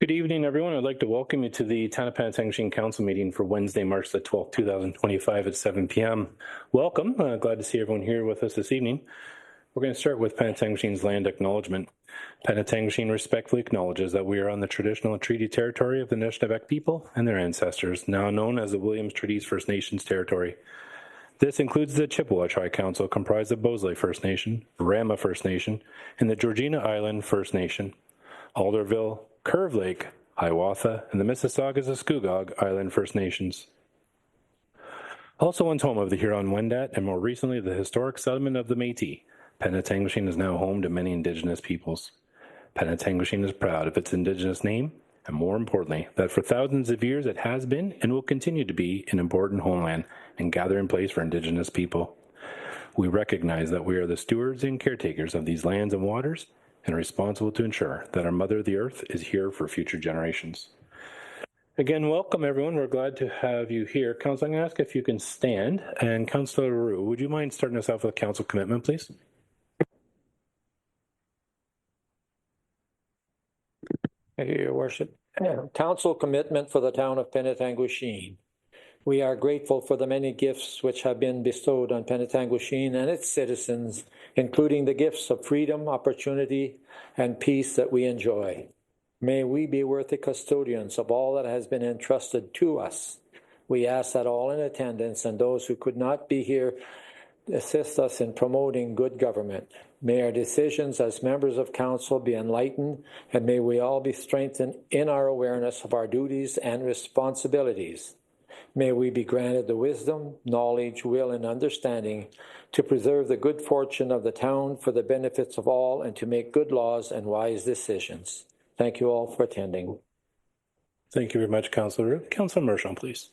Good evening, everyone. I'd like to welcome you to the Town of Penetanguishene Council meeting for Wednesday, March the 12th, 2025 at 7 p.m. Welcome. Glad to see everyone here with us this evening. We're going to start with Penetanguishene's land acknowledgement. Penetanguishene respectfully acknowledges that we are on the traditional and treaty territory of the Anishinaabe people and their ancestors, now known as the Williams Treaties First Nations territory. This includes the Chippewa Tri-Council, comprised of Bosley First Nation, Rama First Nation, and the Georgina Island First Nation. Alderville, Curve Lake, Hiawatha, and the Mississaugas of Scugog Island First Nations. Also once home of the Huron-Wendat and more recently the historic settlement of the Métis, Penetanguishene is now home to many Indigenous peoples. Penetanguishene is proud of its Indigenous name, and more importantly, that for thousands of years it has been and will continue to be an important homeland and gathering place for Indigenous people. We recognize that we are the stewards and caretakers of these lands and waters, and are responsible to ensure that our Mother the Earth is here for future generations. Again, welcome everyone. We're glad to have you here. Council, I'm going to ask if you can stand. And Councillor Roux, would you mind starting us off with a council commitment, please? Thank you, Your Worship. Council commitment for the town of Penetanguishene. We are grateful for the many gifts which have been bestowed on Penetanguishene and its citizens, including the gifts of freedom, opportunity, and peace that we enjoy. May we be worthy custodians of all that has been entrusted to us. We ask that all in attendance and those who could not be here assist us in promoting good government. May our decisions as members of council be enlightened, and may we all be strengthened in our awareness of our duties and responsibilities. May we be granted the wisdom, knowledge, will, and understanding to preserve the good fortune of the town for the benefits of all and to make good laws and wise decisions. Thank you all for attending. Thank you very much, Councillor Roux. Councillor Merchant, please.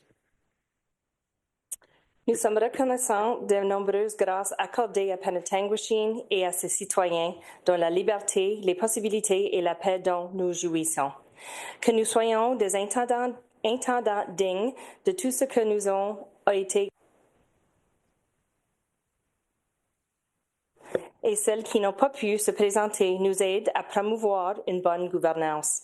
Nous sommes reconnaissants des nombreuses grâces accordées à Penetanguishene et à ses citoyens, dont la liberté, les possibilités et la paix dont nous jouissons. Que nous soyons des intendants dignes de tout ce que nous a été et celles qui n'ont pas pu se présenter nous aident à promouvoir une bonne gouvernance.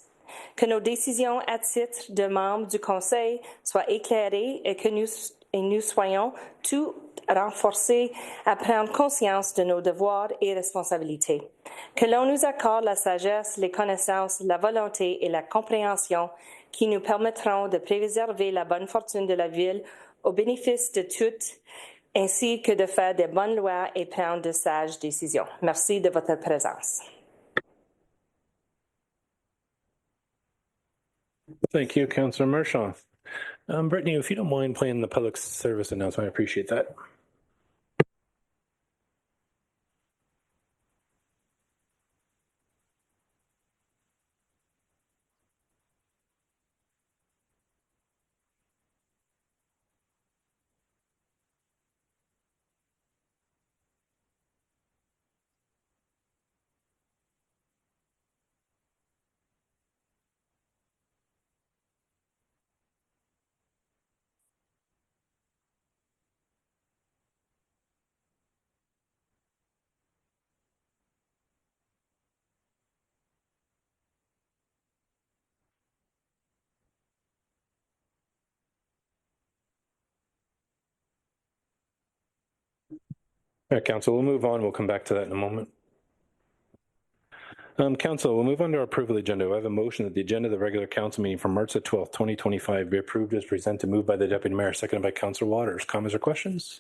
Que nos décisions à titre de membres du Conseil soient éclairées et que nous soyons tous renforcés à prendre conscience de nos devoirs et responsabilités. Que l'on nous accorde la sagesse, les connaissances, la volonté et la compréhension qui nous permettront de préserver la bonne fortune de la ville au bénéfice de toutes, ainsi que de faire de bonnes lois et prendre de sages décisions. Merci de votre présence. Thank you, Councillor Merchant. Brittany, if you don't mind playing the public service announcement, I appreciate that. All right, Council, we'll move on. We'll come back to that in a moment. Council, we'll move on to our approval agenda. I have a motion that the agenda of the regular council meeting for March the 12th, 2025 be approved as presented, moved by the Deputy Mayor, seconded by Councillor Waters. Comments or questions?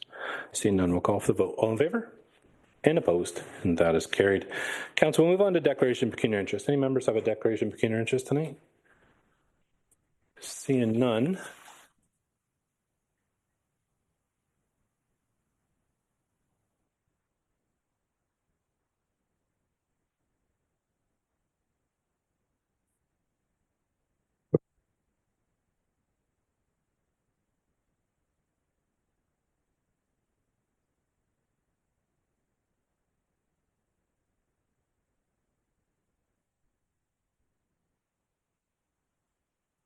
Seeing none, we'll call for the vote. All in favour? And opposed? And that is carried. Council, we'll move on to declaration of pecuniary interest. Any members have a declaration of pecuniary interest tonight? Seeing none.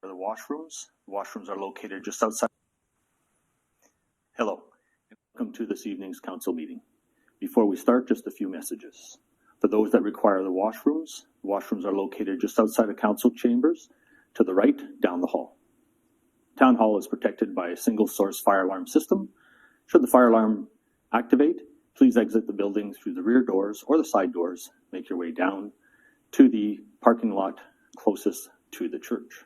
The washrooms. The washrooms are located just outside. Hello, and welcome to this evening's council meeting. Before we start, just a few messages. For those that require the washrooms are located just outside of council chambers. To the right, down the hall. Town Hall is protected by a single-source fire alarm system. Should the fire alarm activate, please exit the building through the rear doors or the side doors. Make your way down to the parking lot closest to the church.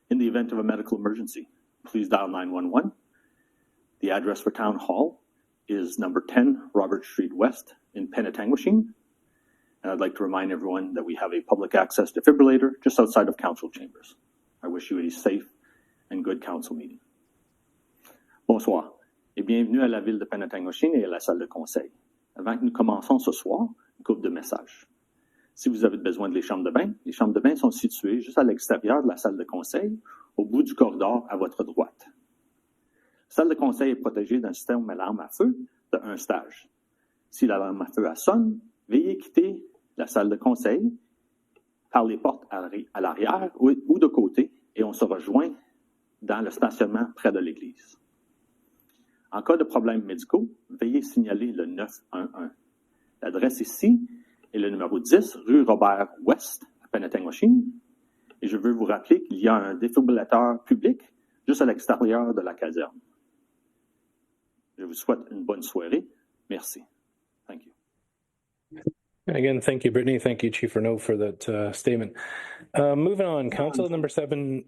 In the event of a medical emergency, please dial 911. The address for Town Hall is number 10 Robert Street West in Penetanguishene. And I'd like to remind everyone that we have a public access defibrillator just outside of council chambers. I wish you a safe and good council meeting. Bonsoir et bienvenue à la ville de Penetanguishene et à la salle de conseil. Avant que nous commençons ce soir, une couple de messages. Si vous avez besoin de les chambres de bain sont situées juste à l'extérieur de la salle de conseil, au bout du corridor à votre droite. La salle de conseil est protégée d'un système d'alarme à feu de 1 stage. Si l'alarme à feu sonne, veuillez quitter la salle de conseil par les portes à l'arrière ou de côté et on se rejoint dans le stationnement près de l'église. En cas de problèmes médicaux, veuillez signaler le 911. L'adresse ici est le numéro 10 rue Robert-Ouest à Penetanguishene. Et je veux vous rappeler qu'il y a un défibrillateur public juste à l'extérieur de la caserne. Je vous souhaite une bonne soirée. Merci. Thank you. Again, thank you, Brittany. Thank you, Chief Renaud, for that statement. Moving on, Council number 7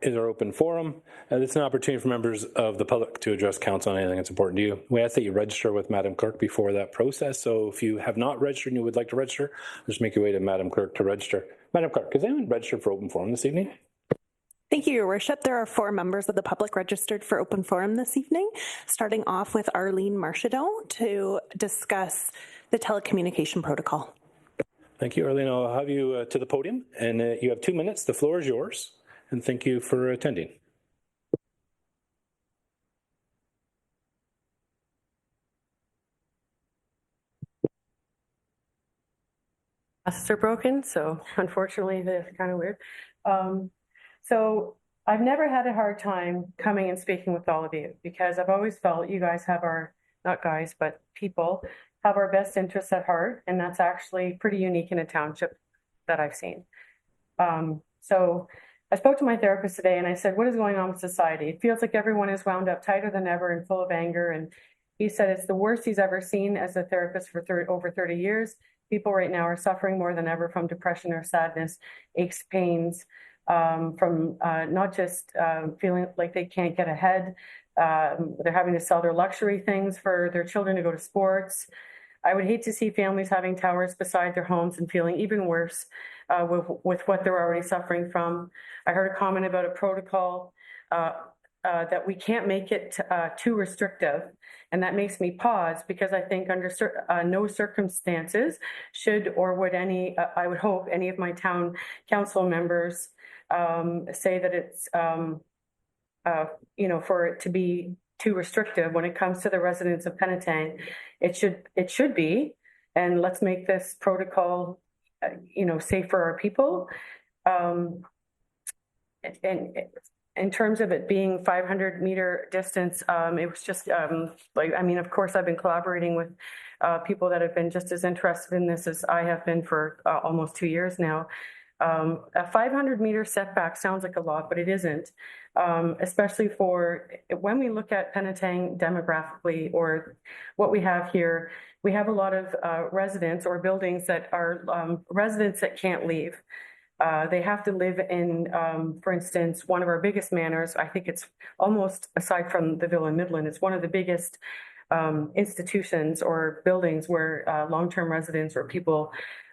is our open forum. This is an opportunity for members of the public to address council on anything that's important to you. We ask that you register with Madam Clerk before that process. So if you have not registered and you would like to register, just make your way to Madam Clerk to register. Madam Clerk, has anyone registered for open forum this evening? Thank you, Your Worship. There are 4 members of the public registered for open forum this evening, starting off with Arlene Marchadon to discuss the telecommunication protocol. Thank you, Arlene. I'll have you to the podium, and you have 2 minutes. The floor is yours, and thank you for attending. Glasses are broken, so unfortunately they're kind of weird. So I've never had a hard time coming and speaking with all of you because I've always felt you guys have our, not guys, but people have our best interests at heart, and that's actually pretty unique in a township that I've seen. So I spoke to my therapist today and I said, what is going on with society? It feels like everyone is wound up tighter than ever and full of anger. And he said it's the worst he's ever seen as a therapist for over 30 years. People right now are suffering more than ever from depression or sadness, aches, pains, from not just feeling like they can't get ahead. They're having to sell their luxury things for their children to go to sports. I would hate to see families having towers beside their homes and feeling even worse with what they're already suffering from. I heard a comment about a protocol that we can't make it too restrictive. And that makes me pause because I think under no circumstances should or would I would hope any of my town council members say that it's, for it to be too restrictive when it comes to the residents of Penetang. It should be, and let's make this protocol, safe for our people. And in terms of it being 500-meter distance, it was just of course, I've been collaborating with people that have been just as interested in this as I have been for almost 2 years now. A 500-meter setback sounds like a lot, but it isn't, especially for when we look at Penetang demographically or what we have here. We have a lot of residents or buildings that are residents that can't leave. They have to live in, for instance, one of our biggest manors. I think it's almost, aside from the Villa Midland, it's one of the biggest institutions or buildings where long-term residents or people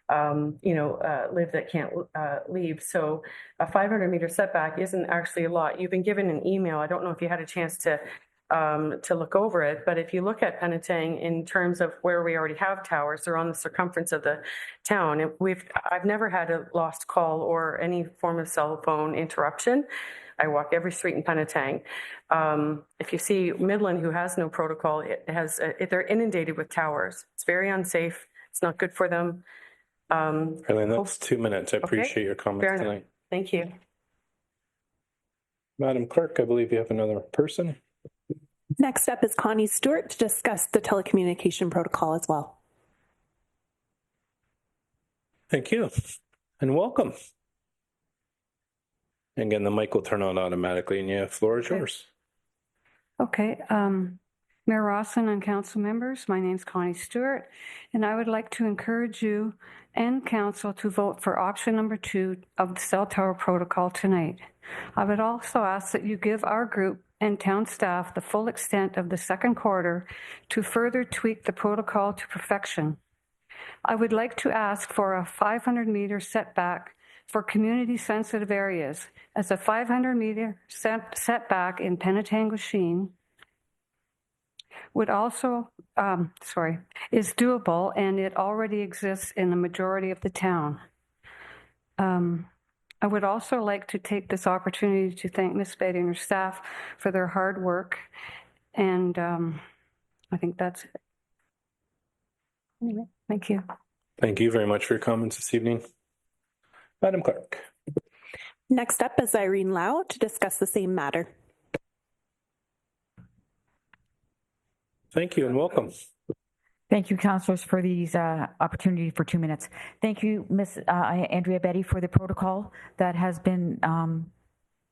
live that can't leave. So a 500-meter setback isn't actually a lot. You've been given an email. I don't know if you had a chance to look over it, but if you look at Penetang in terms of where we already have towers, they're on the circumference of the town. I've never had a lost call or any form of cell phone interruption. I walk every street in Penetang. If you see Midland, who has no protocol, they're inundated with towers. It's very unsafe. It's not good for them. Arlene, that's 2 minutes. I appreciate your comments tonight. Thank you. Madam Clerk, I believe you have another person. Next up is Connie Stewart to discuss the telecommunication protocol as well. Thank you, and welcome. And again, the mic will turn on automatically, and yeah, floor is yours. Okay, Mayor Rawson and council members, my name's Connie Stewart, and I would like to encourage you and council to vote for option number 2 of the cell tower protocol tonight. I would also ask that you give our group and town staff the full extent of the second quarter to further tweak the protocol to perfection. I would like to ask for a 500-meter setback for community-sensitive areas, as a 500-meter setback in Penetanguishene would also, is doable, and it already exists in the majority of the town. I would also like to take this opportunity to thank Ms. Beatty and her staff for their hard work, and I think that's it. Anyway, thank you. Thank you very much for your comments this evening. Madam Clerk. Next up is Irene Lau to discuss the same matter. Thank you and welcome. Thank you, councillors, for these opportunity for 2 minutes. Thank you, Ms. Andrea Betty, for the protocol that has been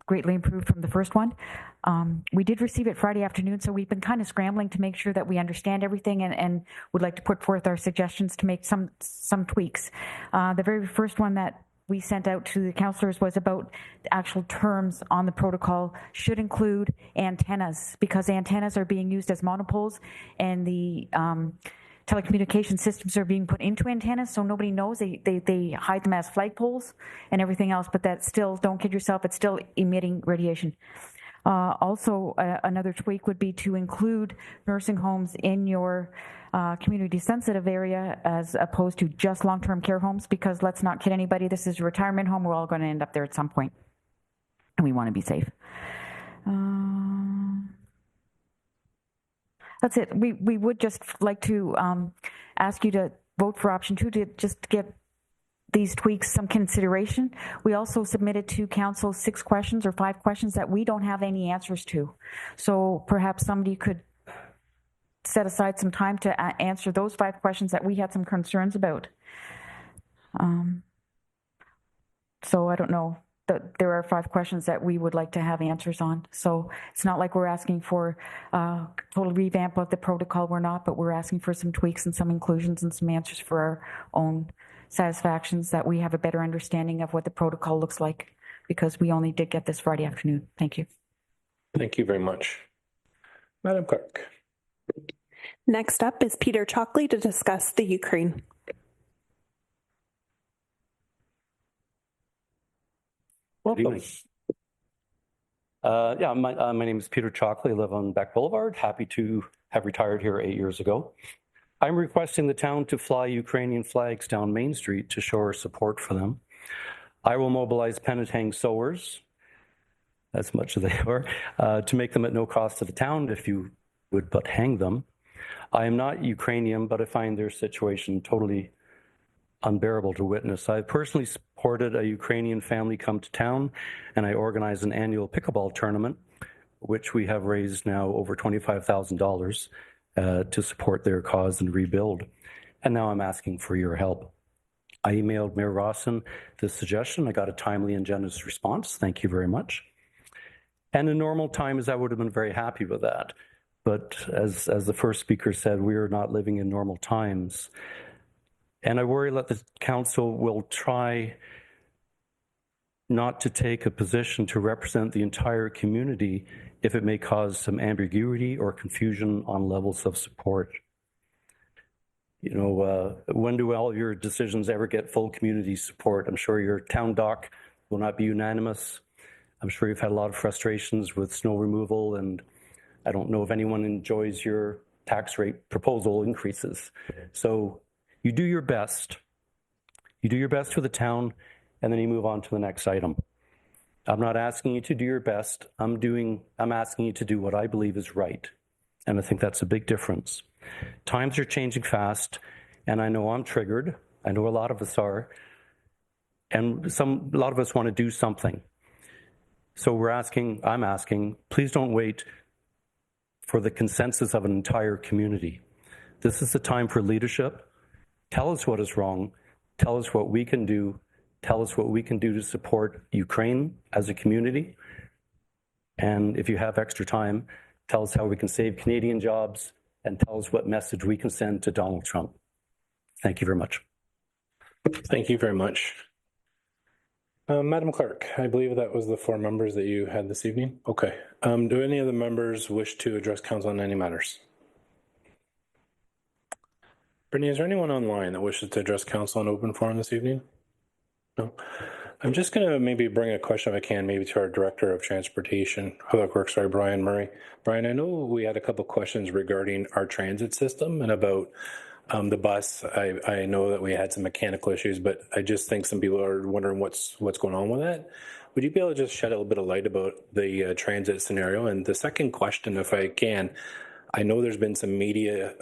greatly improved from the first one. We did receive it Friday afternoon, so we've been kind of scrambling to make sure that we understand everything and would like to put forth our suggestions to make some tweaks. The very first one that we sent out to the councillors was about the actual terms on the protocol should include antennas, because antennas are being used as monopoles, and the telecommunication systems are being put into antennas, so nobody knows. They hide them as flagpoles and everything else, but that still, don't kid yourself, it's still emitting radiation. Also, another tweak would be to include nursing homes in your community sensitive area as opposed to just long-term care homes, because let's not kid anybody, this is a retirement home. We're all going to end up there at some point, and we want to be safe. That's it. We would just like to ask you to vote for option 2 to just give these tweaks some consideration. We also submitted to council 6 questions or 5 questions that we don't have any answers to. So perhaps somebody could set aside some time to answer those 5 questions that we had some concerns about. So I don't know. There are 5 questions that we would like to have answers on. So it's not like we're asking for a total revamp of the protocol. We're not, but we're asking for some tweaks and some inclusions and some answers for our own satisfactions, that we have a better understanding of what the protocol looks like, because we only did get this Friday afternoon. Thank you. Thank you very much. Madam Clerk. Next up is Peter Chalkley to discuss the Ukraine. Welcome. My name is Peter Chalkley. I live on Beck Boulevard. Happy to have retired here 8 years ago. I'm requesting the town to fly Ukrainian flags down Main Street to show our support for them. I will mobilize Penetang sewers, as much as they are, to make them at no cost to the town, if you would but hang them. I am not Ukrainian, but I find their situation totally unbearable to witness. I personally supported a Ukrainian family come to town, and I organized an annual pickleball tournament, which we have raised now over $25,000 to support their cause and rebuild. And now I'm asking for your help. I emailed Mayor Rawson this suggestion. I got a timely and generous response. Thank you very much. And in normal times, I would have been very happy with that. But as the first speaker said, we are not living in normal times. And I worry that the council will try not to take a position to represent the entire community if it may cause some ambiguity or confusion on levels of support. You know, when do all your decisions ever get full community support? I'm sure your town doc will not be unanimous. I'm sure you've had a lot of frustrations with snow removal, and I don't know if anyone enjoys your tax rate proposal increases. So you do your best. You do your best for the town, and then you move on to the next item. I'm not asking you to do your best. I'm asking you to do what I believe is right. And I think that's a big difference. Times are changing fast, and I know I'm triggered. I know a lot of us are. And a lot of us want to do something. So I'm asking, please don't wait for the consensus of an entire community. This is the time for leadership. Tell us what is wrong. Tell us what we can do Tell us what we can do to support Ukraine as a community. And if you have extra time, tell us how we can save Canadian jobs and tell us what message we can send to Donald Trump. Thank you very much. Thank you very much. Madam Clerk, I believe that was the 4 members that you had this evening. Okay. Do any of the members wish to address council on any matters? Brittany, is there anyone online that wishes to address council on open forum this evening? No. I'm just going to maybe bring a question, if I can, maybe to our Director of Transportation, Public Works, Brian Murray. Brian, I know we had a couple of questions regarding our transit system and about the bus. I know that we had some mechanical issues, but I just think some people are wondering what's going on with that. Would you be able to just shed a little bit of light about the transit scenario? And the second question, if I can, I know there's been some media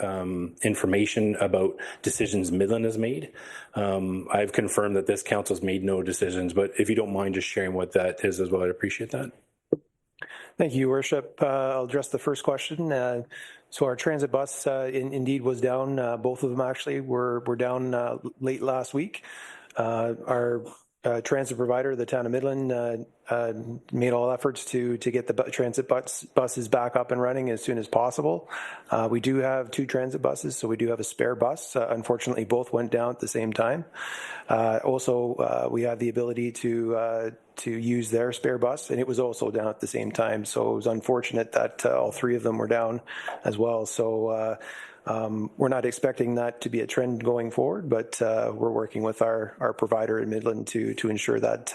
information about decisions Midland has made. I've confirmed that this council's made no decisions, but if you don't mind just sharing what that is as well, I'd appreciate that. Thank you, Your Worship. I'll address the first question. So our transit bus indeed was down. Both of them actually were down late last week. Our transit provider, the town of Midland, made all efforts to get the transit buses back up and running as soon as possible. We do have 2 transit buses, so we do have a spare bus. Unfortunately, both went down at the same time. Also, we have the ability to use their spare bus, and it was also down at the same time. So it was unfortunate that all 3 of them were down as well. So we're not expecting that to be a trend going forward, but we're working with our provider in Midland to ensure that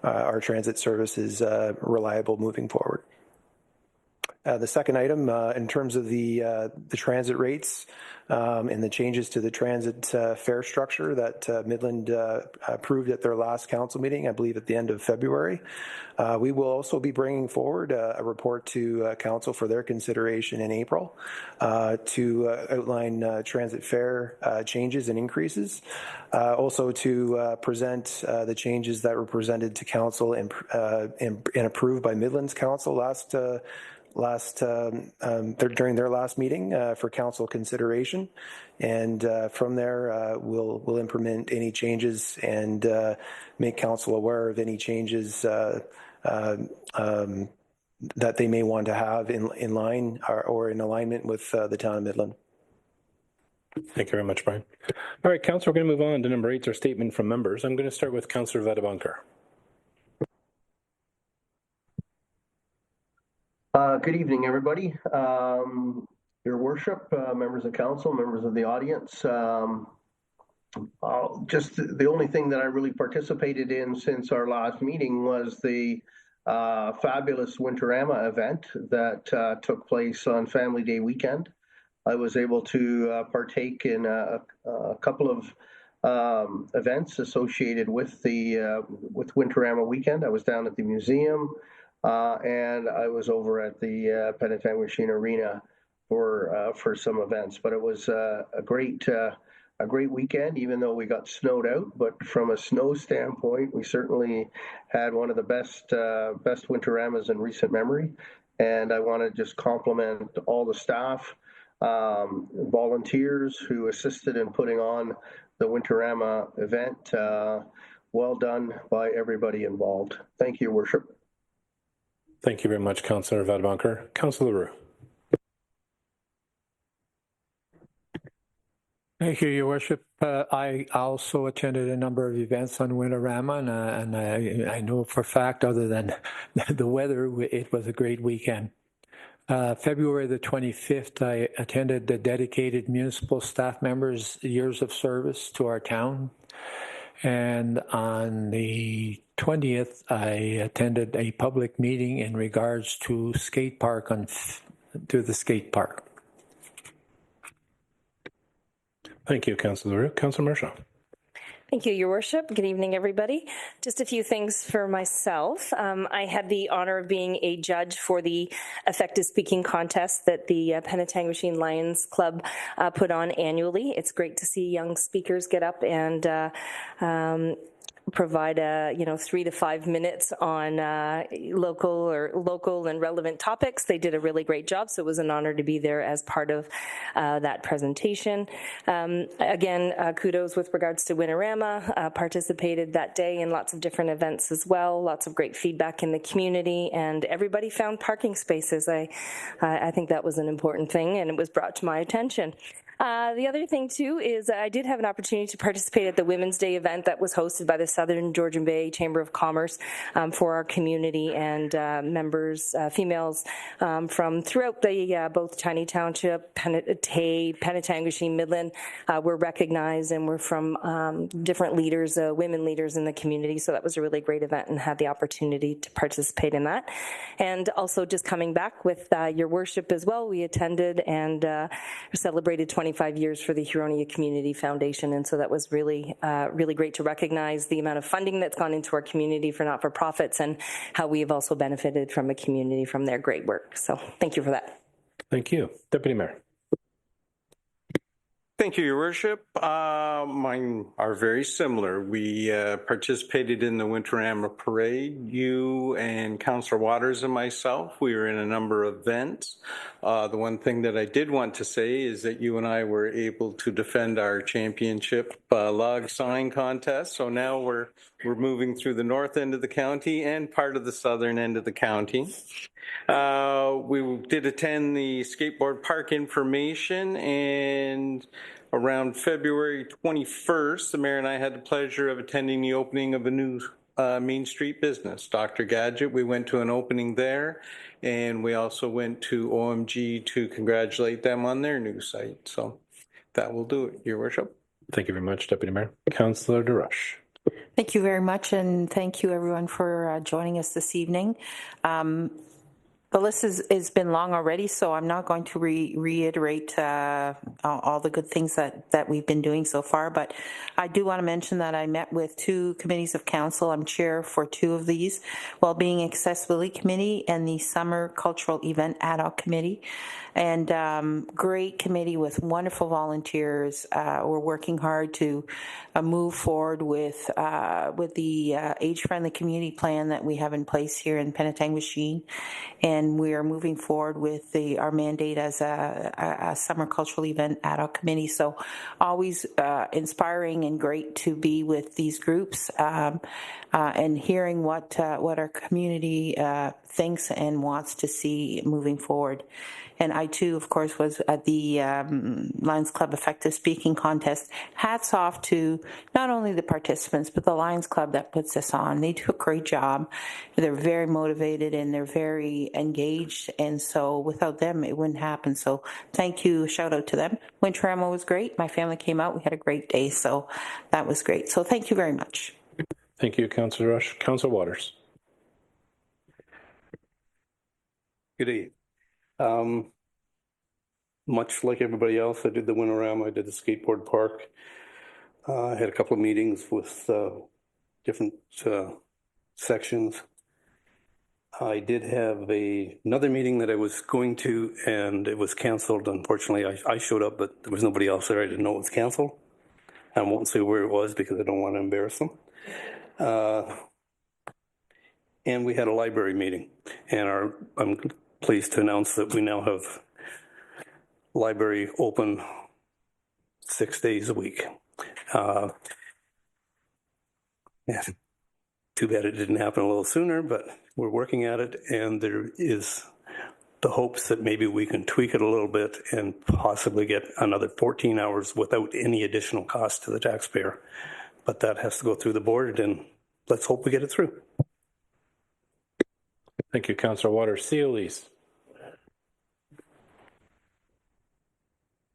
our transit service is reliable moving forward. The second item, in terms of the transit rates and the changes to the transit fare structure that Midland approved at their last council meeting, I believe at the end of February, we will also be bringing forward a report to council for their consideration in April to outline transit fare changes and increases. Also to present the changes that were presented to council and approved by Midland's council during their last meeting for council consideration, and from there we'll implement any changes and make council aware of any changes that they may want to have in line or in alignment with the town of Midland. Thank you very much, Brian. All right, council, we're going to move on to number 8, our statement from members. I'm going to start with Councillor Vadabonker. Good evening, everybody. Your Worship, members of council, members of the audience. Just the only thing that I really participated in since our last meeting was the fabulous Winterama event that took place on Family Day weekend. I was able to partake in a couple of events associated with with Winterama weekend. I was down at the museum. And I was over at the Penetanguishene Arena for some events, but it was a great weekend, even though we got snowed out. But from a snow standpoint, we certainly had one of the best Winteramas in recent memory. And I want to just compliment all the staff, volunteers who assisted in putting on the Winterama event. Well done by everybody involved. Thank you, Your Worship. Thank you very much, Councillor Vadabonker. Councillor Roux. Thank you, Your Worship. I also attended a number of events on Winterama, and I know for a fact, other than the weather, it was a great weekend. February the 25th, I attended the dedicated municipal staff members' years of service to our town. And on the 20th, I attended a public meeting in regards to skate park to the skate park. Thank you, Councillor Roux. Councillor Marshall. Thank you, Your Worship. Good evening, everybody. Just a few things for myself. I had the honor of being a judge for the Effective Speaking contest that the Penetanguishene Lions Club put on annually. It's great to see young speakers get up and provide 3 to 5 minutes on local and relevant topics. They did a really great job, so it was an honor to be there as part of that presentation. Again, kudos with regards to Winterama. Participated that day in lots of different events as well. Lots of great feedback in the community, and everybody found parking spaces. I think that was an important thing, and it was brought to my attention. The other thing, too, is I did have an opportunity to participate at the Women's Day event that was hosted by the Southern Georgian Bay Chamber of Commerce for our community, and members, females from throughout the both Tiny Township, Penetanguishene, Midland were recognized, and were from different leaders, women leaders in the community. So that was a really great event, and had the opportunity to participate in that. And also just coming back with your worship as well, we attended and celebrated 25 years for the Huronia Community Foundation, and so that was really great to recognize the amount of funding that's gone into our community for not-for-profits, and how we have also benefited from a community from their great work. So thank you for that. Thank you. Deputy Mayor. Thank you, Your Worship. Mine are very similar. We participated in the Winterama Parade. You and Councillor Waters and myself, we were in a number of events. The one thing that I did want to say is that you and I were able to defend our championship log sign contest. So now we're moving through the north end of the county and part of the southern end of the county. We did attend the skateboard park information, and around February 21st, the mayor and I had the pleasure of attending the opening of a new Main Street business, Dr. Gadget. We went to an opening there, and we also went to OMG to congratulate them on their new site. So that will do it, Your Worship. Thank you very much, Deputy Mayor. Councillor DeRush. Thank you very much, and thank you everyone for joining us this evening. The list has been long already, so I'm not going to reiterate all the good things that we've been doing so far, but I do want to mention that I met with 2 committees of council. I'm chair for 2 of these, Wellbeing Accessibility Committee and the Summer Cultural Event Ad Hoc Committee. And great committee with wonderful volunteers. We're working hard to move forward with the age-friendly community plan that we have in place here in Penetanguishene, and we are moving forward with our mandate as a summer cultural event ad hoc committee. So always inspiring and great to be with these groups and hearing what our community thinks and wants to see moving forward. And I, too, of course, was at the Lions Club Effective Speaking Contest. Hats off to not only the participants, but the Lions Club that puts this on. They do a great job. They're very motivated and they're very engaged. And so without them, it wouldn't happen. So thank you. Shout out to them. Winterama was great. My family came out. We had a great day. So that was great. So thank you very much. Thank you, Councillor Rush. Councillor Waters. Good evening. Much like everybody else, I did the Winterama, I did the skateboard park. I had a couple of meetings with different sections. I did have another meeting that I was going to, and it was canceled. Unfortunately, I showed up, but there was nobody else there. I didn't know it was canceled. I won't say where it was because I don't want to embarrass them. And we had a library meeting, and I'm pleased to announce that we now have library open 6 days a week. Yeah, too bad it didn't happen a little sooner, but we're working at it, and there is the hopes that maybe we can tweak it a little bit and possibly get another 14 hours without any additional cost to the taxpayer. But that has to go through the board, and let's hope we get it through. Thank you, Councillor Waters. Elise.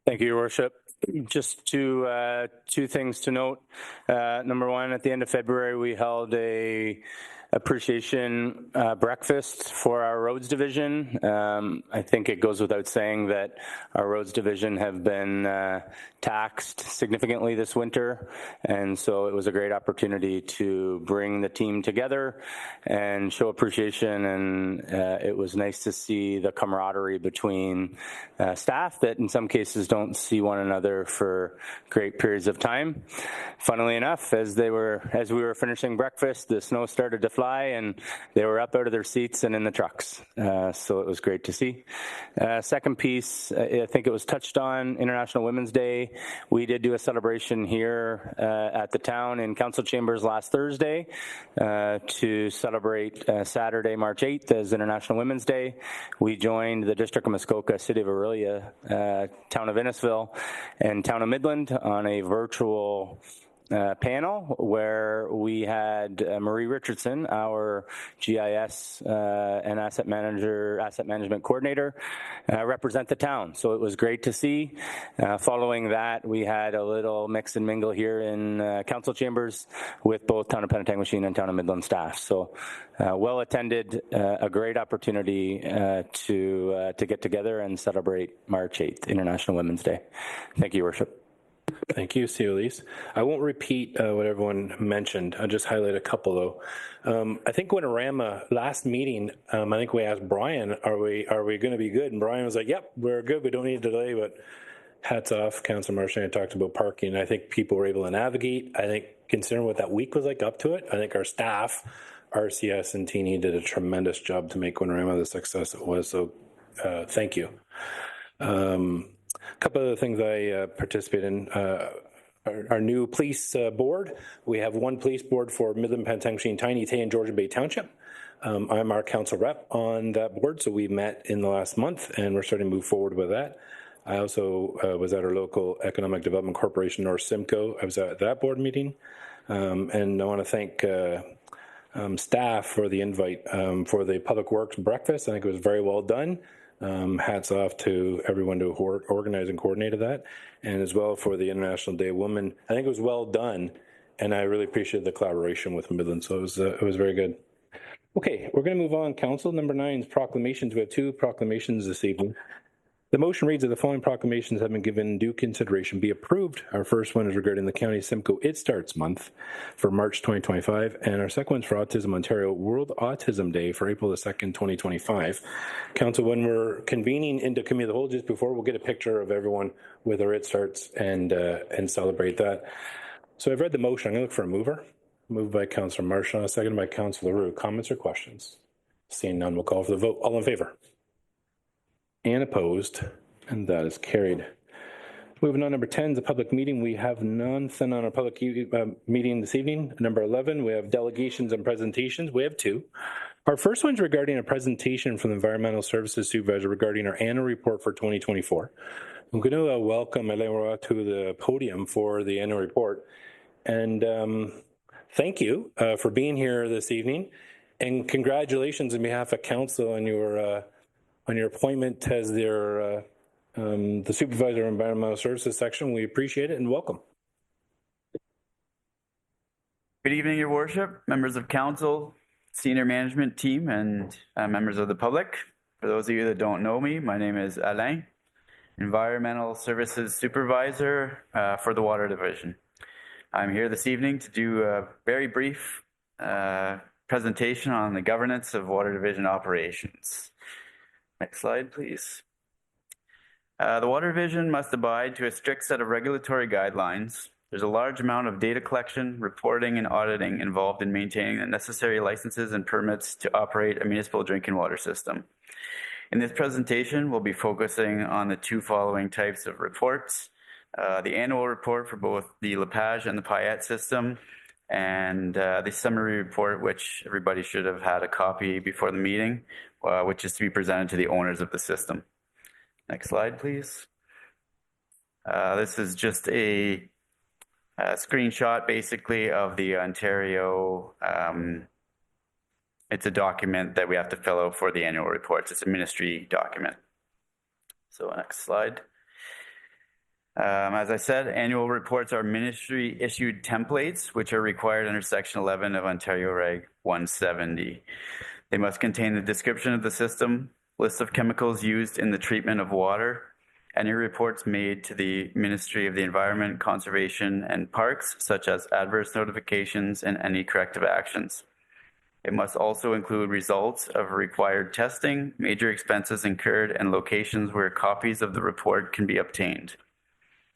Thank you, Your Worship. Just two things to note. Number one, at the end of February, we held a appreciation breakfast for our roads division. I think it goes without saying that our roads division have been taxed significantly this winter, and so it was a great opportunity to bring the team together and show appreciation, and it was nice to see the camaraderie between staff that in some cases don't see one another for great periods of time. Funnily enough, as we were finishing breakfast, the snow started to fly and they were up out of their seats and in the trucks. So it was great to see. Second piece, I think it was touched on, International Women's Day. We did do a celebration here at the town in council chambers last Thursday to celebrate Saturday, March 8th as International Women's Day. We joined the District of Muskoka, City of Orillia, Town of Innisfil, and Town of Midland on a virtual panel where we had Marie Richardson, our GIS and asset management coordinator, represent the town. So it was great to see. Following that, we had a little mix and mingle here in council chambers with both Town of Penetanguishene and Town of Midland staff. So well attended, a great opportunity to get together and celebrate March 8th, International Women's Day. Thank you, Your Worship. Thank you, Elise. I won't repeat what everyone mentioned. I'll just highlight a couple, though. I think Winterama last meeting, I think we asked Brian, are we going to be good? And Brian was like, yep, we're good. We don't need to delay, but hats off. Councillor Marchand talked about parking. I think people were able to navigate. I think considering what that week was like up to it, I think our staff, RCS and Teeny, did a tremendous job to make Winterama the success it was. So thank you. A couple of the things I participate in, our new police board. We have one police board for Midland, Penetanguishene, Tiny Tay, and Georgian Bay Township. I'm our council rep on that board, so we met in the last month, and we're starting to move forward with that. I also was at our local Economic Development Corporation, or CIMCO. I was at that board meeting, and I want to thank staff for the invite for the Public Works breakfast. I think it was very well done. Hats off to everyone who organized and coordinated that, and as well for the International Day of Women. I think it was well done, and I really appreciate the collaboration with Midland, so it was very good. Okay, we're going to move on. Council, number 9 is proclamations. We have 2 proclamations this evening. The motion reads that the following proclamations have been given due consideration be approved. Our first one is regarding the County Simcoe It Starts Month for March 2025, and our second one is for Autism Ontario World Autism Day for April the 2nd, 2025. Council, when we're convening into committee of the whole, just before, we'll get a picture of everyone with their It Starts and celebrate that. So I've read the motion. I'm going to look for a mover. Moved by Councillor Marchand, seconded by Councillor Roux. Comments or questions? Seeing none, we'll call for the vote. All in favor? And opposed, and that is carried. Moving on, number 10 is a public meeting. We have nothing on our public meeting this evening. Number 11, we have delegations and presentations. We have 2. Our first one's regarding a presentation from the Environmental Services Supervisor regarding our annual report for 2024. I'm going to welcome Alain Roy to the podium for the annual report. And thank you for being here this evening. And congratulations on behalf of Council on your appointment as the Supervisor of Environmental Services section. We appreciate it and welcome. Good evening, Your Worship, members of Council, senior management team, and members of the public. For those of you that don't know me, my name is Alain, Environmental Services Supervisor for the Water Division. I'm here this evening to do a very brief presentation on the governance of Water Division operations. Next slide, please. The Water Division must abide to a strict set of regulatory guidelines. There's a large amount of data collection, reporting, and auditing involved in maintaining the necessary licenses and permits to operate a municipal drinking water system. In this presentation, we'll be focusing on the 2 following types of reports. The annual report for both the Lepage and the Payette system, and the summary report, which everybody should have had a copy before the meeting, which is to be presented to the owners of the system. Next slide, please. This is just a screenshot, basically, of the Ontario. It's a document that we have to fill out for the annual reports. It's a ministry document. So next slide. As I said, annual reports are ministry-issued templates, which are required under Section 11 of Ontario Reg 170. They must contain the description of the system, list of chemicals used in the treatment of water, any reports made to the Ministry of the Environment, Conservation, and Parks, such as adverse notifications and any corrective actions. It must also include results of required testing, major expenses incurred, and locations where copies of the report can be obtained.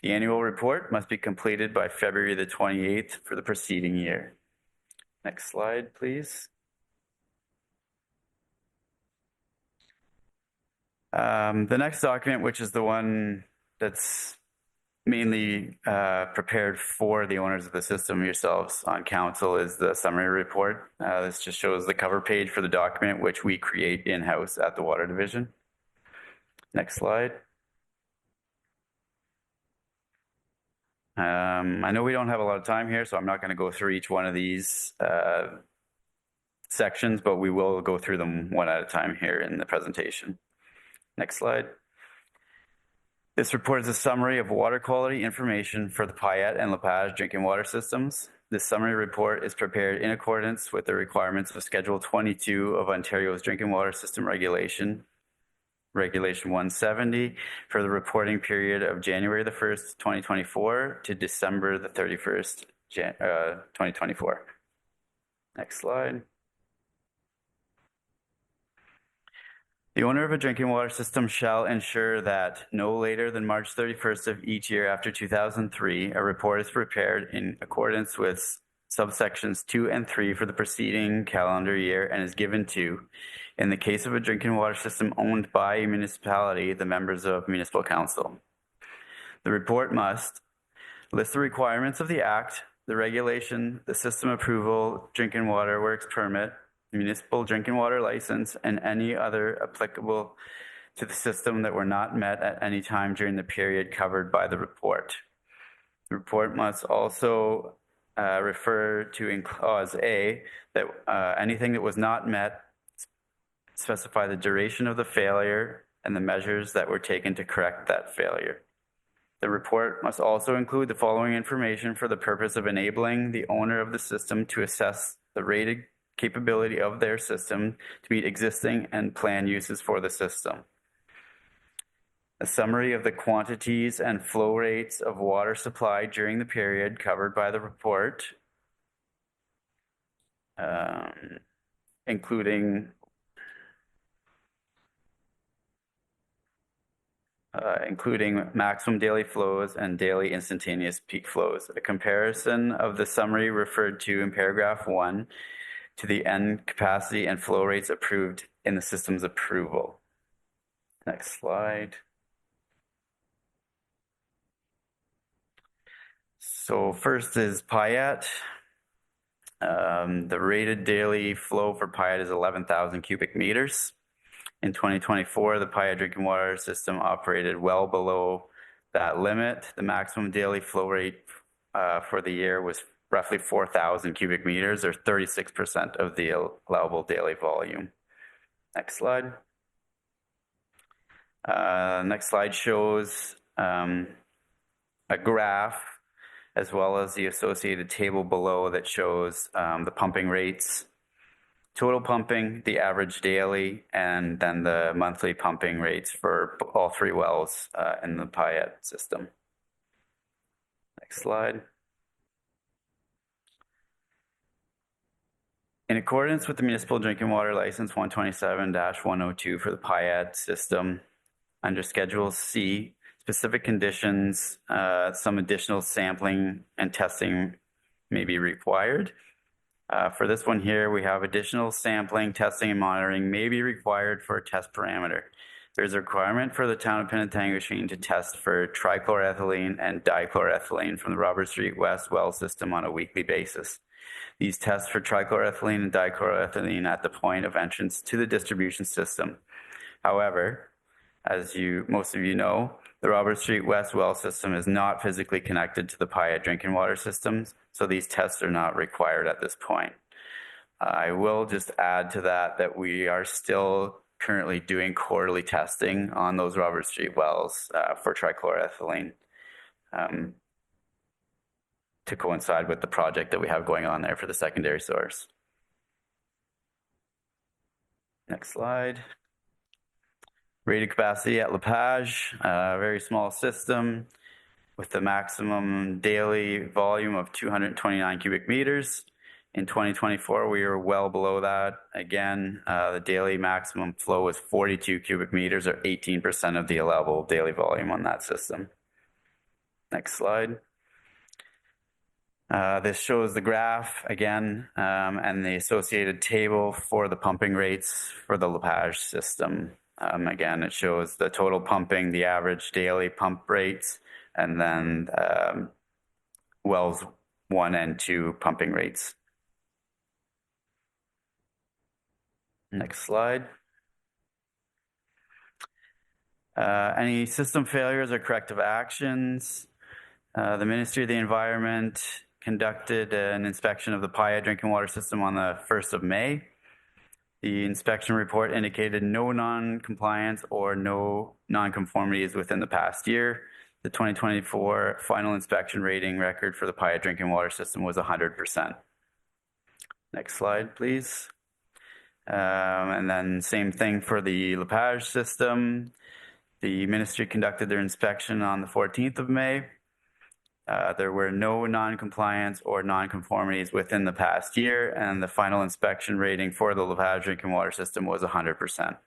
The annual report must be completed by February the 28th for the preceding year. Next slide, please. The next document, which is the one that's mainly prepared for the owners of the system, yourselves on council, is the summary report. This just shows the cover page for the document, which we create in-house at the Water Division. Next slide. I know we don't have a lot of time here, so I'm not going to go through each one of these sections, but we will go through them one at a time here in the presentation. Next slide. This report is a summary of water quality information for the Payette and Lepage drinking water systems. This summary report is prepared in accordance with the requirements of Schedule 22 of Ontario's Drinking Water System Regulation 170, for the reporting period of January the 1st, 2024 to December the 31st, 2024. Next slide. The owner of a drinking water system shall ensure that no later than March 31st of each year after 2003, a report is prepared in accordance with subsections 2 and 3 for the preceding calendar year and is given to, in the case of a drinking water system owned by a municipality, the members of municipal council. The report must list the requirements of the Act, the regulation, the system approval, drinking water works permit, municipal drinking water license, and any other applicable to the system that were not met at any time during the period covered by the report. The report must also refer to in clause A that anything that was not met, specify the duration of the failure and the measures that were taken to correct that failure. The report must also include the following information for the purpose of enabling the owner of the system to assess the rated capability of their system to meet existing and planned uses for the system. A summary of the quantities and flow rates of water supplied during the period covered by the report, including maximum daily flows and daily instantaneous peak flows. A comparison of the summary referred to in paragraph 1 to the end capacity and flow rates approved in the system's approval. Next slide. So first is Payette. The rated daily flow for Payette is 11,000 cubic meters. In 2024, the Payette drinking water system operated well below that limit. The maximum daily flow rate for the year was roughly 4,000 cubic meters, or 36% of the allowable daily volume. Next slide. Next slide shows a graph as well as the associated table below that shows the pumping rates, total pumping, the average daily, and then the monthly pumping rates for all three wells in the Payette system. Next slide. In accordance with the Municipal Drinking Water License 127-102 for the Payette system, under Schedule C, specific conditions, some additional sampling and testing may be required. For this one here, we have additional sampling, testing, and monitoring may be required for a test parameter. There's a requirement for the town of Penetanguishene to test for trichloroethylene and dichloroethylene from the Robert Street West well system on a weekly basis. These tests for trichloroethylene and dichloroethylene at the point of entrance to the distribution system. However, as most of you know, the Robert Street West well system is not physically connected to the Payette drinking water systems, so these tests are not required at this point. I will just add to that we are still currently doing quarterly testing on those Robert Street wells for trichloroethylene. to coincide with the project that we have going on there for the secondary source. Next slide. Rated capacity at Lepage, a very small system with the maximum daily volume of 229 cubic meters. In 2024, we were well below that. Again, the daily maximum flow was 42 cubic meters, or 18% of the allowable daily volume on that system. Next slide. This shows the graph again, and the associated table for the pumping rates for the Lepage system. Again, it shows the total pumping, the average daily pump rates, and then wells 1 and 2 pumping rates. Next slide. Any system failures or corrective actions? The Ministry of the Environment conducted an inspection of the Payette drinking water system on the 1st of May. The inspection report indicated no non-compliance or no non-conformities within the past year. The 2024 final inspection rating record for the Payette drinking water system was 100%. Next slide, please. And then same thing for the Lepage system. The ministry conducted their inspection on the 14th of May. There were no non-compliance or non-conformities within the past year, and the final inspection rating for the Lepage drinking water system was 100%.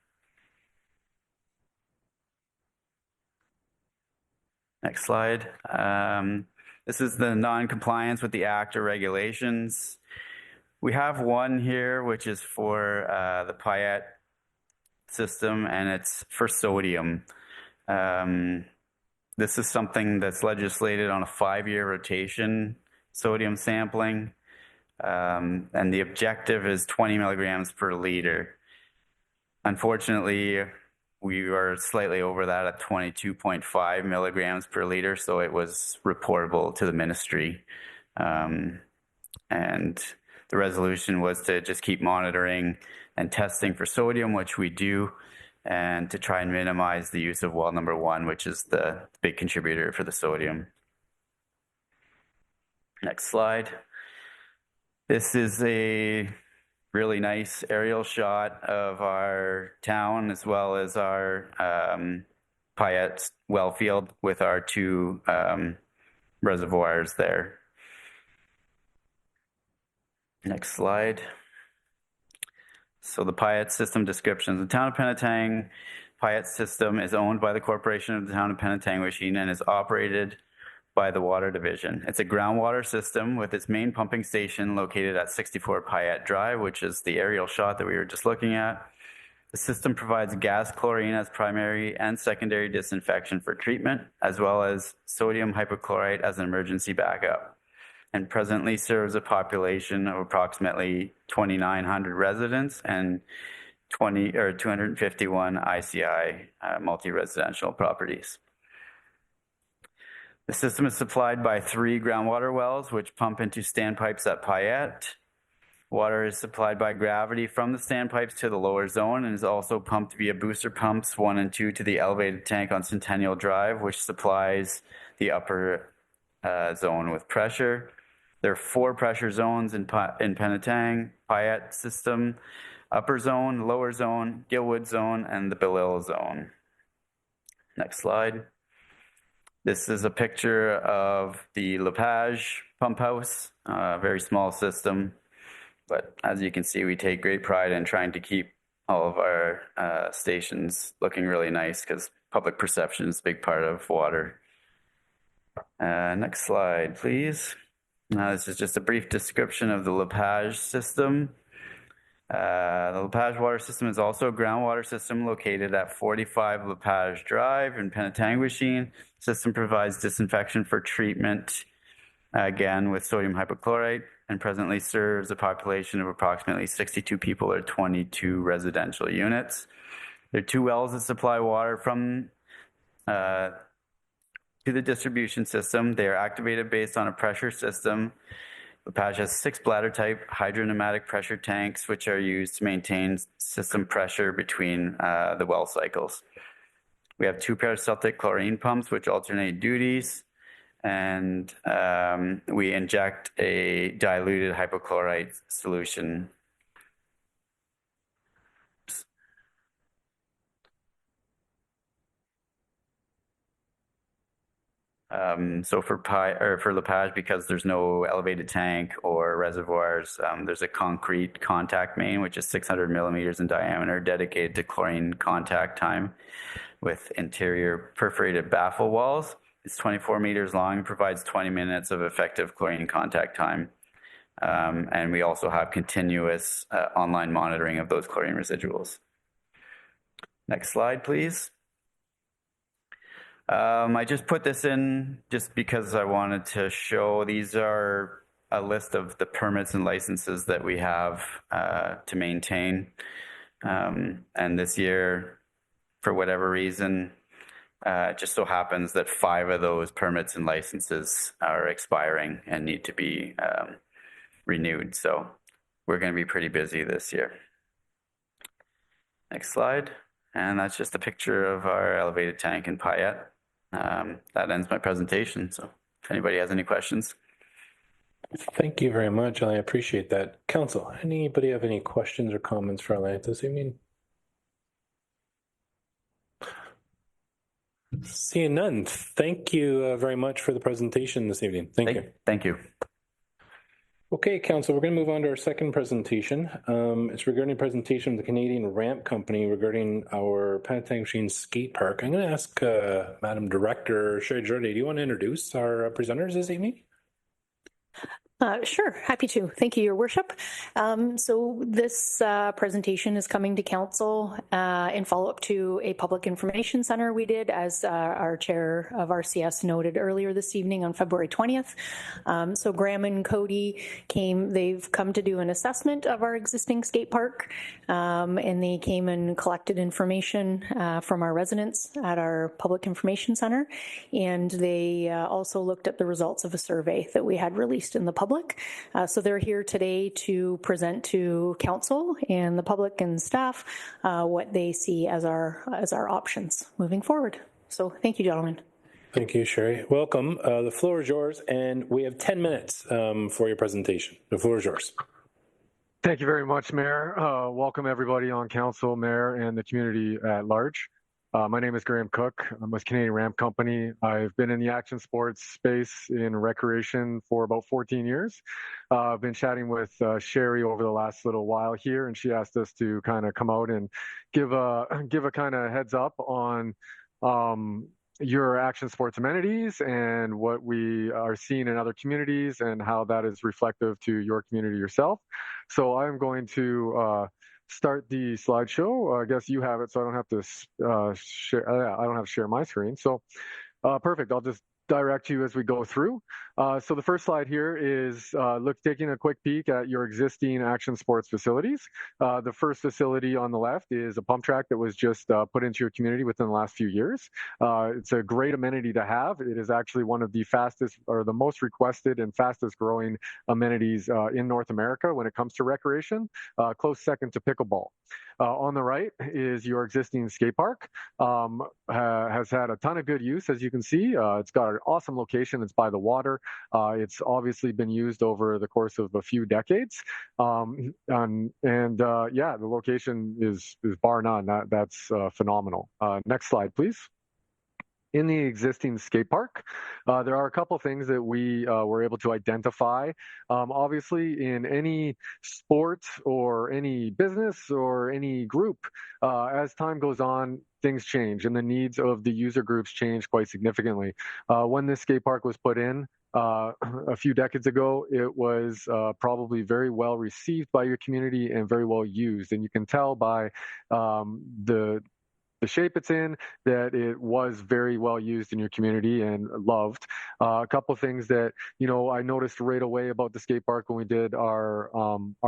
Next slide. This is the non-compliance with the Act or regulations. We have one here, which is for the Payette system, and it's for sodium. This is something that's legislated on a 5-year rotation, sodium sampling, and the objective is 20 milligrams per liter. Unfortunately, we are slightly over that at 22.5 milligrams per liter, so it was reportable to the ministry. And the resolution was to just keep monitoring and testing for sodium, which we do, and to try and minimize the use of well number 1, which is the big contributor for the sodium. Next slide. This is a really nice aerial shot of our town as well as our Payette well field with our 2 reservoirs there. Next slide. So the Payette system descriptions. The town of Penetang Payette system is owned by the Corporation of the Town of Penetanguishene and is operated by the Water Division. It's a groundwater system with its main pumping station located at 64 Payette Drive, which is the aerial shot that we were just looking at. The system provides gas chlorine as primary and secondary disinfection for treatment, as well as sodium hypochlorite as an emergency backup, and presently serves a population of approximately 2,900 residents and 251 ICI multi-residential properties. The system is supplied by 3 groundwater wells, which pump into standpipes at Payette. Water is supplied by gravity from the standpipes to the lower zone and is also pumped via booster pumps 1 and 2 to the elevated tank on Centennial Drive, which supplies the upper zone with pressure. There are 4 pressure zones in Penetang Payette system: upper zone, lower zone, Gilwood zone, and the Belil zone. Next slide. This is a picture of the Lepage pump house, a very small system, but as you can see, we take great pride in trying to keep all of our stations looking really nice because public perception is a big part of water. Next slide, please. This is just a brief description of the Lepage system. The Lepage water system is also a groundwater system located at 45 Lepage Drive in Penetanguishene. The system provides disinfection for treatment, again with sodium hypochlorite, and presently serves a population of approximately 62 people or 22 residential units. There are 2 wells that supply water from to the distribution system. They are activated based on a pressure system. Lepage has 6 bladder-type hydropneumatic pressure tanks, which are used to maintain system pressure between the well cycles. We have 2 peristaltic chlorine pumps, which alternate duties, and we inject a diluted hypochlorite solution. So for Lepage, because there's no elevated tank or reservoirs, there's a concrete contact main, which is 600 millimeters in diameter, dedicated to chlorine contact time with interior perforated baffle walls. It's 24 meters long, provides 20 minutes of effective chlorine contact time. And we also have continuous online monitoring of those chlorine residuals. Next slide, please. I just put this in just because I wanted to show these are a list of the permits and licenses that we have to maintain. And this year, for whatever reason, it just so happens that 5 of those permits and licenses are expiring and need to be renewed. So we're going to be pretty busy this year. Next slide. And that's just a picture of our elevated tank in Payette. That ends my presentation. So if anybody has any questions. Thank you very much. I appreciate that. Council, anybody have any questions or comments for Alain this evening? Seeing none, thank you very much for the presentation this evening. Thank you. Thank you. Okay, Council, we're going to move on to our second presentation. It's regarding a presentation of the Canadian Ramp Company regarding our Penetanguishene Skate Park. I'm going to ask Madam Director Sherry Jordan, do you want to introduce our presenters this evening? Sure, happy to. Thank you, Your Worship. So this presentation is coming to Council in follow-up to a public information center we did, as our chair of RCS noted earlier this evening on February 20th. So Graham and Cody they've come to do an assessment of our existing skate park, and they came and collected information from our residents at our public information center, and they also looked at the results of a survey that we had released in the public. So they're here today to present to Council and the public and staff what they see as our options moving forward. So thank you, gentlemen. Thank you, Sherry. Welcome. The floor is yours, and we have 10 minutes for your presentation. The floor is yours. Thank you very much, Mayor. Welcome everybody on Council, Mayor, and the community at large. My name is Graham Cook. I'm with Canadian Ramp Company. I've been in the action sports space in recreation for about 14 years. I've been chatting with Sherry over the last little while here, and she asked us to kind of come out and give a kind of heads up on your action sports amenities and what we are seeing in other communities and how that is reflective to your community yourself. So I'm going to start the slideshow. I guess you have it, so I don't have to share. I don't have to share my screen. So perfect. I'll just direct you as we go through. So the first slide here is taking a quick peek at your existing action sports facilities. The first facility on the left is a pump track that was just put into your community within the last few years. It's a great amenity to have. It is actually one of the fastest or the most requested and fastest growing amenities in North America when it comes to recreation, close second to pickleball. On the right is your existing skate park. Has had a ton of good use, as you can see. It's got an awesome location. It's by the water. It's obviously been used over the course of a few decades. Yeah, the location is bar none. That's phenomenal. Next slide, please. In the existing skate park, there are a couple things that we were able to identify. Obviously, in any sport or any business or any group, as time goes on, things change and the needs of the user groups change quite significantly. When this skate park was put in a few decades ago, it was probably very well received by your community and very well used. And you can tell by the shape it's in that it was very well used in your community and loved. A couple of things that I noticed right away about the skate park when we did our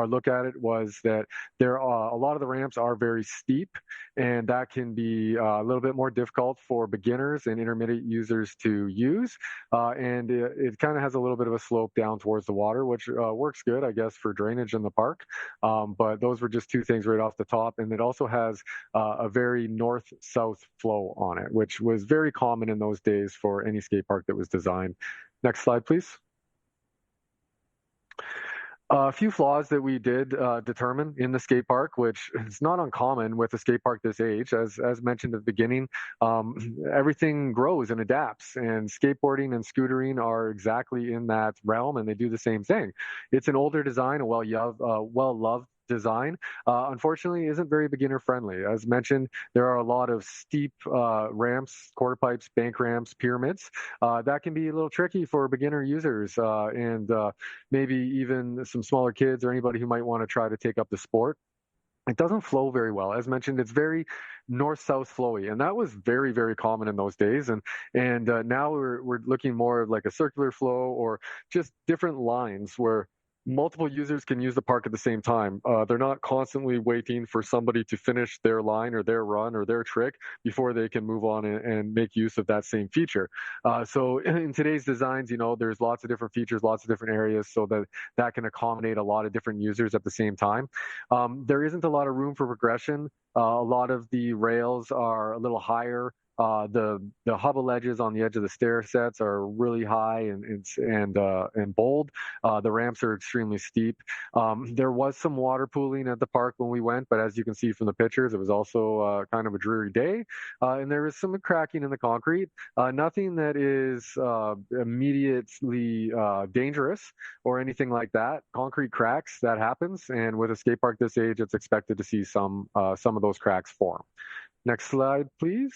look at it was that a lot of the ramps are very steep, and that can be a little bit more difficult for beginners and intermediate users to use. And it kind of has a little bit of a slope down towards the water, which works good, I guess, for drainage in the park. But those were just two things right off the top. And it also has a very north north-south flow on it, which was very common in those days for any skate park that was designed. Next slide, please. A few flaws that we did determine in the skate park, which is not uncommon with a skate park this age. As mentioned at the beginning, everything grows and adapts, and skateboarding and scootering are exactly in that realm, and they do the same thing. It's an older design, a well-loved design, unfortunately isn't very beginner friendly. As mentioned, there are a lot of steep ramps, quarter pipes, bank ramps, pyramids. That can be a little tricky for beginner users and maybe even some smaller kids or anybody who might want to try to take up the sport. It doesn't flow very well. As mentioned, it's very north-south flowy, and that was very, very common in those days. And now we're looking more like a circular flow or just different lines where multiple users can use the park at the same time. They're not constantly waiting for somebody to finish their line or their run or their trick before they can move on and make use of that same feature. So in today's designs, there's lots of different features, lots of different areas so that can accommodate a lot of different users at the same time. There isn't a lot of room for progression. A lot of the rails are a little higher. The hubble ledges on the edge of the stair sets are really high and bold. The ramps are extremely steep. There was some water pooling at the park when we went, but as you can see from the pictures, it was also kind of a dreary day. And there was some cracking in the concrete. Nothing that is immediately dangerous or anything like that. Concrete cracks, that happens, and with a skate park this age, it's expected to see some of those cracks form. Next slide, please.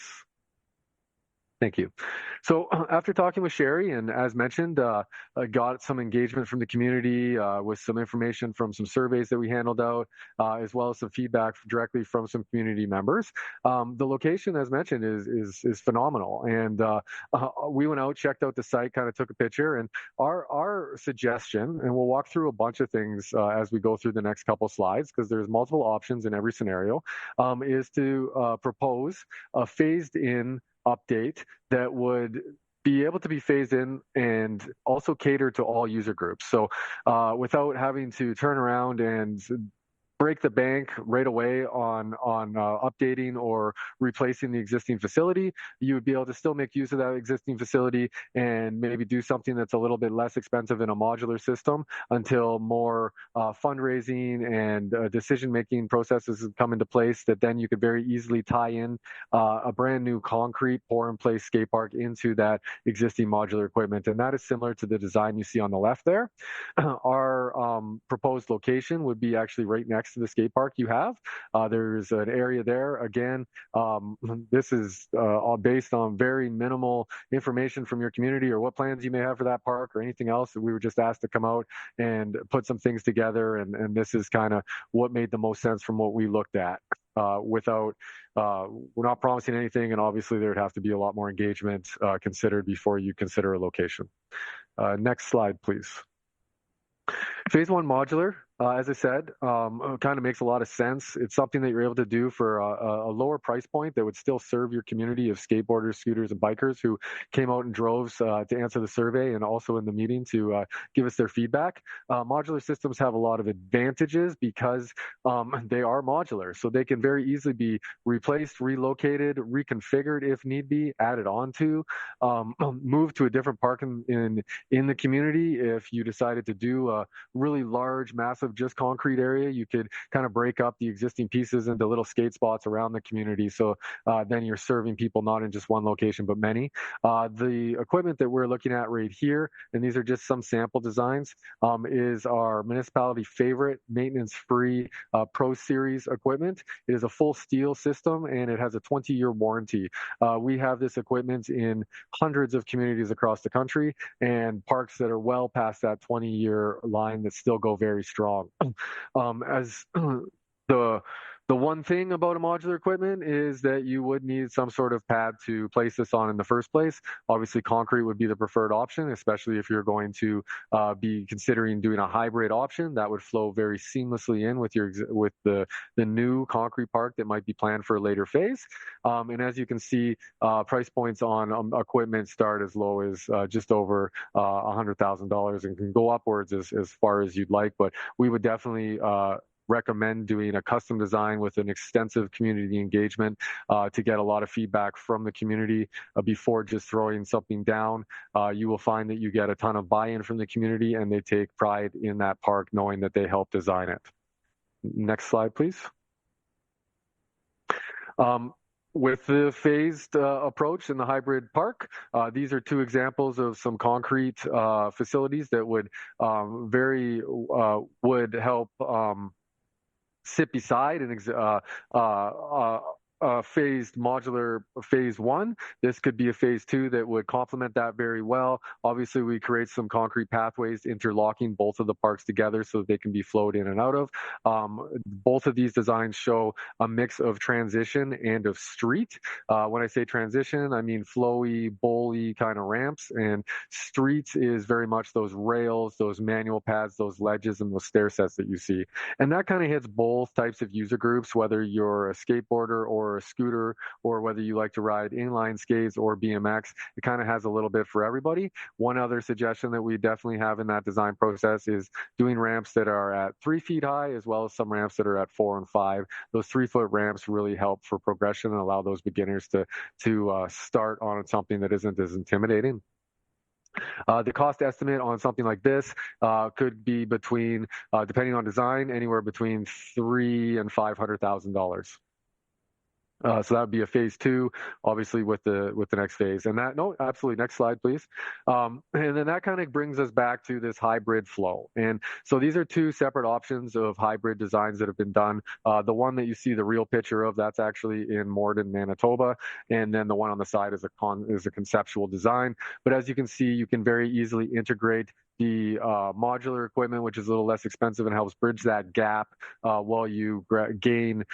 Thank you. So after talking with Sherry, and as mentioned, got some engagement from the community with some information from some surveys that we handled out, as well as some feedback directly from some community members. The location, as mentioned, is phenomenal. And we went out, checked out the site, kind of took a picture, and our suggestion, and we'll walk through a bunch of things as we go through the next couple slides, because there's multiple options in every scenario, is to propose a phased-in update that would be able to be phased in and also cater to all user groups. So without having to turn around and break the bank right away on updating or replacing the existing facility, you would be able to still make use of that existing facility and maybe do something that's a little bit less expensive in a modular system until more fundraising and decision-making processes come into place, that then you could very easily tie in a brand new concrete pour-in-place skate park into that existing modular equipment. And that is similar to the design you see on the left there. Our proposed location would be actually right next to the skate park you have. There's an area there. Again, this is all based on very minimal information from your community or what plans you may have for that park or anything else. We were just asked to come out and put some things together, and this is kind of what made the most sense from what we looked at. We're not promising anything, and obviously there would have to be a lot more engagement considered before you consider a location. Next slide, please. Phase one modular, as I said, kind of makes a lot of sense. It's something that you're able to do for a lower price point that would still serve your community of skateboarders, scooters, and bikers who came out in droves to answer the survey and also in the meeting to give us their feedback. Modular systems have a lot of advantages because they are modular, so they can very easily be replaced, relocated, reconfigured if need be, added onto, moved to a different park in the community. If you decided to do a really large, massive, just concrete area, you could kind of break up the existing pieces into little skate spots around the community. So then you're serving people not in just one location, but many. The equipment that we're looking at right here, and these are just some sample designs, is our municipality favorite maintenance-free Pro Series equipment. It is a full steel system, and it has a 20-year warranty. We have this equipment in hundreds of communities across the country and parks that are well past that 20-year line that still go very strong. As the one thing about a modular equipment is that you would need some sort of pad to place this on in the first place. Obviously, concrete would be the preferred option, especially if you're going to be considering doing a hybrid option. That would flow very seamlessly in with the new concrete park that might be planned for a later phase. And as you can see, price points on equipment start as low as just over $100,000 and can go upwards as far as you'd like. But we would definitely recommend doing a custom design with an extensive community engagement to get a lot of feedback from the community before just throwing something down. You will find that you get a ton of buy-in from the community, and they take pride in that park knowing that they helped design it. Next slide, please. With the phased approach in the hybrid park, these are two examples of some concrete facilities that would would help sit beside an phased modular phase one. This could be a phase two that would complement that very well. Obviously, we create some concrete pathways interlocking both of the parks together so they can be flowed in and out of. Both of these designs show a mix of transition and of street. When I say transition, I mean flowy, bowly kind of ramps, and streets is very much those rails, those manual pads, those ledges, and those stair sets that you see. And that kind of hits both types of user groups, whether you're a skateboarder or a scooter, or whether you like to ride inline skates or BMX. It kind of has a little bit for everybody. One other suggestion that we definitely have in that design process is doing ramps that are at 3 feet high, as well as some ramps that are at 4 and 5. Those 3-foot ramps really help for progression and allow those beginners to start on something that isn't as intimidating. The cost estimate on something like this could be between, depending on design, anywhere between $300,000 and $500,000. So that would be a phase two, obviously with the next phase. And that, no, absolutely. Next slide, please. And then that kind of brings us back to this hybrid flow. And so these are two separate options of hybrid designs that have been done. The one that you see the real picture of, that's actually in Morden, Manitoba. And then the one on the side is a conceptual design. But as you can see, you can very easily integrate the modular equipment, which is a little less expensive and helps bridge that gap while you gain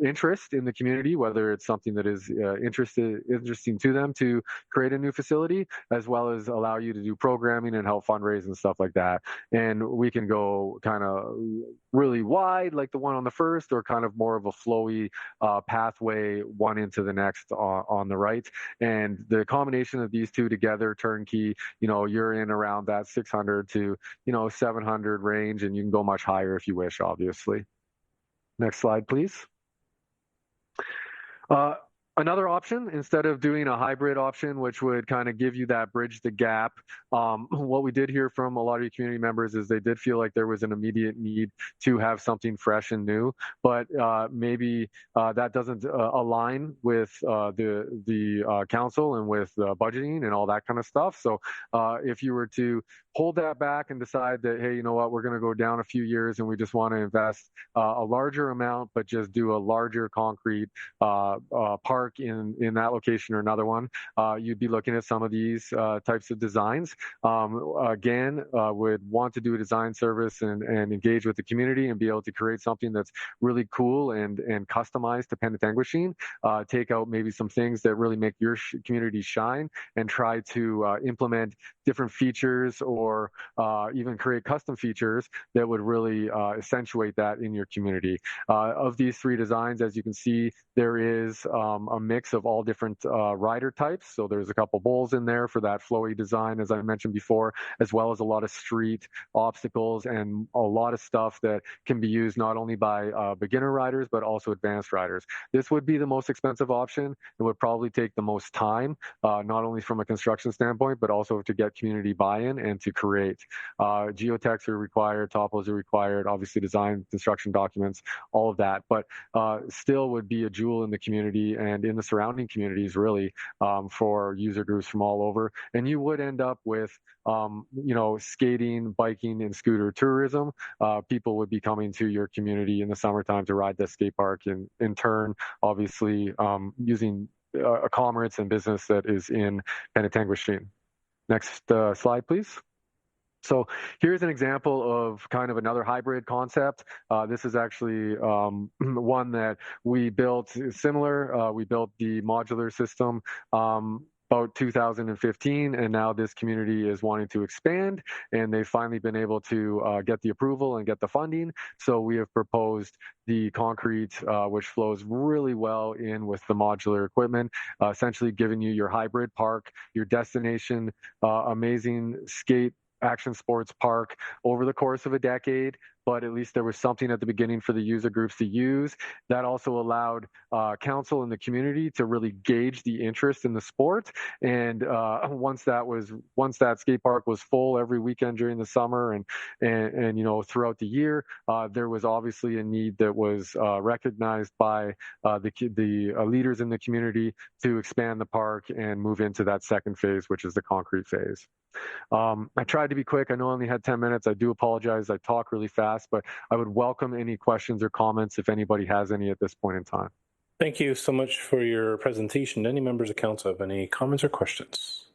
interest in the community, whether it's something that is interesting to them to create a new facility, as well as allow you to do programming and help fundraise and stuff like that. And we can go kind of really wide, like the one on the first, or kind of more of a flowy pathway, one into the next on the right. And the combination of these two together, turnkey, you're in around that 600 to 700 range, and you can go much higher if you wish, obviously. Next slide, please. Another option, instead of doing a hybrid option, which would kind of give you that bridge the gap, what we did hear from a lot of your community members is they did feel like there was an immediate need to have something fresh and new, but maybe that doesn't align with the council and with budgeting and all that kind of stuff. So if you were to hold that back and decide that, hey, you know what, we're going to go down a few years and we just want to invest a larger amount, but just do a larger concrete park in that location or another one, you'd be looking at some of these types of designs. Again, would want to do a design service and engage with the community and be able to create something that's really cool and customized to Penetanguishene. Take out maybe some things that really make your community shine and try to implement different features or even create custom features that would really accentuate that in your community. Of these three designs, as you can see, there is a mix of all different rider types. So there's a couple bowls in there for that flowy design, as I mentioned before, as well as a lot of street obstacles and a lot of stuff that can be used not only by beginner riders, but also advanced riders. This would be the most expensive option. It would probably take the most time, not only from a construction standpoint, but also to get community buy-in and to create. Geotechs are required, topos are required, obviously design, construction documents, all of that, but still would be a jewel in the community and in the surrounding communities, really, for user groups from all over. And you would end up with, skating, biking, and scooter tourism. People would be coming to your community in the summertime to ride the skate park, and in turn, obviously, using a commerce and business that is in Penetanguishene. Next slide, please. So here's an example of kind of another hybrid concept. This is actually one that we built similar. We built the modular system about 2015, and now this community is wanting to expand, and they've finally been able to get the approval and get the funding. So we have proposed the concrete, which flows really well in with the modular equipment, essentially giving you your hybrid park, your destination, amazing skate action sports park over the course of a decade, but at least there was something at the beginning for the user groups to use. That also allowed council and the community to really gauge the interest in the sport. And once that skate park was full every weekend during the summer and throughout the year, there was obviously a need that was recognized by the leaders in the community to expand the park and move into that second phase, which is the concrete phase. I tried to be quick. I know I only had 10 minutes. I do apologize. I talk really fast, but I would welcome any questions or comments if anybody has any at this point in time. Thank you so much for your presentation. Any members of council have any comments or questions?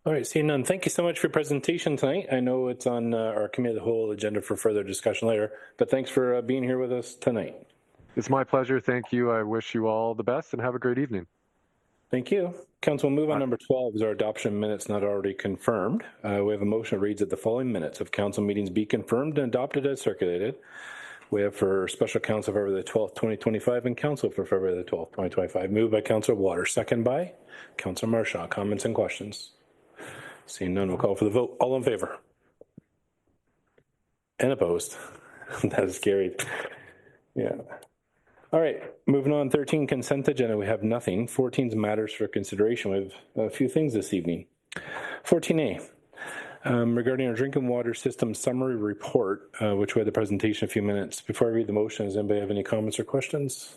All right, seeing none. Thank you so much for your presentation tonight. I know it's on our committee of the whole agenda for further discussion later, but thanks for being here with us tonight. It's my pleasure. Thank you. I wish you all the best and have a great evening. Thank you. Council, we'll move on. Number 12 is our adoption minutes not already confirmed. We have a motion that reads that the following minutes of council meetings be confirmed and adopted as circulated. We have for special council February the 12th, 2025 and council for February the 12th, 2025. Moved by Councillor Waters, second by Councillor Marchand. Comments and questions? Seeing none, we'll call for the vote. All in favor? And opposed? That is carried. Yeah. All right, moving on. 13, consent agenda. We have nothing. 14 is matters for consideration. We have a few things this evening. 14A, regarding our drinking water system summary report, which we had the presentation a few minutes. Before I read the motion, does anybody have any comments or questions?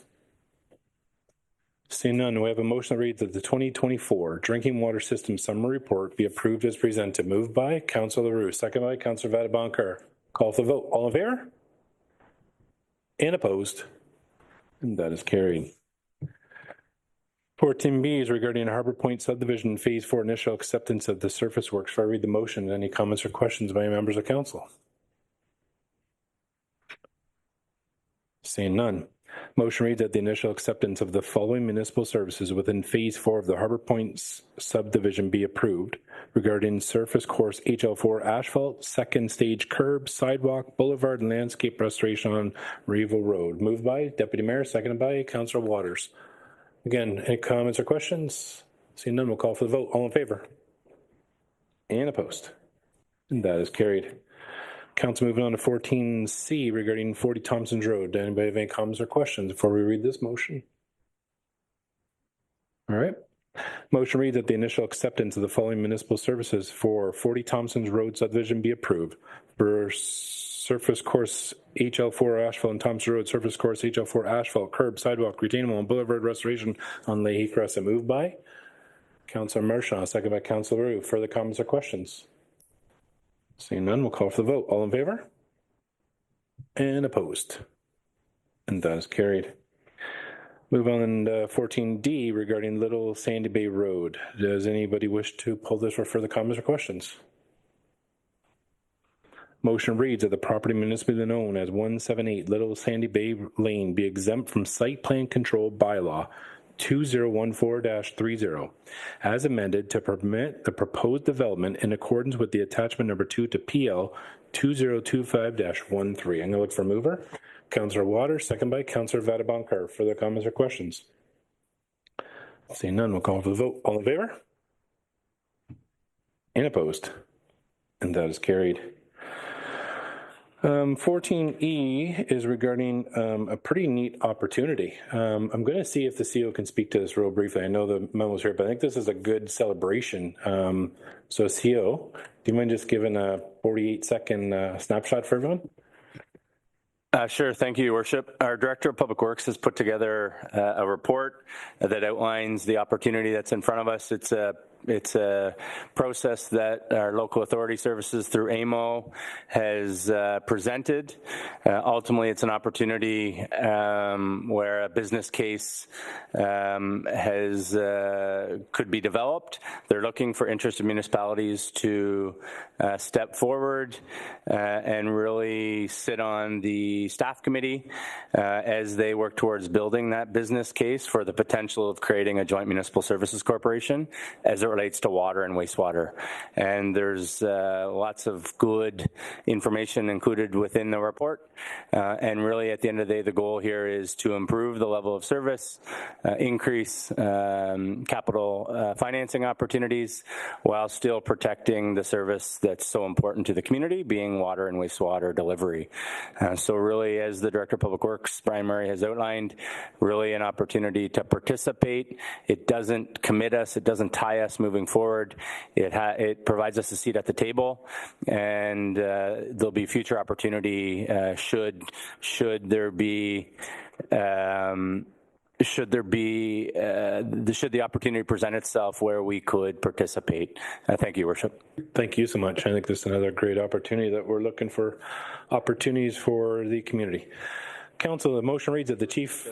Seeing none, we have a motion that reads that the 2024 drinking water system summary report be approved as presented. Moved by Councillor LaRue, second by Councillor Vatabankar. Call for the vote. All in favor? And opposed? And that is carried. 14B is regarding Harbor Point subdivision phase 4 initial acceptance of the surface works. Before I read the motion, any comments or questions by members of council? Seeing none. Motion reads that the initial acceptance of the following municipal services within phase 4 of the Harbor Point subdivision be approved regarding surface course HL4 asphalt, second stage curb, sidewalk, boulevard, and landscape restoration on Reeville Road. Moved by Deputy Mayor, seconded by Councillor Waters. Again, any comments or questions? Seeing none, we'll call for the vote. All in favor? And opposed? And that is carried. Council, moving on to 14C regarding 40 Thompson's Road. Anybody have any comments or questions before we read this motion? All right. Motion reads that the initial acceptance of the following municipal services for 40 Thompson's Road subdivision be approved. For surface course HL4 asphalt and Thompson Road surface course HL4 asphalt, curb, sidewalk, retaining wall, and boulevard restoration on Leahy Crescent. Moved by Councillor Marchand, second by Councillor LaRue. Further comments or questions? Seeing none, we'll call for the vote. All in favor? And opposed? And that is carried. Move on to 14D regarding Little Sandy Bay Road. Does anybody wish to pull this for further comments or questions? Motion reads that the property municipally known as 178 Little Sandy Bay Lane be exempt from site plan control bylaw 2014-30 as amended to permit the proposed development in accordance with the attachment number 2 to PL 2025-13. I'm going to look for mover. Councillor Waters, second by Councillor Vatabankar. Further comments or questions? Seeing none, we'll call for the vote. All in favor? And opposed? And that is carried. 14E is regarding a pretty neat opportunity. I'm going to see if the CEO can speak to this real briefly. I know the memo's here, but I think this is a good celebration. So CEO, do you mind just giving a 48-second snapshot for everyone? Sure. Thank you, Your Worship. Our Director of Public Works has put together a report that outlines the opportunity that's in front of us. It's a process that our local authority services through AMO has presented. Ultimately, it's an opportunity where a business case could be developed. They're looking for interested municipalities to step forward and really sit on the staff committee as they work towards building that business case for the potential of creating a joint municipal services corporation as it relates to water and wastewater. And there's lots of good information included within the report. And really, at the end of the day, the goal here is to improve the level of service, increase capital financing opportunities, while still protecting the service that's so important to the community, being water and wastewater delivery. So really, as the Director of Public Works, Brian Murray, has outlined, really an opportunity to participate. It doesn't commit us, it doesn't tie us moving forward. It provides us a seat at the table, and there'll be future opportunity should the opportunity present itself where we could participate. Thank you, Your Worship. Thank you so much. I think this is another great opportunity that we're looking for opportunities for the community. Council, the motion reads that the Chief...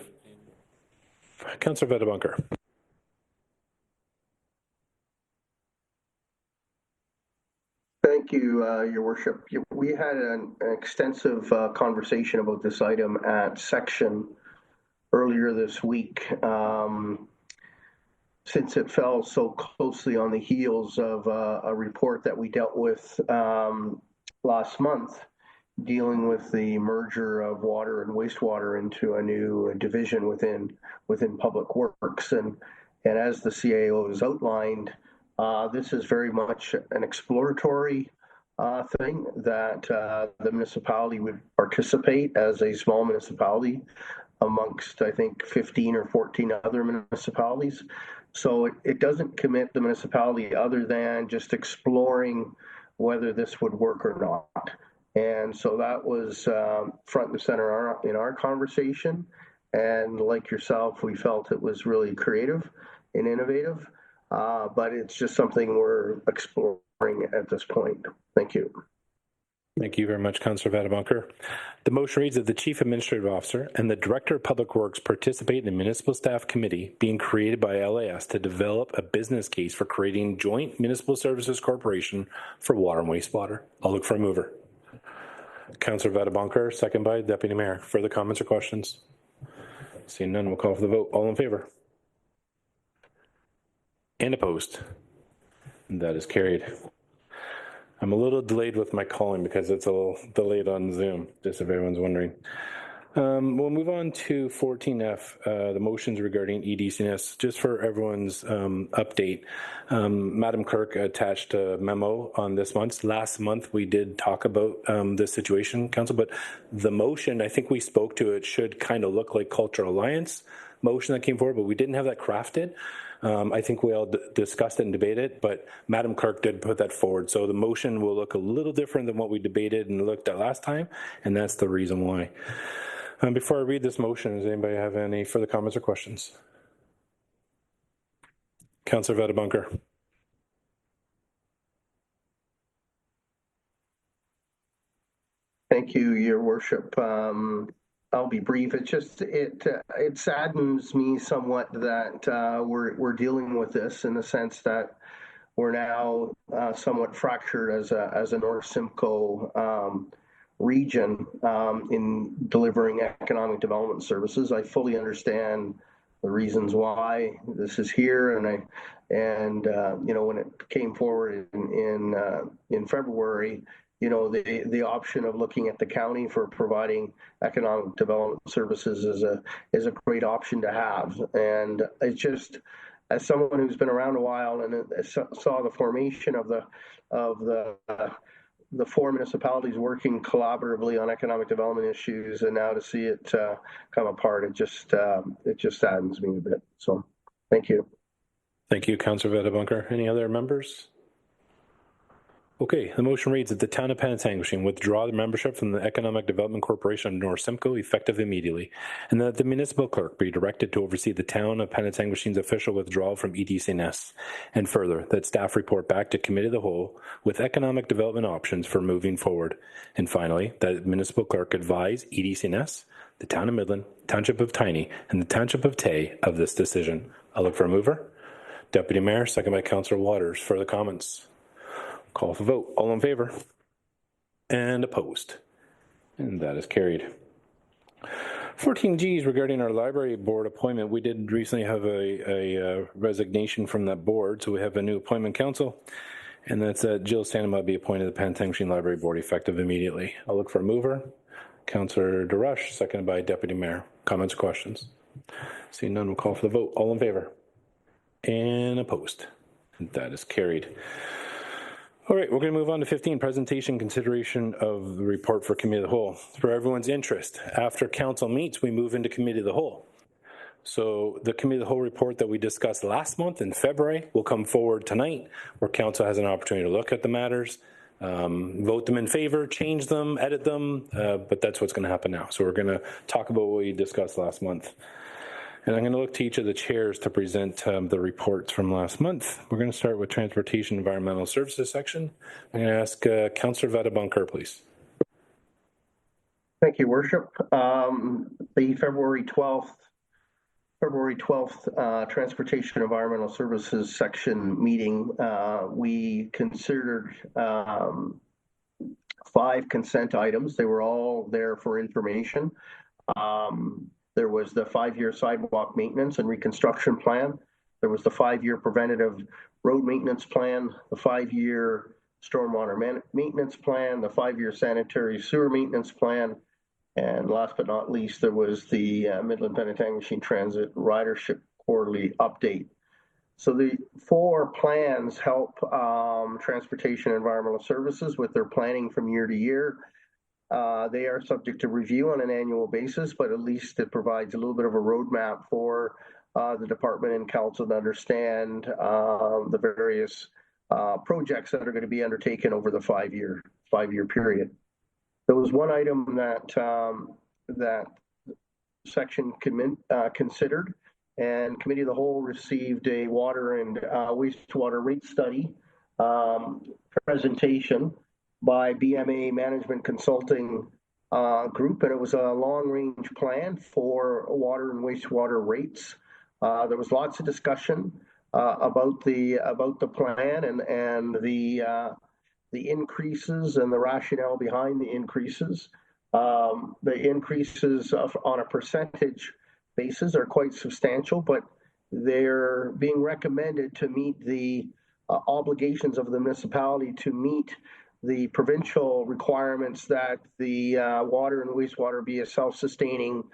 Councillor Vedabunker. Thank you, Your Worship. We had an extensive conversation about this item at section earlier this week, since it fell so closely on the heels of a report that we dealt with last month, dealing with the merger of water and wastewater into a new division within Public Works. And as the CAO has outlined, this is very much an exploratory thing that the municipality would participate as a small municipality amongst, I think, 15 or 14 other municipalities. So it doesn't commit the municipality other than just exploring whether this would work or not. And so that was front and center in our conversation. And like yourself, we felt it was really creative and innovative, but it's just something we're exploring at this point. Thank you. Thank you very much, Councillor Vedabunker. The motion reads that the Chief Administrative Officer and the Director of Public Works participate in the Municipal Staff Committee being created by LAS to develop a business case for creating Joint Municipal Services Corporation for water and wastewater. I'll look for a mover. Councillor Vedabunker, second by Deputy Mayor. Further comments or questions? Seeing none, we'll call for the vote. All in favor? And opposed? That is carried. I'm a little delayed with my calling because it's a little delayed on Zoom, just if everyone's wondering. We'll move on to 14F, the motions regarding EDCNS. Just for everyone's update, Madam Clerk attached a memo on this month. Last month, we did talk about this situation, Council, but the motion, I think we spoke to it, should kind of look like Cultural Alliance motion that came forward, but we didn't have that crafted. I think we all discussed it and debated it, but Madam Clerk did put that forward. So the motion will look a little different than what we debated and looked at last time, and that's the reason why. Before I read this motion, does anybody have any further comments or questions? Councillor Vedabunker. Thank you, Your Worship. I'll be brief. It's just it saddens me somewhat that we're dealing with this in the sense that we're now somewhat fractured as a North Simcoe region in delivering economic development services. I fully understand the reasons why this is here, and you know, when it came forward in February, you know, the option of looking at the county for providing economic development services is a great option to have. And it's just, as someone who's been around a while and saw the formation of the four municipalities working collaboratively on economic development issues, and now to see it come apart, it just saddens me a bit. So, thank you. Thank you, Councillor Vedabunker. Any other members? Okay, the motion reads that the Town of Penetanguishene withdraw the membership from the Economic Development Corporation of North Simcoe effective immediately, and that the municipal clerk be directed to oversee the Town of Penetanguishene's official withdrawal from EDCNS, and further, that staff report back to Committee of the Whole with economic development options for moving forward. And finally, that the municipal clerk advise EDCNS, the Town of Midland, Township of Tiny, and the Township of Tay of this decision. I'll look for a mover. Deputy Mayor, second by Councillor Waters. Further comments? Call for vote. All in favor? And opposed? And that is carried. 14G is regarding our library board appointment. We did recently have a resignation from that board, so we have a new appointment council, and that's Jill Sanema be appointed to the Penetangishene Library Board effective immediately. I'll look for a mover. Councillor DeRush, seconded by Deputy Mayor. Comments or questions? Seeing none, we'll call for the vote. All in favor? And opposed? That is carried. All right, we're going to move on to 15, presentation consideration of the report for Committee of the Whole. For everyone's interest, after council meets, we move into Committee of the Whole. So the Committee of the Whole report that we discussed last month in February will come forward tonight, where council has an opportunity to look at the matters, vote them in favor, change them, edit them, but that's what's going to happen now. So we're going to talk about what we discussed last month. And I'm going to look to each of the chairs to present the reports from last month. We're going to start with Transportation Environmental Services section. I'm going to ask Councillor Vadabunker, please. Thank you, Worship. The February 12th Transportation Environmental Services section meeting, we considered 5 consent items. They were all there for information. There was the 5-year sidewalk maintenance and reconstruction plan. There was the 5-year preventative road maintenance plan, the 5-year stormwater maintenance plan, the 5-year sanitary sewer maintenance plan, and last but not least, there was the Midland Penetangishene Transit Ridership Quarterly Update. So the 4 plans help Transportation Environmental Services with their planning from year to year. They are subject to review on an annual basis, but at least it provides a little bit of a roadmap for the department and council to understand the various projects that are going to be undertaken over the 5-year period. There was one item that that section considered, and Committee of the Whole received a water and wastewater rate study presentation by BMA Management Consulting Group, and it was a long-range plan for water and wastewater rates. There was lots of discussion about the plan and the increases and the rationale behind the increases. The increases on a percentage basis are quite substantial, but they're being recommended to meet the obligations of the municipality to meet the provincial requirements that the water and wastewater be a self-sustaining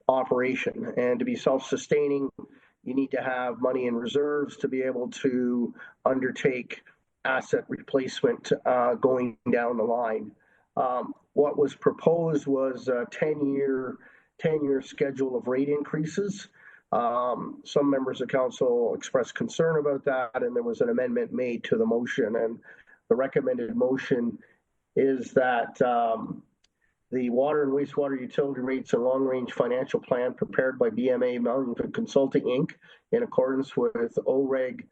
operation. And to be self-sustaining, you need to have money in reserves to be able to undertake asset replacement going down the line. What was proposed was a 10-year schedule of rate increases. Some members of council expressed concern about that, and there was an amendment made to the motion. And the recommended motion is that the water and wastewater utility rates and long-range financial plan prepared by BMA Management Consulting Inc. in accordance with OREG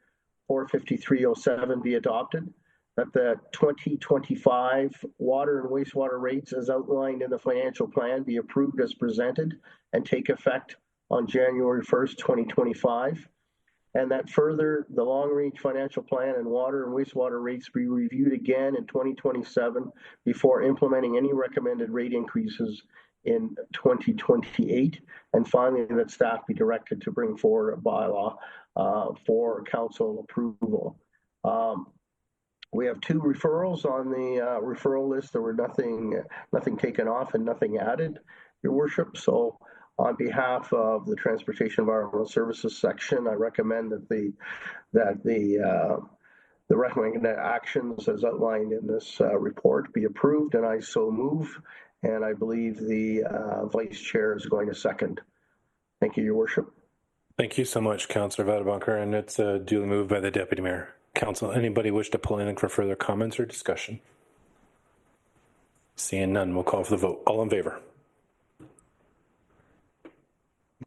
45307 be adopted, that the 2025 water and wastewater rates as outlined in the financial plan be approved as presented and take effect on January 1st, 2025, and that further the long-range financial plan and water and wastewater rates be reviewed again in 2027 before implementing any recommended rate increases in 2028, and finally that staff be directed to bring forward a bylaw for council approval. We have 2 referrals on the referral list. There were nothing taken off and nothing added, Your Worship. So on behalf of the Transportation Environmental Services section, I recommend that the recommended actions as outlined in this report be approved, and I so move. And I believe the Vice Chair is going to second. Thank you, Your Worship. Thank you so much, Councillor Vadabunker, and it's duly moved by the Deputy Mayor. Council, anybody wish to pull in for further comments or discussion? Seeing none, we'll call for the vote. All in favor?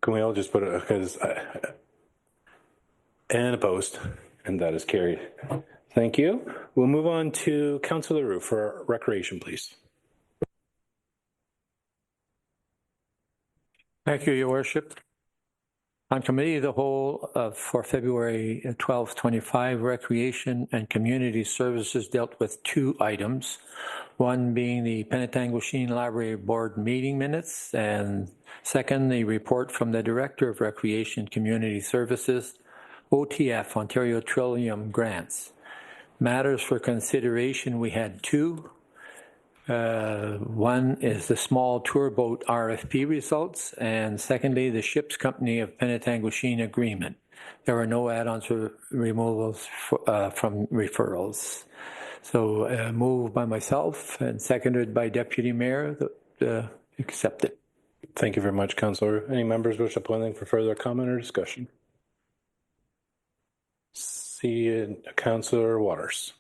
Can we all just put it, because and opposed, and that is carried. Thank you. We'll move on to Councillor Leroux for recreation, please. Thank you, Your Worship. On Committee of the Whole for February 12th, 25, Recreation and Community Services dealt with 2 items. One being the Penetanguishene Library Board meeting minutes, and second, the report from the Director of Recreation Community Services, OTF, Ontario Trillium Grants. Matters for consideration, we had two. One is the small tour boat RFP results, and secondly, the Ships Company of Penetanguishene agreement. There were no add-ons or removals from referrals. So moved by myself and seconded by Deputy Mayor, accepted. Thank you very much, Councillor. Any members wish to put anything for further comment or discussion? See Councillor Waters.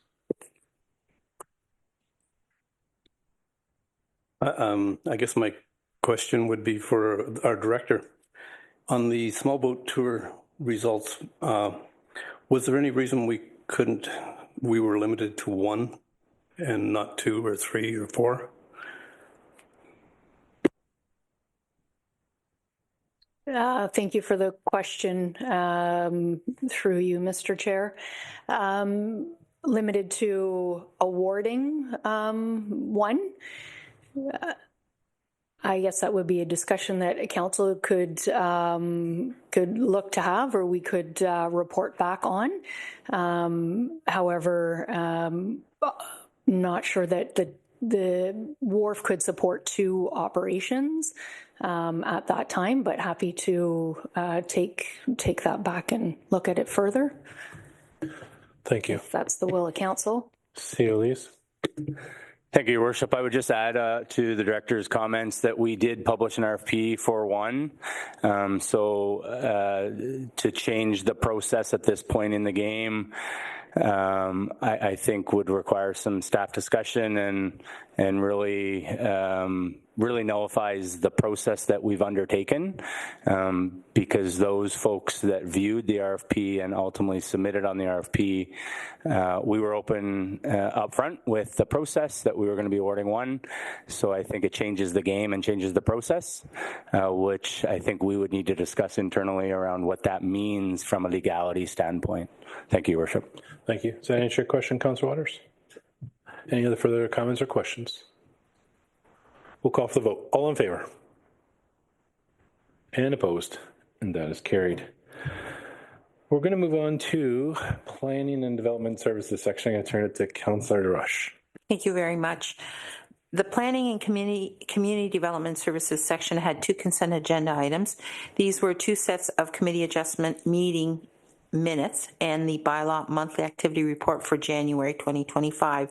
I guess my question would be for our director. On the small boat tour results, was there any reason we were limited to one and not two or three or four? Thank you for the question through you, Mr. Chair. Limited to awarding one. I guess that would be a discussion that a council could look to have, or we could report back on. However, not sure that the wharf could support two operations at that time, but happy to take that back and look at it further. Thank you. If that's the will of council. See Elise. Thank you, Your Worship. I would just add to the Director's comments that we did publish an RFP for one. To change the process at this point in the game, I think would require some staff discussion and really nullifies the process that we've undertaken, because those folks that viewed the RFP and ultimately submitted on the RFP, we were open up front with the process that we were going to be awarding one. So I think it changes the game and changes the process, which I think we would need to discuss internally around what that means from a legality standpoint. Thank you, Your Worship. Thank you. Does that answer your question, Councillor Waters? Any other further comments or questions? We'll call for the vote. All in favor? And opposed? And that is carried. We're going to move on to Planning and Development Services section. I'm going to turn it to Councillor DeRush. Thank you very much. The Planning and Community Development Services section had two consent agenda items. These were two sets of committee adjustment meeting minutes and the bylaw monthly activity report for January 2025.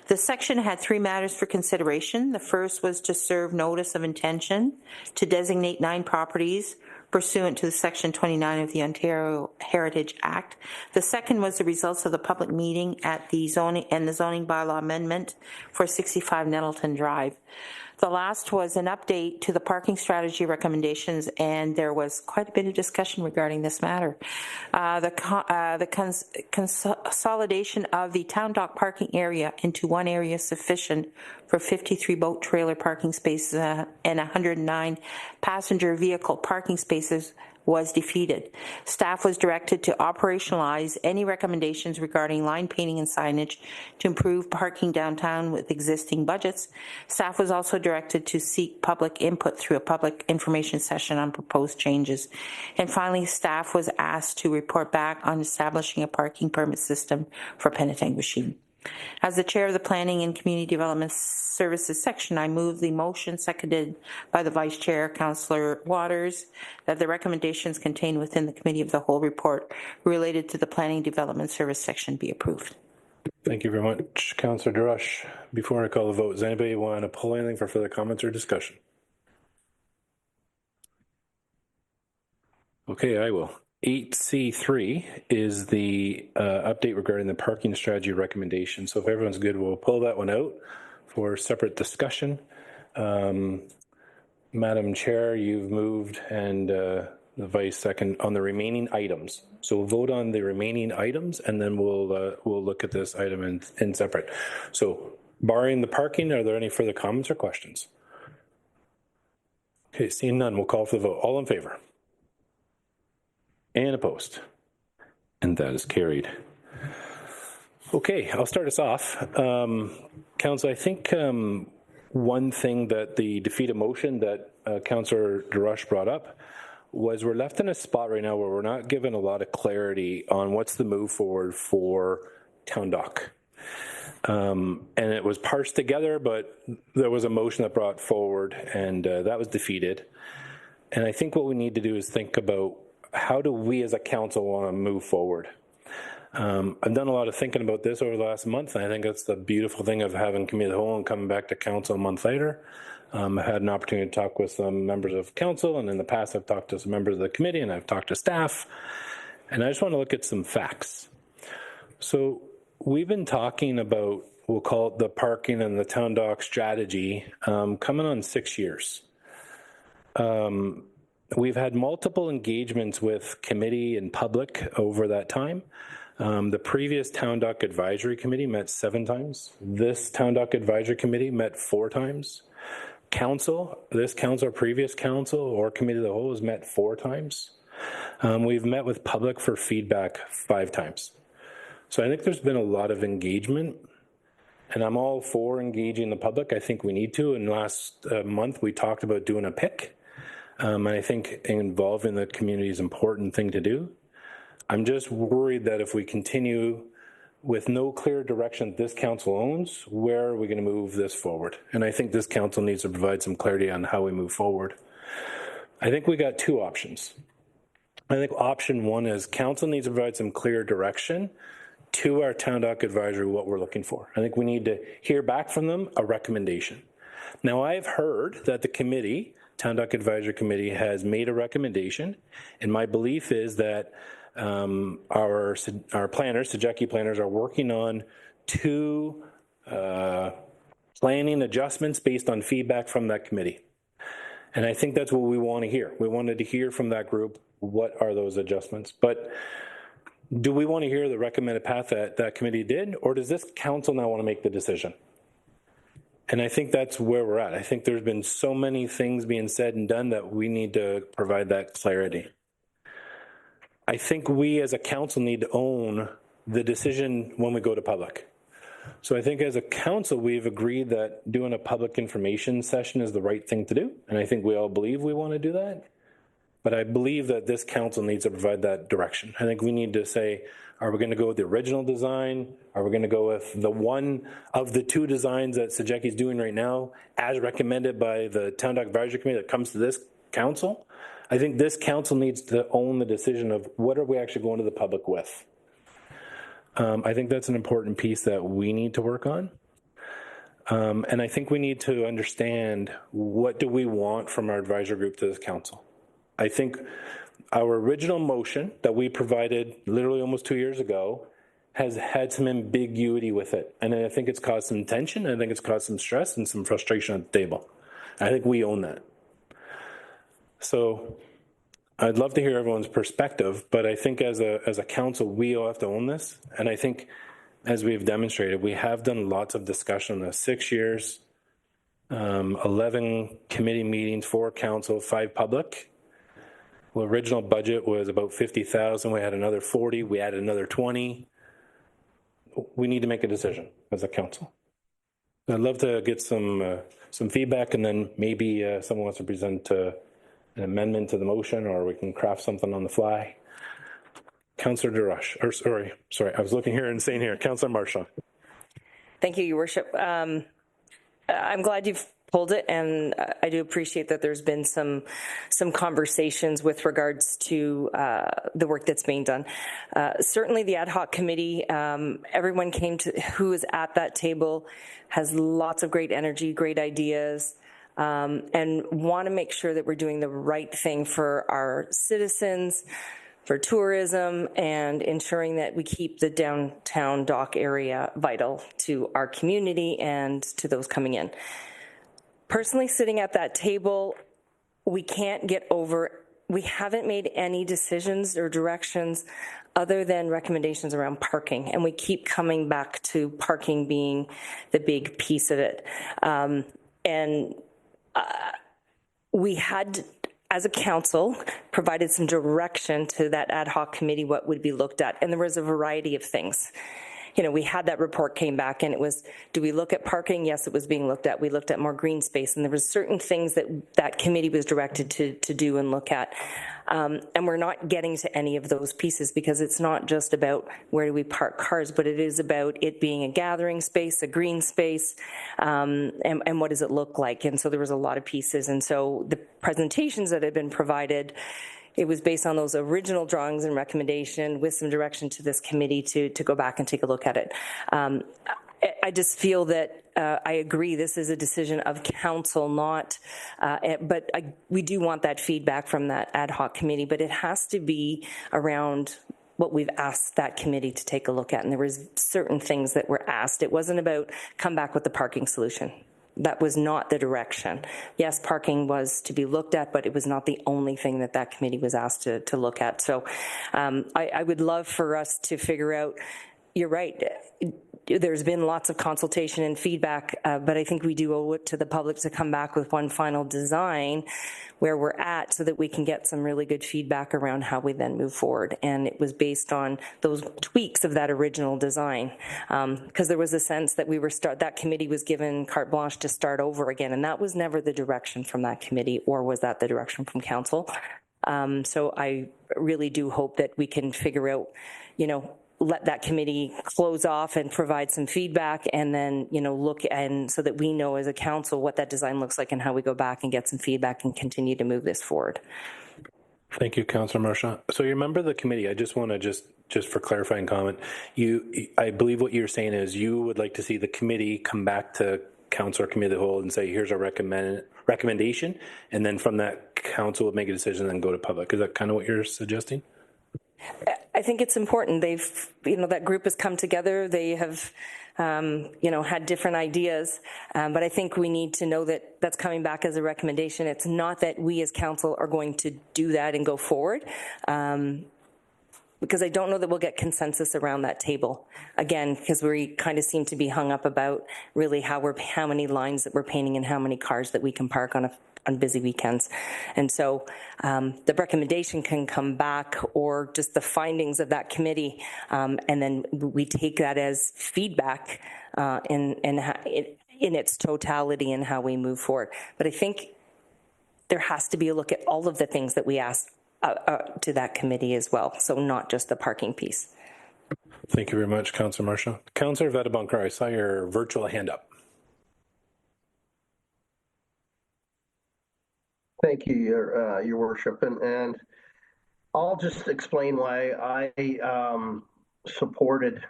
The section had three matters for consideration. The first was to serve notice of intention to designate 9 properties pursuant to Section 29 of the Ontario Heritage Act. The second was the results of the public meeting at the zoning bylaw amendment for 65 Nettleton Drive. The last was an update to the parking strategy recommendations, and there was quite a bit of discussion regarding this matter. The consolidation of the town dock parking area into one area sufficient for 53 boat trailer parking spaces and 109 passenger vehicle parking spaces was defeated. Staff was directed to operationalize any recommendations regarding line painting and signage to improve parking downtown with existing budgets. Staff was also directed to seek public input through a public information session on proposed changes. And finally, staff was asked to report back on establishing a parking permit system for Penetanguishene. As the chair of the Planning and Community Development Services section, I move the motion, seconded by the Vice Chair, Councillor Waters, that the recommendations contained within the Committee of the Whole report related to the Planning Development Service section be approved. Thank you very much, Councillor DeRush. Before I call the vote, does anybody want to pull anything for further comments or discussion? Okay, I will. 8C3 is the update regarding the parking strategy recommendation. So if everyone's good, we'll pull that one out for separate discussion. Madam Chair, you've moved, and the Vice second on the remaining items. So we'll vote on the remaining items, and then we'll look at this item in separate. So barring the parking, are there any further comments or questions? Okay, seeing none, we'll call for the vote. All in favor? And opposed? And that is carried. Okay, I'll start us off. Council, I think one thing that the defeated motion that Councillor DeRush brought up was we're left in a spot right now where we're not given a lot of clarity on what's the move forward for Town Dock. And it was parsed together, but there was a motion that brought forward, and that was defeated. And I think what we need to do is think about how do we as a council want to move forward. I've done a lot of thinking about this over the last month, and I think that's the beautiful thing of having committee of the whole and coming back to council a month later. I've had an opportunity to talk with some members of council, and in the past I've talked to some members of the committee, and I've talked to staff, and I just want to look at some facts. So we've been talking about, we'll call it the parking and the Town Dock strategy, coming on 6 years. We've had multiple engagements with committee and public over that time. The previous Town Dock Advisory Committee met 7 times. This Town Dock Advisory Committee met 4 times. Council, this council, or previous council, or committee of the whole has met 4 times. We've met with public for feedback 5 times. So I think there's been a lot of engagement, and I'm all for engaging the public. I think we need to. And last month we talked about doing a pick. And I think involving the community is an important thing to do. I'm just worried that if we continue with no clear direction this council owns, where are we going to move this forward? And I think this council needs to provide some clarity on how we move forward. I think we got 2 options. I think option 1 is council needs to provide some clear direction to our Town Dock Advisory what we're looking for. I think we need to hear back from them a recommendation. Now, I've heard that the committee, Town Dock Advisory Committee, has made a recommendation, and my belief is that our planners, Sejeki planners, are working on 2 planning adjustments based on feedback from that committee. And I think that's what we want to hear. We wanted to hear from that group, what are those adjustments? But do we want to hear the recommended path that that committee did, or does this council now want to make the decision? And I think that's where we're at. I think there's been so many things being said and done that we need to provide that clarity. I think we as a council need to own the decision when we go to public. So I think as a council, we've agreed that doing a public information session is the right thing to do. And I think we all believe we want to do that. But I believe that this council needs to provide that direction. I think we need to say, are we going to go with the original design? Are we going to go with the one of the 2 designs that Sejeki is doing right now, as recommended by the Town Dock Advisory Committee that comes to this council? I think this council needs to own the decision of what are we actually going to the public with. I think that's an important piece that we need to work on. And I think we need to understand, what do we want from our advisory group to this council? I think our original motion that we provided literally almost 2 years ago has had some ambiguity with it. And I think it's caused some tension. I think it's caused some stress and some frustration at the table. I think we own that. So I'd love to hear everyone's perspective, but I think as a council, we all have to own this. And I think, as we've demonstrated, we have done lots of discussion in the 6 years, 11 committee meetings, 4 council, 5 public. The original budget was about 50,000. We had another 40. We added another 20. We need to make a decision as a council. I'd love to get some feedback, and then maybe someone wants to present an amendment to the motion, or we can craft something on the fly. Councillor DeRush, or sorry, I was looking here and saying here, Councillor Marchand. Thank you, Your Worship. I'm glad you've pulled it, and I do appreciate that there's been some conversations with regards to the work that's being done. Certainly the ad hoc committee, everyone who is at that table has lots of great energy, great ideas, and want to make sure that we're doing the right thing for our citizens, for tourism, and ensuring that we keep the downtown dock area vital to our community and to those coming in. Personally, sitting at that table, we haven't made any decisions or directions other than recommendations around parking, and we keep coming back to parking being the big piece of it. We had, as a council, provided some direction to that ad hoc committee what would be looked at, and there was a variety of things. we had that report came back and it was, do we look at parking? Yes, it was being looked at. We looked at more green space, and there was certain things that committee was directed to do and look at. And we're not getting to any of those pieces because it's not just about where do we park cars, but it is about it being a gathering space, a green space, and what does it look like? And so there was a lot of pieces. And so the presentations that had been provided, it was based on those original drawings and recommendation with some direction to this committee to go back and take a look at it. I just feel that I agree this is a decision of council, not, but we do want that feedback from that ad hoc committee, but it has to be around what we've asked that committee to take a look at. And there was certain things that were asked. It wasn't about come back with the parking solution. That was not the direction. Yes, parking was to be looked at, but it was not the only thing that committee was asked to look at. So I would love for us to figure out, you're right, there's been lots of consultation and feedback, but I think we do owe it to the public to come back with one final design where we're at so that we can get some really good feedback around how we then move forward. And it was based on those tweaks of that original design, because there was a sense that that committee was given carte blanche to start over again, and that was never the direction from that committee, or was that the direction from council? So I really do hope that we can figure out, let that committee close off and provide some feedback, and then, look, and so that we know as a council what that design looks like and how we go back and get some feedback and continue to move this forward. Thank you, Councillor Marchand. So you're a member of the committee. I just want to just for clarifying comment, I believe what you're saying is you would like to see the committee come back to council or committee of the whole and say, here's our recommendation, and then from that council would make a decision and then go to public. Is that kind of what you're suggesting? I think it's important. That group has come together. They have, had different ideas, but I think we need to know that that's coming back as a recommendation. It's not that we as council are going to do that and go forward, because I don't know that we'll get consensus around that table. Again, because we kind of seem to be hung up about really how many lines that we're painting and how many cars that we can park on busy weekends. And so the recommendation can come back, or just the findings of that committee, and then we take that as feedback in its totality and how we move forward. But I think there has to be a look at all of the things that we asked to that committee as well, so not just the parking piece. Thank you very much, Councillor Marchand. Councillor Vadabankar, I saw your virtual hand up. Thank you, Your Worship, and I'll just explain why I supported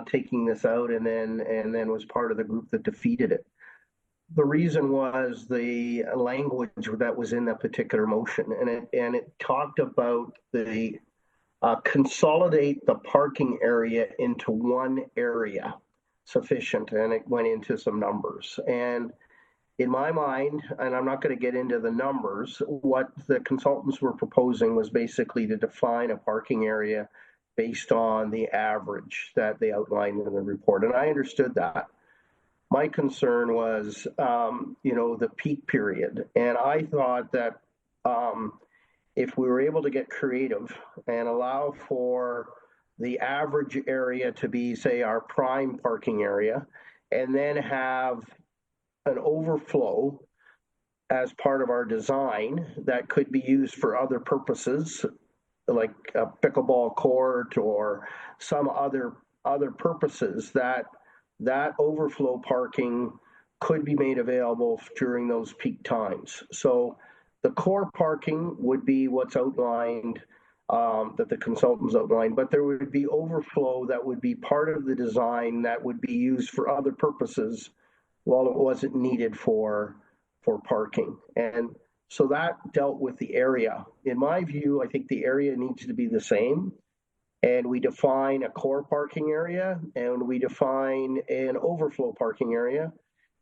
taking this out, and then was part of the group that defeated it. The reason was the language that was in that particular motion, and it talked about the consolidate the parking area into one area sufficient, and it went into some numbers. And in my mind, and I'm not going to get into the numbers, what the consultants were proposing was basically to define a parking area based on the average that they outlined in the report. And I understood that. My concern was, the peak period. And I thought that if we were able to get creative and allow for the average area to be, say, our prime parking area, and then have an overflow as part of our design that could be used for other purposes, like a pickleball court or some other purposes, that overflow parking could be made available during those peak times. So the core parking would be what's outlined, that the consultants outlined, but there would be overflow that would be part of the design that would be used for other purposes while it wasn't needed for parking. And so that dealt with the area. In my view, I think the area needs to be the same. And we define a core parking area, and we define an overflow parking area,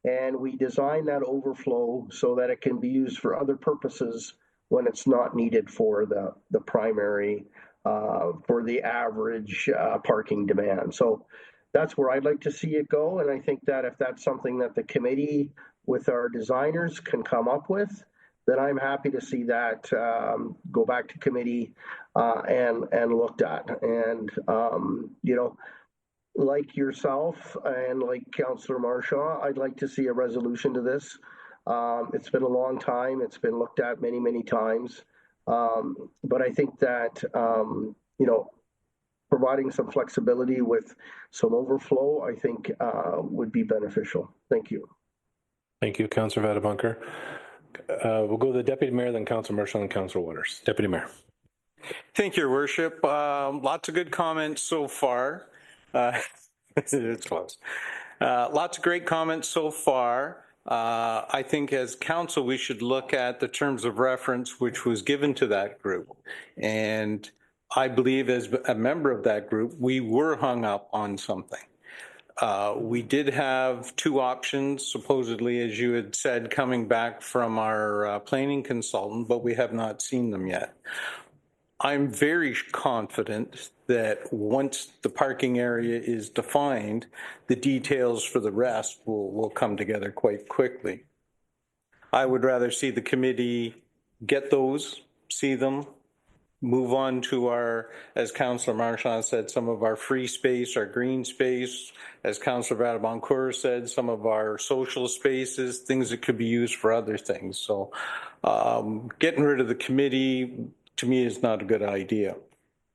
and we design that overflow so that it can be used for other purposes when it's not needed for the primary, for the average parking demand. So that's where I'd like to see it go. And I think that if that's something that the committee with our designers can come up with, then I'm happy to see that go back to committee and looked at. And, like yourself and like Councillor Marshaw, I'd like to see a resolution to this. It's been a long time. It's been looked at many, many times. But I think that, you know, providing some flexibility with some overflow, I think would be beneficial. Thank you. Thank you, Councillor Vadabunker. We'll go to the Deputy Mayor, then Councillor Marshall and Councillor Waters. Deputy Mayor. Thank you, Your Worship. Lots of good comments so far. It's close. Lots of great comments so far. I think as council, we should look at the terms of reference which was given to that group. And I believe as a member of that group, we were hung up on something. We did have two options, supposedly, as you had said, coming back from our planning consultant, but we have not seen them yet. I'm very confident that once the parking area is defined, the details for the rest will come together quite quickly. I would rather see the committee get those, see them, move on to our, as Councillor Marchand said, some of our free space, our green space, as Councillor Vadaboncourt said, some of our social spaces, things that could be used for other things. So getting rid of the committee, to me, is not a good idea.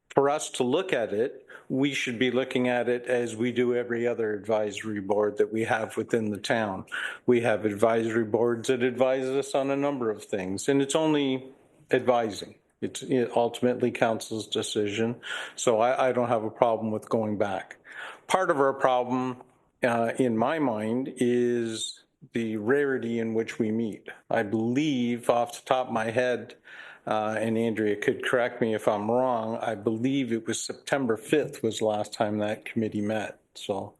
For us to look at it, we should be looking at it as we do every other advisory board that we have within the town. We have advisory boards that advise us on a number of things, and it's only advising. It's ultimately council's decision, so I don't have a problem with going back. Part of our problem, in my mind, is the rarity in which we meet. I believe, off the top of my head, and Andrea could correct me if I'm wrong, I believe it was September 5th was the last time that committee met. So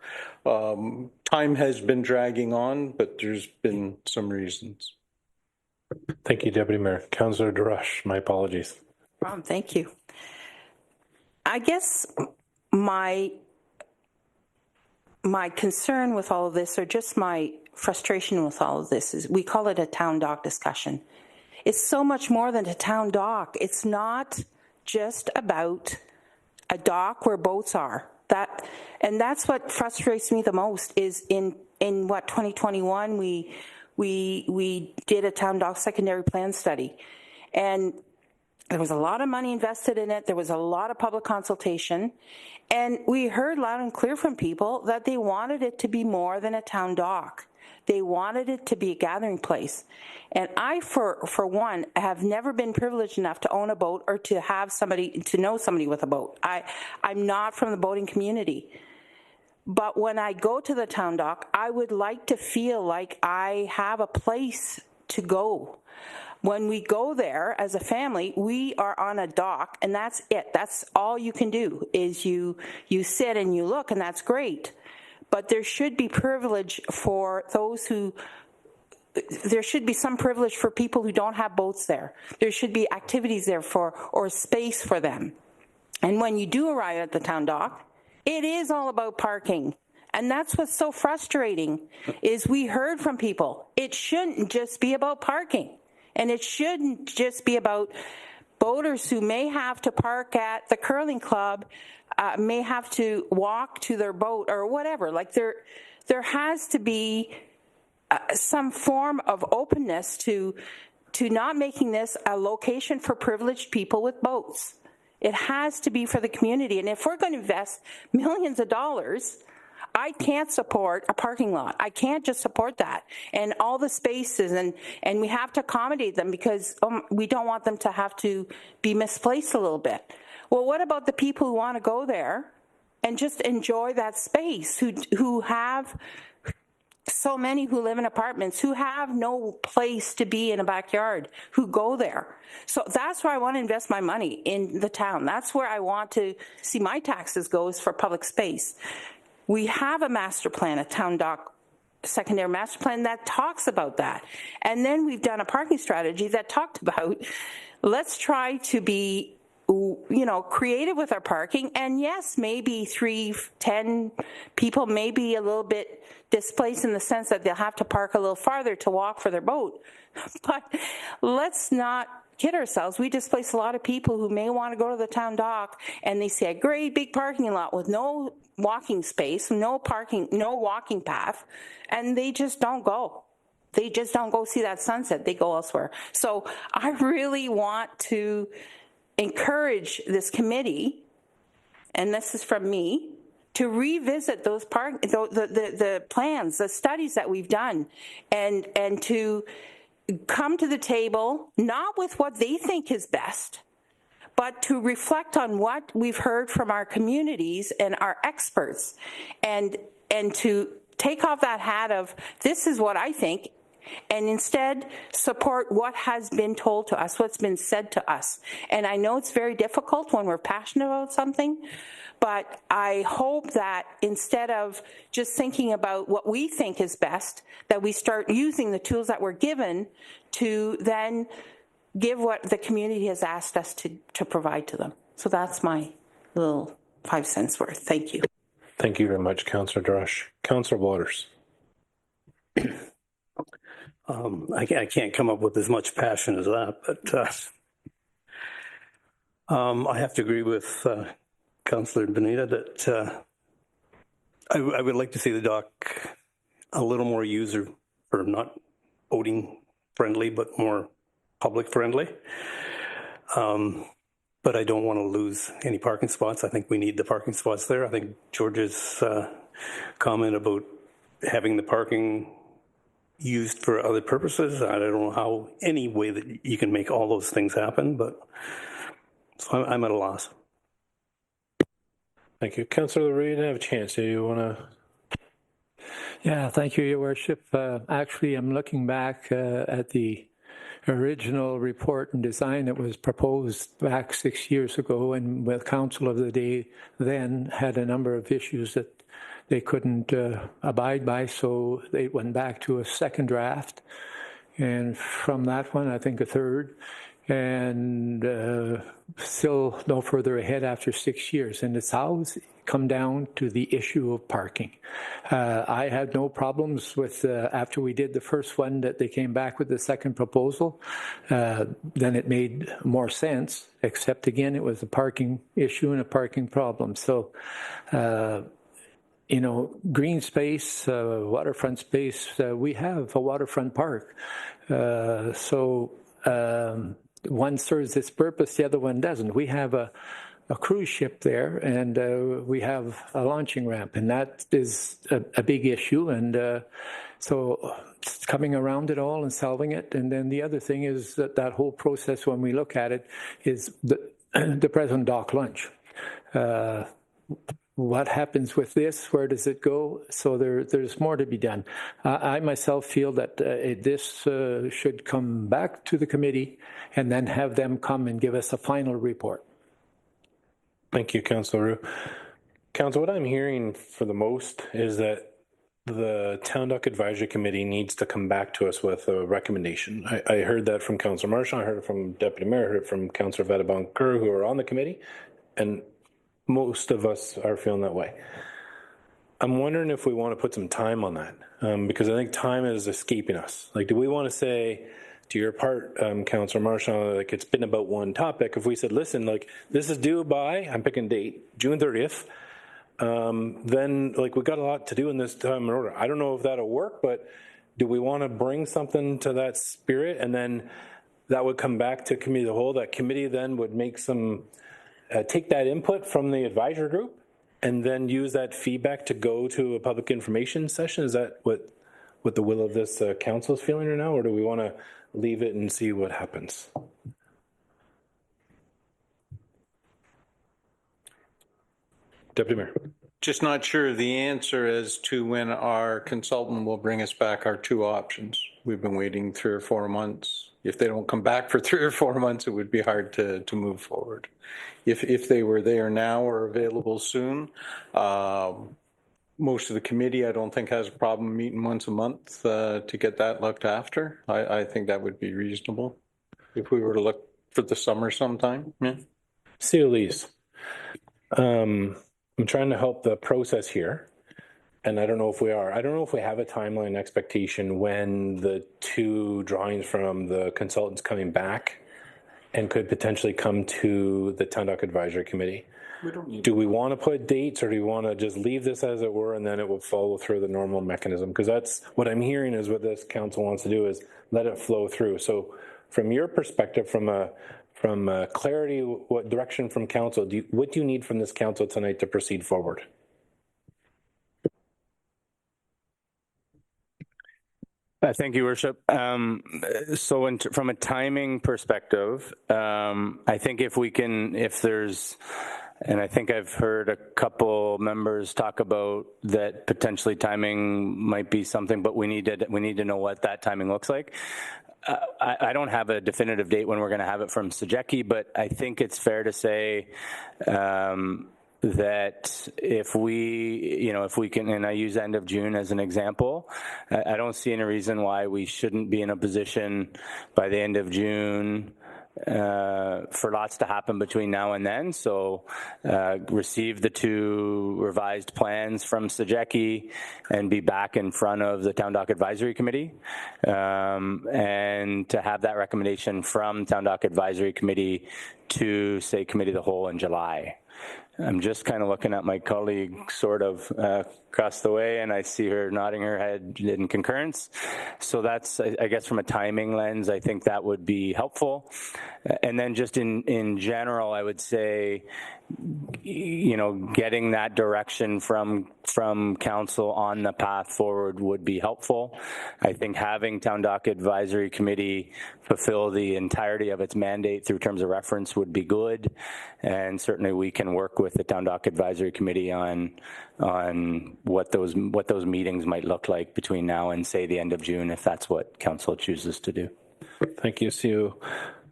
time has been dragging on, but there's been some reasons. Thank you, Deputy Mayor. Councillor Darash, my apologies. Thank you. I guess my concern with all of this, or just my frustration with all of this, is we call it a town dock discussion. It's so much more than a town dock. It's not just about a dock where boats are. And that's what frustrates me the most is in what 2021 we did a town dock secondary plan study, and there was a lot of money invested in it. There was a lot of public consultation, and we heard loud and clear from people that they wanted it to be more than a town dock. They wanted it to be a gathering place. And I, for one, have never been privileged enough to own a boat or to have somebody, to know somebody with a boat. I'm not from the boating community. But when I go to the town dock, I would like to feel like I have a place to go. When we go there as a family, we are on a dock, and that's it. That's all you can do is you sit and you look, and that's great. But there should be privilege for those who, there should be some privilege for people who don't have boats there. There should be activities there or space for them. And when you do arrive at the town dock, it is all about parking. And that's what's so frustrating is we heard from people. It shouldn't just be about parking. And it shouldn't just be about boaters who may have to park at the curling club, may have to walk to their boat or whatever. Like there has to be some form of openness to not making this a location for privileged people with boats. It has to be for the community. And if we're going to invest millions of dollars, I can't support a parking lot. I can't just support that. And all the spaces, and we have to accommodate them because we don't want them to have to be misplaced a little bit. Well, what about the people who want to go there and just enjoy that space, who have so many who live in apartments, who have no place to be in a backyard, who go there? So that's where I want to invest my money in the town. That's where I want to see my taxes go, is for public space. We have a master plan, a town dock secondary master plan that talks about that. And then we've done a parking strategy that talked about, let's try to be, creative with our parking. And yes, maybe 3-10 people may be a little bit displaced in the sense that they'll have to park a little farther to walk for their boat. But let's not kid ourselves. We displace a lot of people who may want to go to the town dock, and they see a great big parking lot with no walking space, no parking, no walking path, and they just don't go. They just don't go see that sunset. They go elsewhere. So I really want to encourage this committee, and this is from me, to revisit those the plans, the studies that we've done, and to come to the table, not with what they think is best, but to reflect on what we've heard from our communities and our experts, and to take off that hat of this is what I think, and instead support what has been told to us, what's been said to us. And I know it's very difficult when we're passionate about something, but I hope that instead of just thinking about what we think is best, that we start using the tools that we're given to then give what the community has asked us to provide to them. So that's my little 5 cents worth. Thank you. Thank you very much, Councillor Drush. Councillor Waters. I can't come up with as much passion as that, but I have to agree with Councillor Benita that I would like to see the dock a little more user, or not boating friendly, but more public friendly. But I don't want to lose any parking spots. I think we need the parking spots there. I think George's comment about having the parking used for other purposes, I don't know how, any way that you can make all those things happen, but so I'm at a loss. Thank you. Councillor LaRue, you didn't have a chance. Do you want to? Yeah, thank you, Your Worship. Actually, I'm looking back at the original report and design that was proposed back 6 years ago, and with council of the day then had a number of issues that they couldn't abide by, so they went back to a second draft, and from that one, I think a third, and still no further ahead after 6 years. And it's always come down to the issue of parking. I had no problems with, after we did the first one, that they came back with the second proposal. Then it made more sense, except again, it was a parking issue and a parking problem. So, you know, green space, waterfront space, we have a waterfront park. One serves its purpose, the other one doesn't. We have a cruise ship there, and we have a launching ramp, and that is a big issue. And so coming around it all and solving it. And then the other thing is that whole process, when we look at it, is the present dock lunch. What happens with this? Where does it go? So there's more to be done. I myself feel that this should come back to the committee and then have them come and give us a final report. Thank you, Councillor Roux. Council, what I'm hearing for the most is that the Town Dock Advisory Committee needs to come back to us with a recommendation. I heard that from Councillor Marchand, I heard it from Deputy Mayor, I heard it from Councillor Vadabon-Kerr, who are on the committee, and most of us are feeling that way. I'm wondering if we want to put some time on that, because I think time is escaping us. Like, do we want to say, to your part, Councillor Marchand, like, it's been about one topic. If we said, listen, like, this is due by, I'm picking date, June 30th, then, like, we've got a lot to do in this time and order. I don't know if that'll work, but do we want to bring something to that spirit? And then that would come back to committee of the whole. That committee then would make some, take that input from the advisory group and then use that feedback to go to a public information session. Is that what the will of this council is feeling right now, or do we want to leave it and see what happens? Deputy Mayor. Just not sure of the answer as to when our consultant will bring us back our two options. We've been waiting 3 or 4 months. If they don't come back for 3 or 4 months, it would be hard to move forward. If they were there now or available soon, most of the committee, I don't think, has a problem meeting once a month to get that looked after. I think that would be reasonable if we were to look for the summer sometime. Yeah. Elise, I'm trying to help the process here, and I don't know if we are. I don't know if we have a timeline expectation when the 2 drawings from the consultants coming back and could potentially come to the Town Dock Advisory Committee. Do we want to put dates, or do we want to just leave this as it were and then it will follow through the normal mechanism? Because that's what I'm hearing is what this council wants to do is let it flow through. So from your perspective, from clarity, what direction from council, what do you need from this council tonight to proceed forward? Thank you, Worship. So from a timing perspective, I think if there's, and I think I've heard a couple members talk about that potentially timing might be something, but we need to know what that timing looks like. I don't have a definitive date when we're going to have it from SEJECI, but I think it's fair to say that if we can, and I use end of June as an example, I don't see any reason why we shouldn't be in a position by the end of June for lots to happen between now and then. So receive the 2 revised plans from SEJECI and be back in front of the Town Dock Advisory Committee, and to have that recommendation from Town Dock Advisory Committee to, say, Committee of the Whole in July. I'm just kind of looking at my colleague sort of across the way, and I see her nodding her head in concurrence. So that's, I guess, from a timing lens, I think that would be helpful. And then just in general, I would say, getting that direction from council on the path forward would be helpful. I think having Town Dock Advisory Committee fulfill the entirety of its mandate through terms of reference would be good. And certainly we can work with the Town Dock Advisory Committee on what those meetings might look like between now and, say, the end of June, if that's what council chooses to do. Thank you, Sue.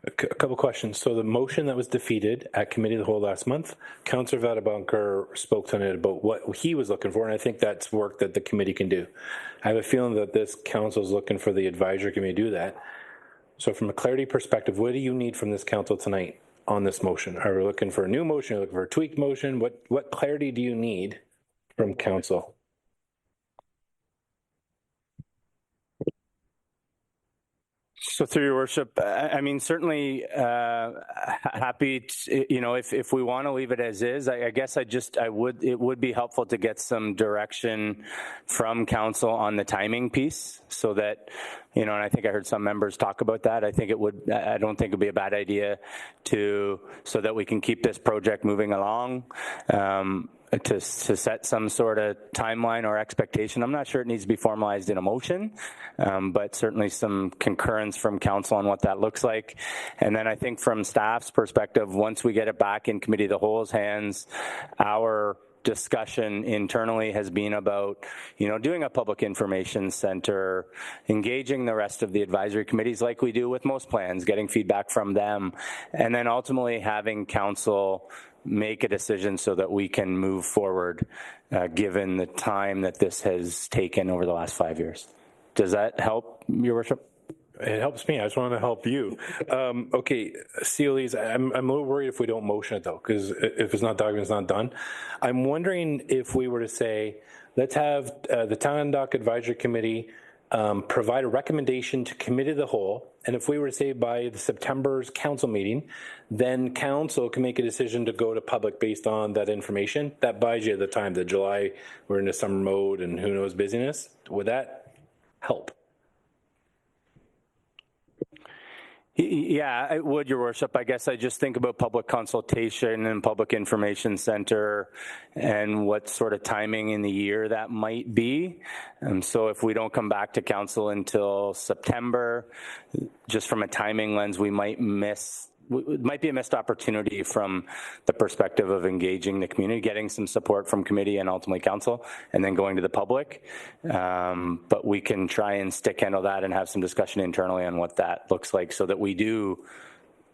A couple questions. So the motion that was defeated at Committee of the Whole last month, Councillor Vadabonker spoke tonight about what he was looking for, and I think that's work that the committee can do. I have a feeling that this council is looking for the advisory committee to do that. So from a clarity perspective, what do you need from this council tonight on this motion? Are we looking for a new motion? Are we looking for a tweaked motion? What clarity do you need from council? So through your worship, I mean, certainly happy to, if we want to leave it as is, I guess it would be helpful to get some direction from council on the timing piece so that, and I think I heard some members talk about that. I don't think it'd be a bad idea so that we can keep this project moving along. To set some sort of timeline or expectation. I'm not sure it needs to be formalized in a motion, but certainly some concurrence from council on what that looks like. And then I think from staff's perspective, once we get it back in Committee of the Whole's hands, our discussion internally has been about, doing a public information center, engaging the rest of the advisory committees like we do with most plans, getting feedback from them, and then ultimately having council make a decision so that we can move forward given the time that this has taken over the last 5 years. Does that help, Your Worship? It helps me. I just want to help you. Okay, CLEs, I'm a little worried if we don't motion it, though, because if it's not done, it's not done. I'm wondering if we were to say, let's have the Town Dock Advisory Committee provide a recommendation to Committee of the Whole, and if we were to say by the September's council meeting, then council can make a decision to go to public based on that information. That buys you the time. The July, we're into summer mode and who knows busyness. Would that help? Yeah, it would, Your Worship. I guess I just think about public consultation and public information center and what sort of timing in the year that might be. So if we don't come back to council until September, just from a timing lens, it might be a missed opportunity from the perspective of engaging the community, getting some support from committee and ultimately council, and then going to the public. But we can try and stick handle that and have some discussion internally on what that looks like so that we do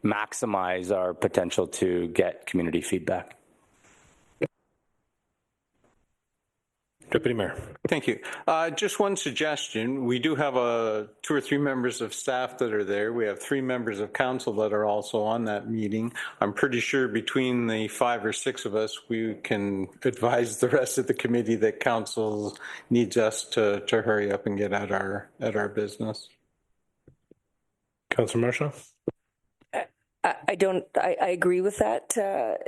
maximize our potential to get community feedback. Deputy Mayor. Thank you. Just one suggestion. We do have 2 or 3 members of staff that are there. We have 3 members of council that are also on that meeting. I'm pretty sure between the 5 or 6 of us, we can advise the rest of the committee that council needs us to hurry up and get at our business. Councillor Marshall? I agree with that,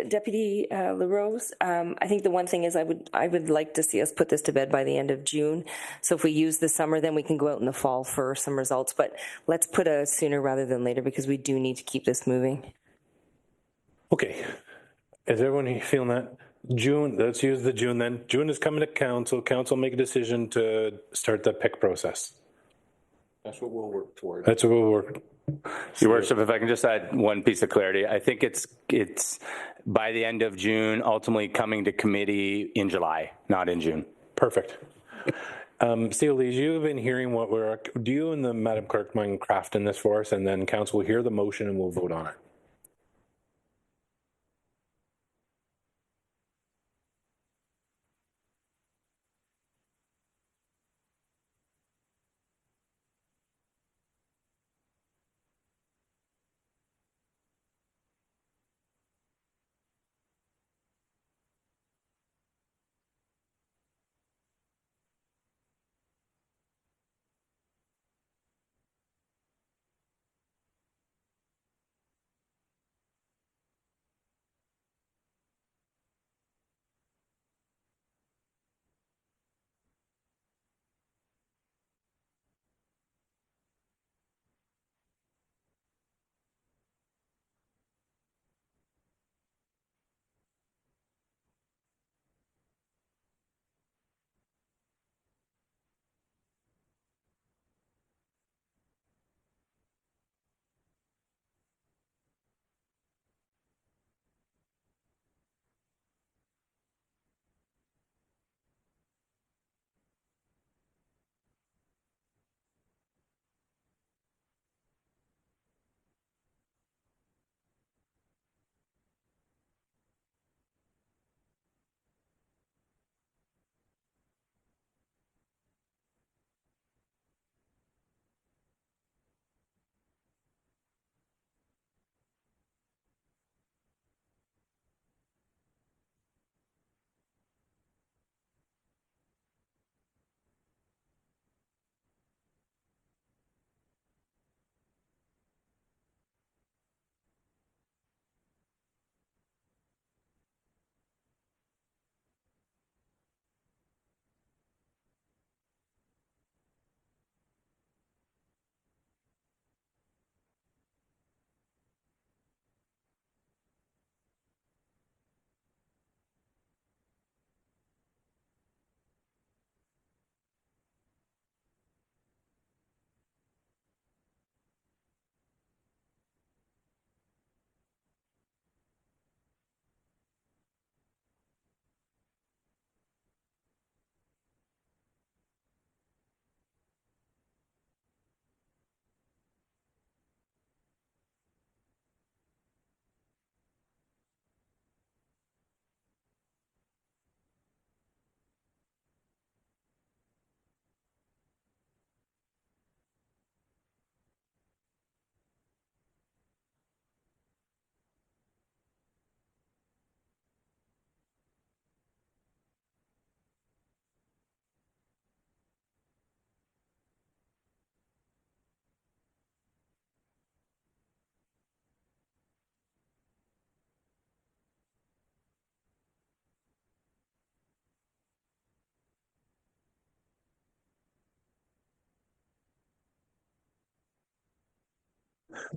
Deputy LaRose. I think the one thing is I would like to see us put this to bed by the end of June. So if we use the summer, then we can go out in the fall for some results. But let's put a sooner rather than later because we do need to keep this moving. Okay. Is everyone feeling that? June, let's use the June then. June is coming to council. Council make a decision to start the pick process. That's what we'll work toward. That's what we'll work. Your Worship, if I can just add one piece of clarity, I think it's by the end of June, ultimately coming to committee in July, not in June. Perfect. Steele, you've been hearing what do you and the Madam Clerk mind crafting this for us, and then council will hear the motion and we'll vote on it.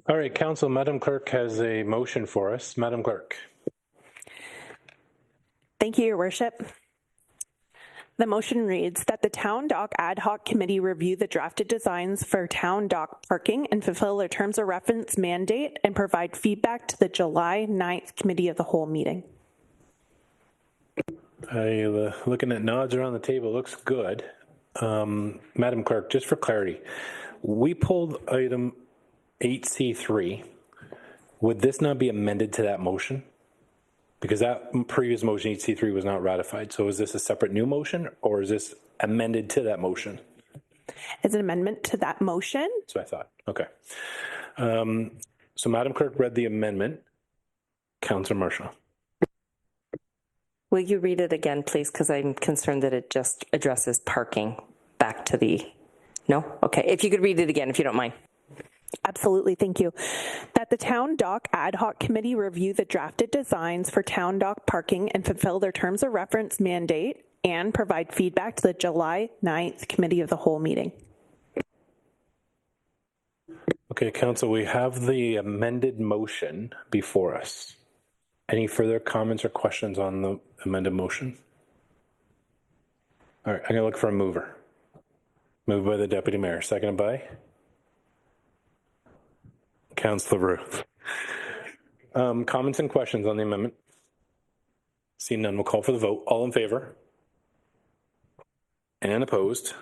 All right, council, Madam Clerk has a motion for us. Madam Clerk. Thank you, Your Worship. The motion reads that the Town Dock Ad Hoc Committee review the drafted designs for Town Dock parking and fulfill their terms of reference mandate and provide feedback to the July 9th Committee of the Whole meeting. Looking at nods around the table, looks good. Madam Clerk, just for clarity, we pulled item 8C3. Would this not be amended to that motion? Because that previous motion, 8C3, was not ratified. So is this a separate new motion or is this amended to that motion? It's an amendment to that motion. That's what I thought. Okay. So Madam Clerk read the amendment. Councillor Marshall. Will you read it again, please? Because I'm concerned that it just addresses parking back to the... No? Okay. If you could read it again, if you don't mind. Absolutely, thank you. That the Town Dock Ad Hoc Committee review the drafted designs for Town Dock parking and fulfill their terms of reference mandate and provide feedback to the July 9th Committee of the Whole meeting. Okay, Council, we have the amended motion before us. Any further comments or questions on the amended motion? All right, I'm going to look for a mover. Moved by the Deputy Mayor, seconded by Councillor Roux. Comments and questions on the amendment? Seeing none, we'll call for the vote. All in favor? And opposed?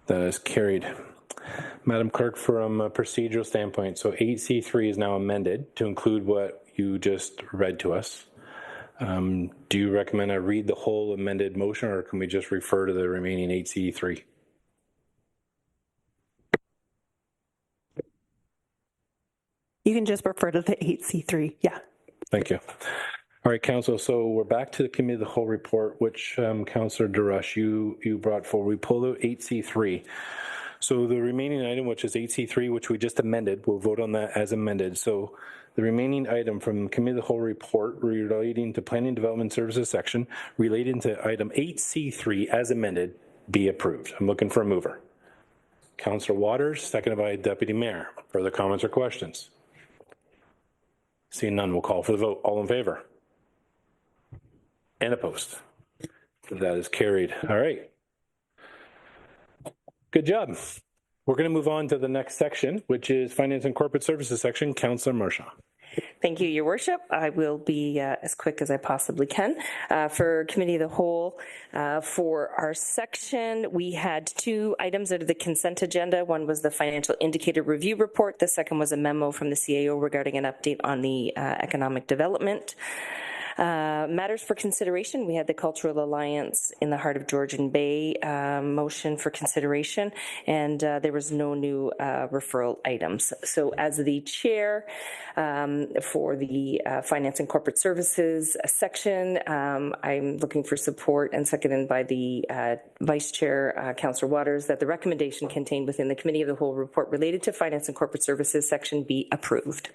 That is carried. Madam Clerk, from a procedural standpoint, so 8C3 is now amended to include what you just read to us. Do you recommend I read the whole amended motion, or can we just refer to the remaining 8C3? You can just refer to the 8C3, yeah. Thank you. All right, Council, so we're back to the Committee of the Whole report, which Councillor Darash, you brought forward. We pulled out 8C3. So the remaining item, which is 8C3, which we just amended, we'll vote on that as amended. So the remaining item from Committee of the Whole report relating to Planning and Development Services section relating to item 8C3 as amended be approved. I'm looking for a mover. Councillor Waters, seconded by Deputy Mayor. Further comments or questions? Seeing none, we'll call for the vote. All in favor? And opposed? That is carried. All right. Good job. We're going to move on to the next section, which is Finance and Corporate Services section. Councillor Marchand. Thank you, Your Worship. I will be as quick as I possibly can. For Committee of the Whole, for our section, we had two items out of the consent agenda. One was the Financial Indicator Review Report. The second was a memo from the CAO regarding an update on the economic development. Matters for consideration, we had the Cultural Alliance in the Heart of Georgian Bay motion for consideration, and there was no new referral items. So as the chair for the Finance and Corporate Services section, I'm looking for support and seconded by the Vice Chair, Councillor Waters, that the recommendation contained within the Committee of the Whole report related to Finance and Corporate Services section be approved.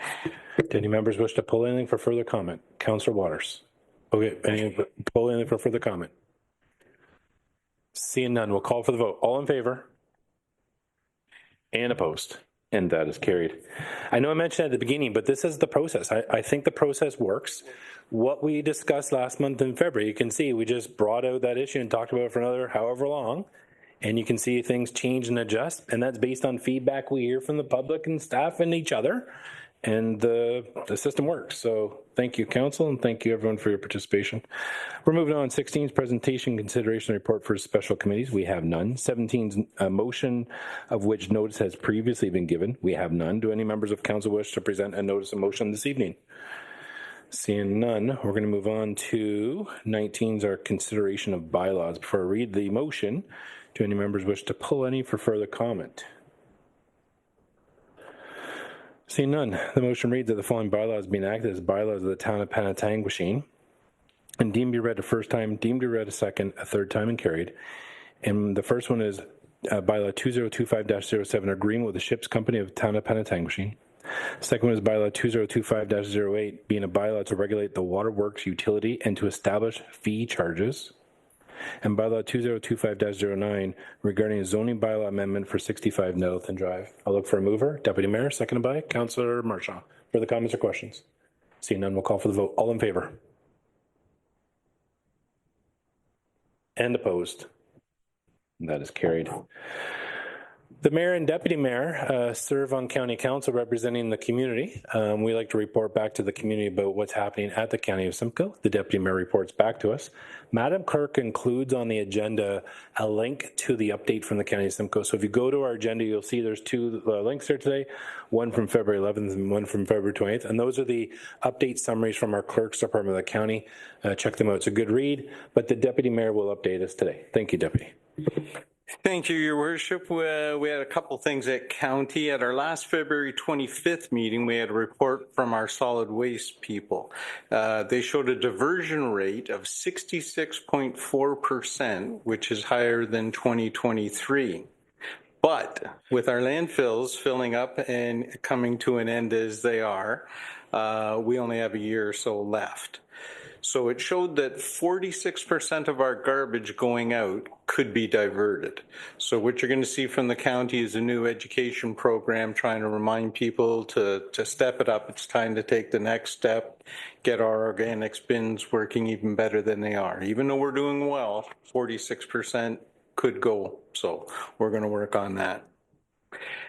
Do any members wish to pull anything for further comment? Councillor Waters. Okay, pull anything for further comment? Seeing none, we'll call for the vote. All in favor? And opposed? And that is carried. I know I mentioned at the beginning, but this is the process. I think the process works. What we discussed last month in February, you can see we just brought out that issue and talked about it for another however long. And you can see things change and adjust. And that's based on feedback we hear from the public and staff and each other. And the system works. So thank you, Council, and thank you, everyone, for your participation. We're moving on. 16's presentation, consideration report for special committees. We have none. 17's motion, of which notice has previously been given. We have none. Do any members of Council wish to present a notice of motion this evening? Seeing none, we're going to move on to 19's, our consideration of bylaws. Before I read the motion, do any members wish to pull any for further comment? Seeing none, the motion reads that the following bylaws being acted as bylaws of the town of Penetanguishene and deemed to be read a first time, deemed to be read a second, a third time, and carried. And the first one is bylaw 2025-07, agreement with the ships company of the town of Penetanguishene. Second one is bylaw 2025-08, being a bylaw to regulate the waterworks utility and to establish fee charges. And bylaw 2025-09 regarding a zoning bylaw amendment for 65 Nettleton Drive. I'll look for a mover. Deputy Mayor, seconded by Councillor Marchand. Further comments or questions? Seeing none, we'll call for the vote. All in favor? And opposed? And that is carried. The Mayor and Deputy Mayor serve on County Council representing the community. We like to report back to the community about what's happening at the County of Simcoe. The Deputy Mayor reports back to us. Madam Clerk includes on the agenda a link to the update from the County of Simcoe. So if you go to our agenda, you'll see there's two links there today, one from February 11th and one from February 20th. And those are the update summaries from our Clerk's Department of the County. Check them out. It's a good read, but the Deputy Mayor will update us today. Thank you, Deputy. Thank you, Your Worship. We had a couple things at County. At our last February 25th meeting, we had a report from our solid waste people. They showed a diversion rate of 66.4%, which is higher than 2023. But with our landfills filling up and coming to an end as they are, we only have a year or so left. So it showed that 46% of our garbage going out could be diverted. So what you're going to see from the county is a new education program trying to remind people to step it up. It's time to take the next step, get our organics bins working even better than they are. Even though we're doing well, 46% could go. So we're going to work on that.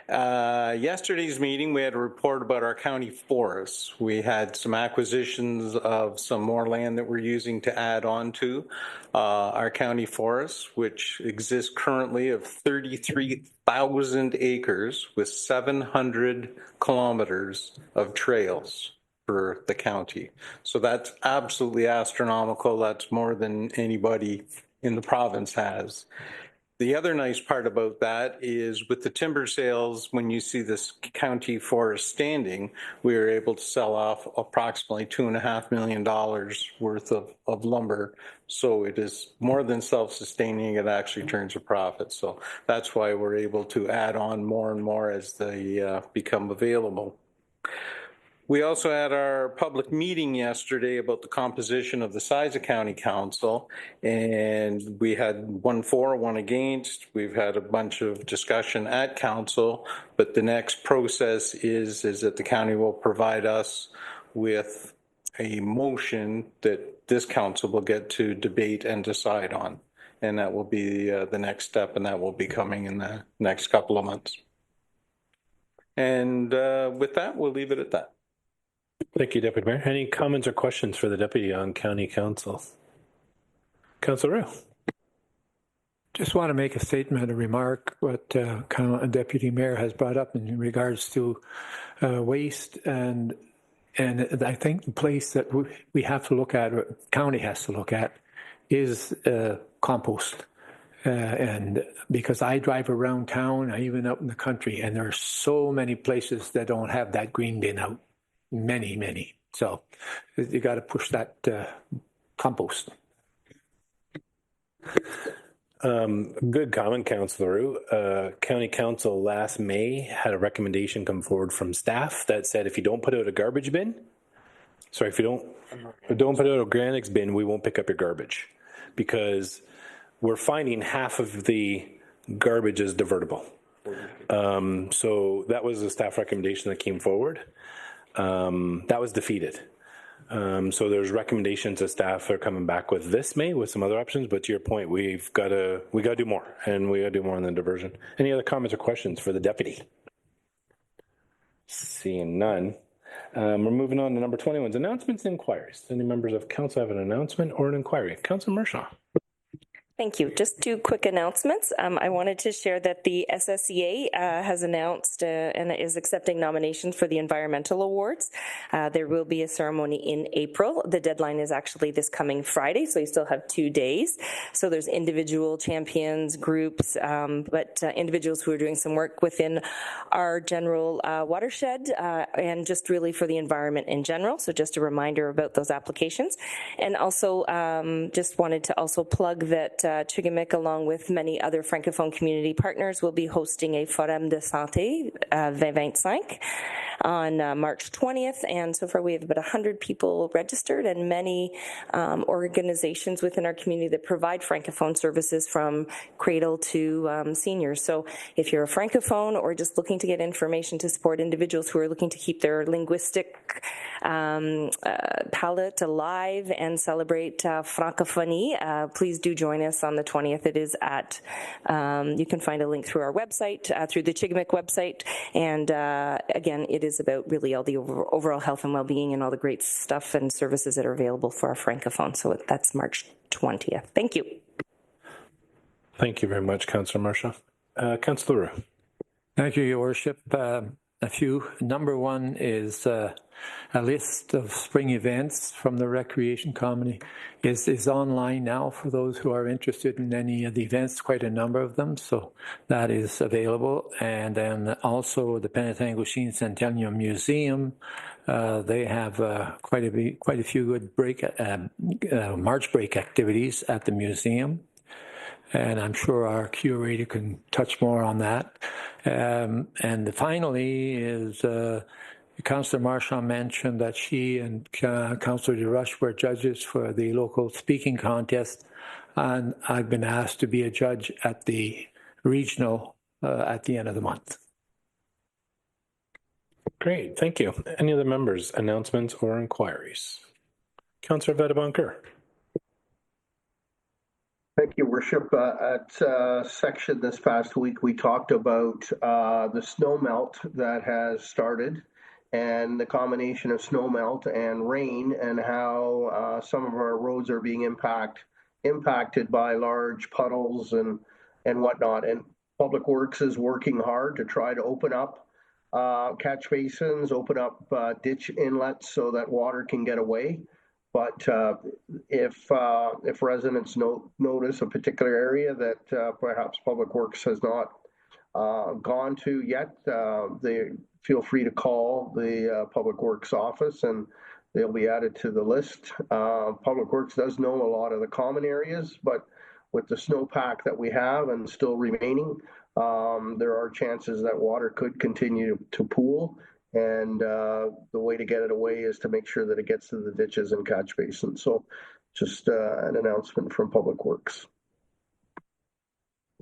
Yesterday's meeting, we had a report about our county forests. We had some acquisitions of some more land that we're using to add on to our county forests, which exists currently of 33,000 acres with 700 kilometers of trails for the county. So that's absolutely astronomical. That's more than anybody in the province has. The other nice part about that is with the timber sales, when you see this county forest standing, we were able to sell off approximately $2.5 million worth of lumber. So it is more than self-sustaining. It actually turns a profit. So that's why we're able to add on more and more as they become available. We also had our public meeting yesterday about the composition of the Siza County Council, and we had 1 for, 1 against. We've had a bunch of discussion at council, but the next process is that the county will provide us with a motion that this council will get to debate and decide on, and that will be the next step, and that will be coming in the next couple of months. And with that, we'll leave it at that. Thank you, Deputy Mayor. Any comments or questions for the Deputy on County Council? Councillor Roux. Just want to make a statement, a remark, what Deputy Mayor has brought up in regards to waste, and I think the place that we have to look at, or the county has to look at, is compost. And because I drive around town, I even out in the country, and there are so many places that don't have that green bin out. Many. So you got to push that compost. Good comment, Councillor Roux. County Council last May had a recommendation come forward from staff that said if you don't put out a garbage bin, if you don't put out a organics bin, we won't pick up your garbage, because we're finding half of the garbage is divertible. So that was the staff recommendation that came forward. That was defeated. So there's recommendations that staff are coming back with this May with some other options, but to your point, we got to do more, and we got to do more on the diversion. Any other comments or questions for the deputy? Seeing none. We're moving on to number 21, announcements and inquiries. Any members of council have an announcement or an inquiry? Councillor Mershaw. Thank you. Just 2 quick announcements. I wanted to share that the SSEA has announced and is accepting nominations for the environmental awards. There will be a ceremony in April. The deadline is actually this coming Friday, so you still have 2 days. So there's individual champions, groups, but individuals who are doing some work within our general watershed and just really for the environment in general. So just a reminder about those applications. And also just wanted to also plug that Chugimik, along with many other Francophone community partners, will be hosting a Forum de Santé 2025 on March 20th. And so far we have about 100 people registered and many organizations within our community that provide Francophone services from cradle to seniors. So if you're a Francophone or just looking to get information to support individuals who are looking to keep their linguistic palette alive and celebrate Francophonie, please do join us on the 20th. It is at, you can find a link through our website, through the Chugimik website. And again, it is about really all the overall health and well-being and all the great stuff and services that are available for our Francophones. So that's March 20th. Thank you. Thank you very much, Councillor Mershaw. Councillor Roux. Thank you, Your Worship. A few. Number 1 is a list of spring events from the Recreation Committee is online now for those who are interested in any of the events, quite a number of them, so that is available. And then also the Penetanguishene Centennial Museum, they have quite a few good March break activities at the museum. and I'm sure our curator can touch more on that. And finally is Councillor Marchand mentioned that she and Councillor DeRush were judges for the local speaking contest, and I've been asked to be a judge at the regional at the end of the month. Great, thank you. Any other members, announcements or inquiries? Councillor Vadabonker. Thank you, Worship. At section this past week, we talked about the snow melt that has started and the combination of snow melt and rain and how some of our roads are being impacted by large puddles and whatnot. And Public Works is working hard to try to open up catch basins, open up ditch inlets so that water can get away. But if residents notice a particular area that perhaps Public Works has not gone to yet, they feel free to call the Public Works office and they'll be added to the list. Public Works does know a lot of the common areas, but with the snowpack that we have and still remaining, there are chances that water could continue to pool. And the way to get it away is to make sure that it gets to the ditches and catch basins. So just an announcement from Public Works.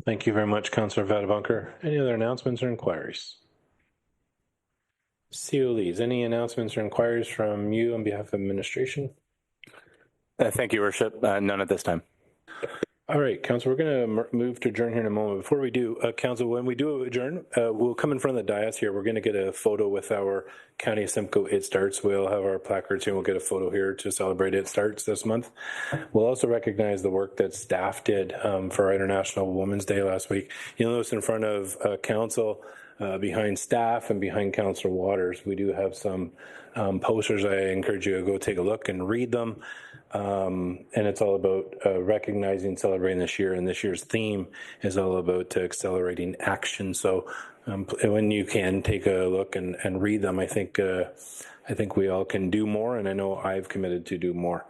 Thank you very much, Councillor Vadabonker. Any other announcements or inquiries? COLs, any announcements or inquiries from you on behalf of administration? Thank you, Worship. None at this time. All right, Council, we're going to move to adjourn here in a moment. Before we do, Council, when we do adjourn, we'll come in front of the dais here. We're going to get a photo with our County of Simcoe It Starts. We'll have our placards here. We'll get a photo here to celebrate It Starts this month. We'll also recognize the work that staff did for our International Women's Day last week. You'll notice in front of Council, behind staff and behind Councillor Waters, we do have some posters. I encourage you to go take a look and read them. And it's all about recognizing, celebrating this year, and this year's theme is all about accelerating action. So when you can take a look and read them, I think we all can do more, and I know I've committed to do more.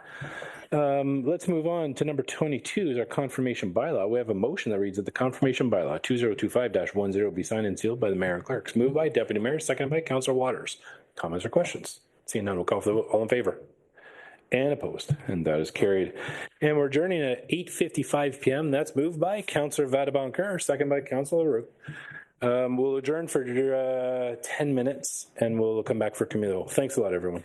Let's move on to number 22 is our confirmation bylaw. We have a motion that reads that the confirmation bylaw 2025-10 be signed and sealed by the mayor and clerks. Moved by Deputy Mayor, seconded by Councillor Waters. Comments or questions? Seeing none, we'll call for the vote. All in favor? And opposed, and that is carried. And we're adjourning at 8:55 p.m. That's moved by Councillor Vadabonker, second by Councillor Roux. We'll adjourn for 10 minutes, and we'll come back for communal. Thanks a lot, everyone.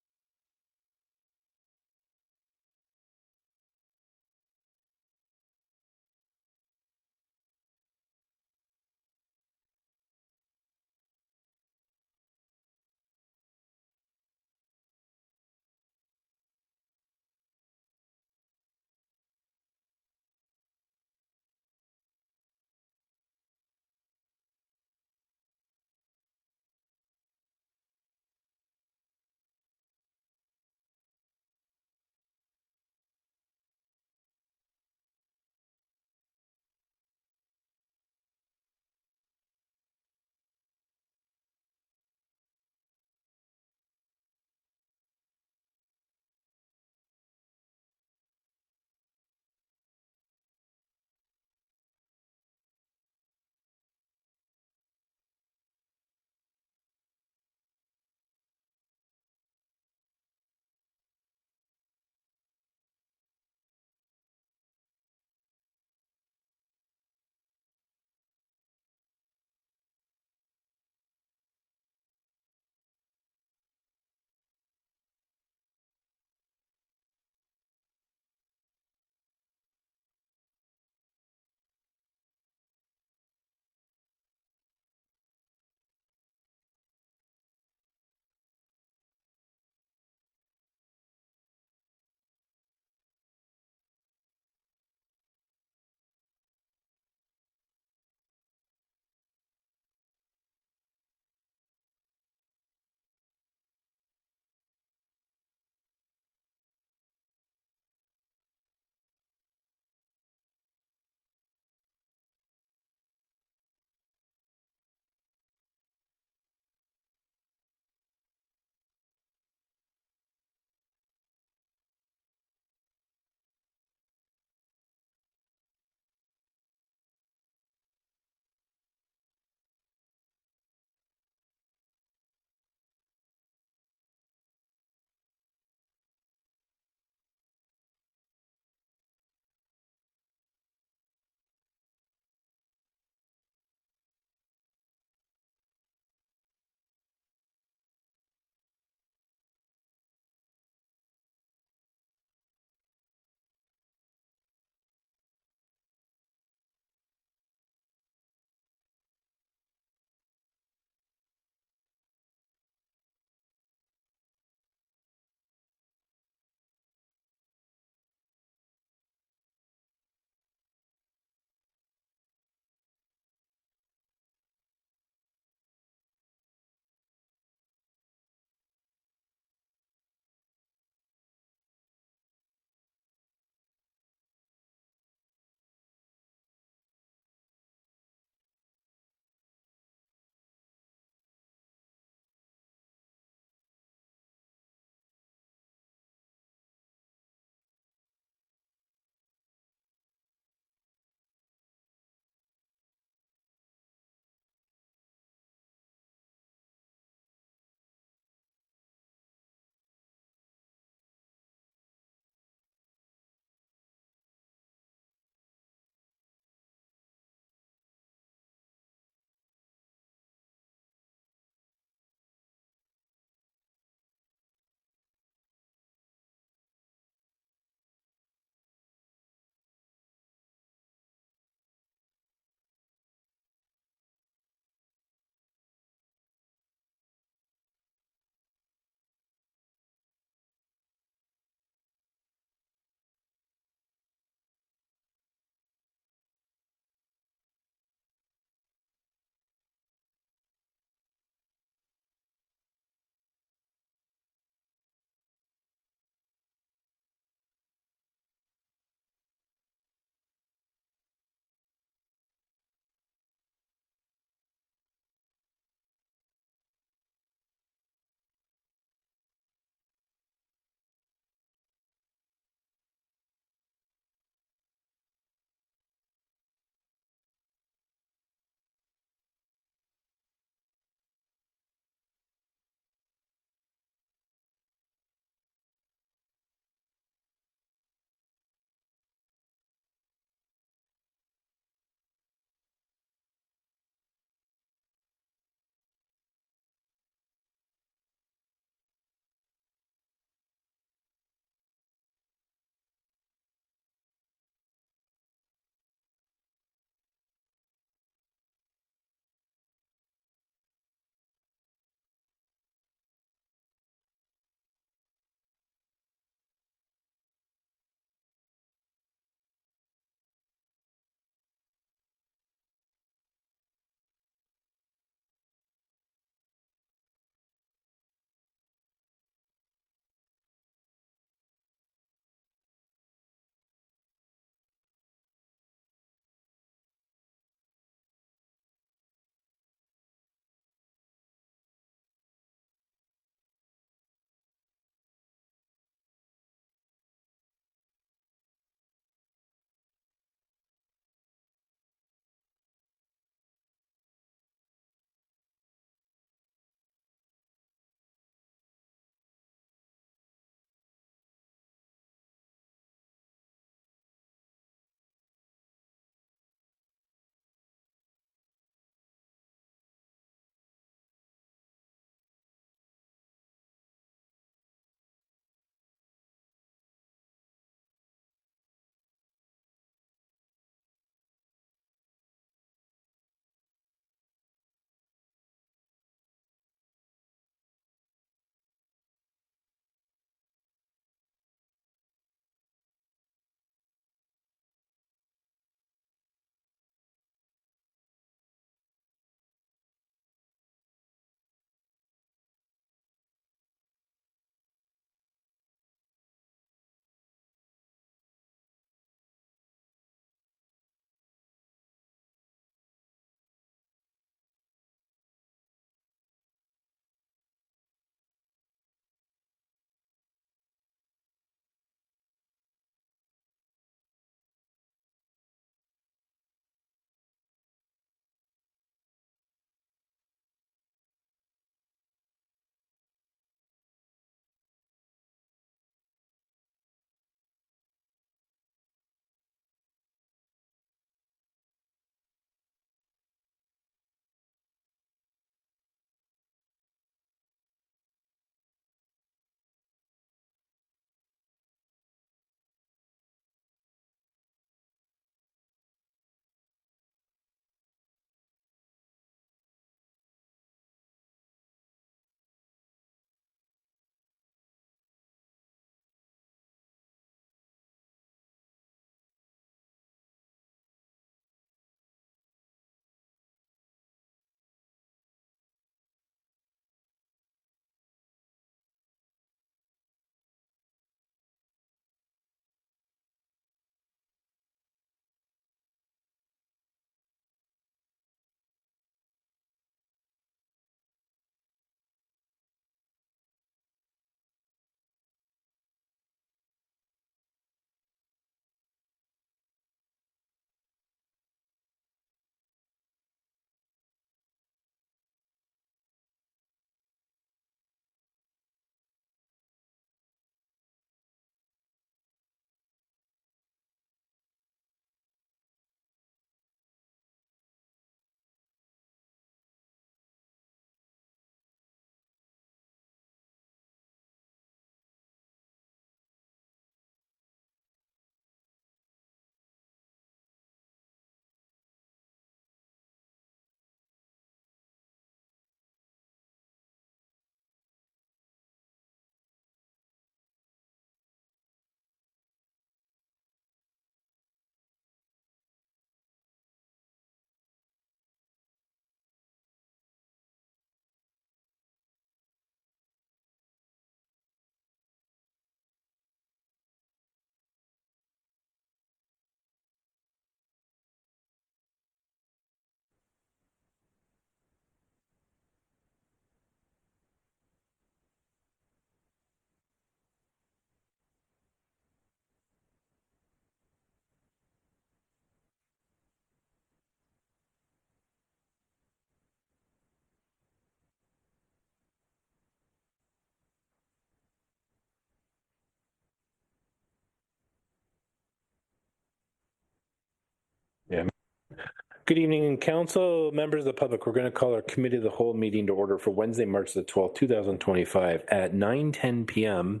Good evening, Council, members of the public. We're going to call our Committee of the Whole meeting to order for Wednesday, March the 12th, 2025 at 9:10 p.m.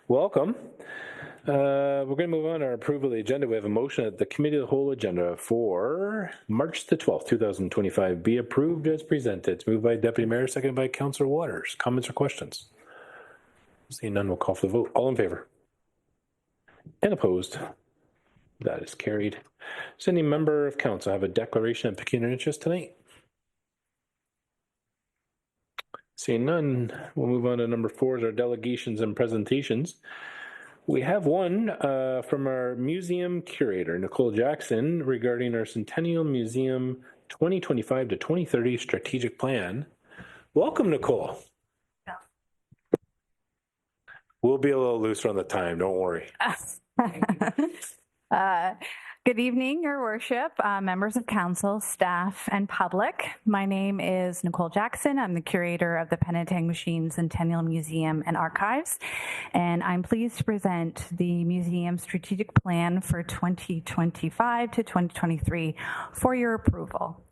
Welcome. We're going to move on to our approval of the agenda. We have a motion that the Committee of the Whole agenda for March the 12th, 2025 be approved as presented. It's moved by Deputy Mayor, seconded by Councillor Waters. Comments or questions? Seeing none, we'll call for the vote. All in favor? And opposed? That is carried. Does any member of council have a declaration of pecuniary interest tonight? Seeing none, we'll move on to number 4 is our delegations and presentations. We have one from our museum curator, Nicole Jackson, regarding our Centennial Museum 2025 to 2030 strategic plan. Welcome, Nicole. Yeah. We'll be a little looser on the time, don't worry. Good evening, Your Worship, members of council, staff, and public. My name is Nicole Jackson. I'm the curator of the Penetang Centennial Museum and Archives, and I'm pleased to present the museum strategic plan for 2025 to 2023 for your approval.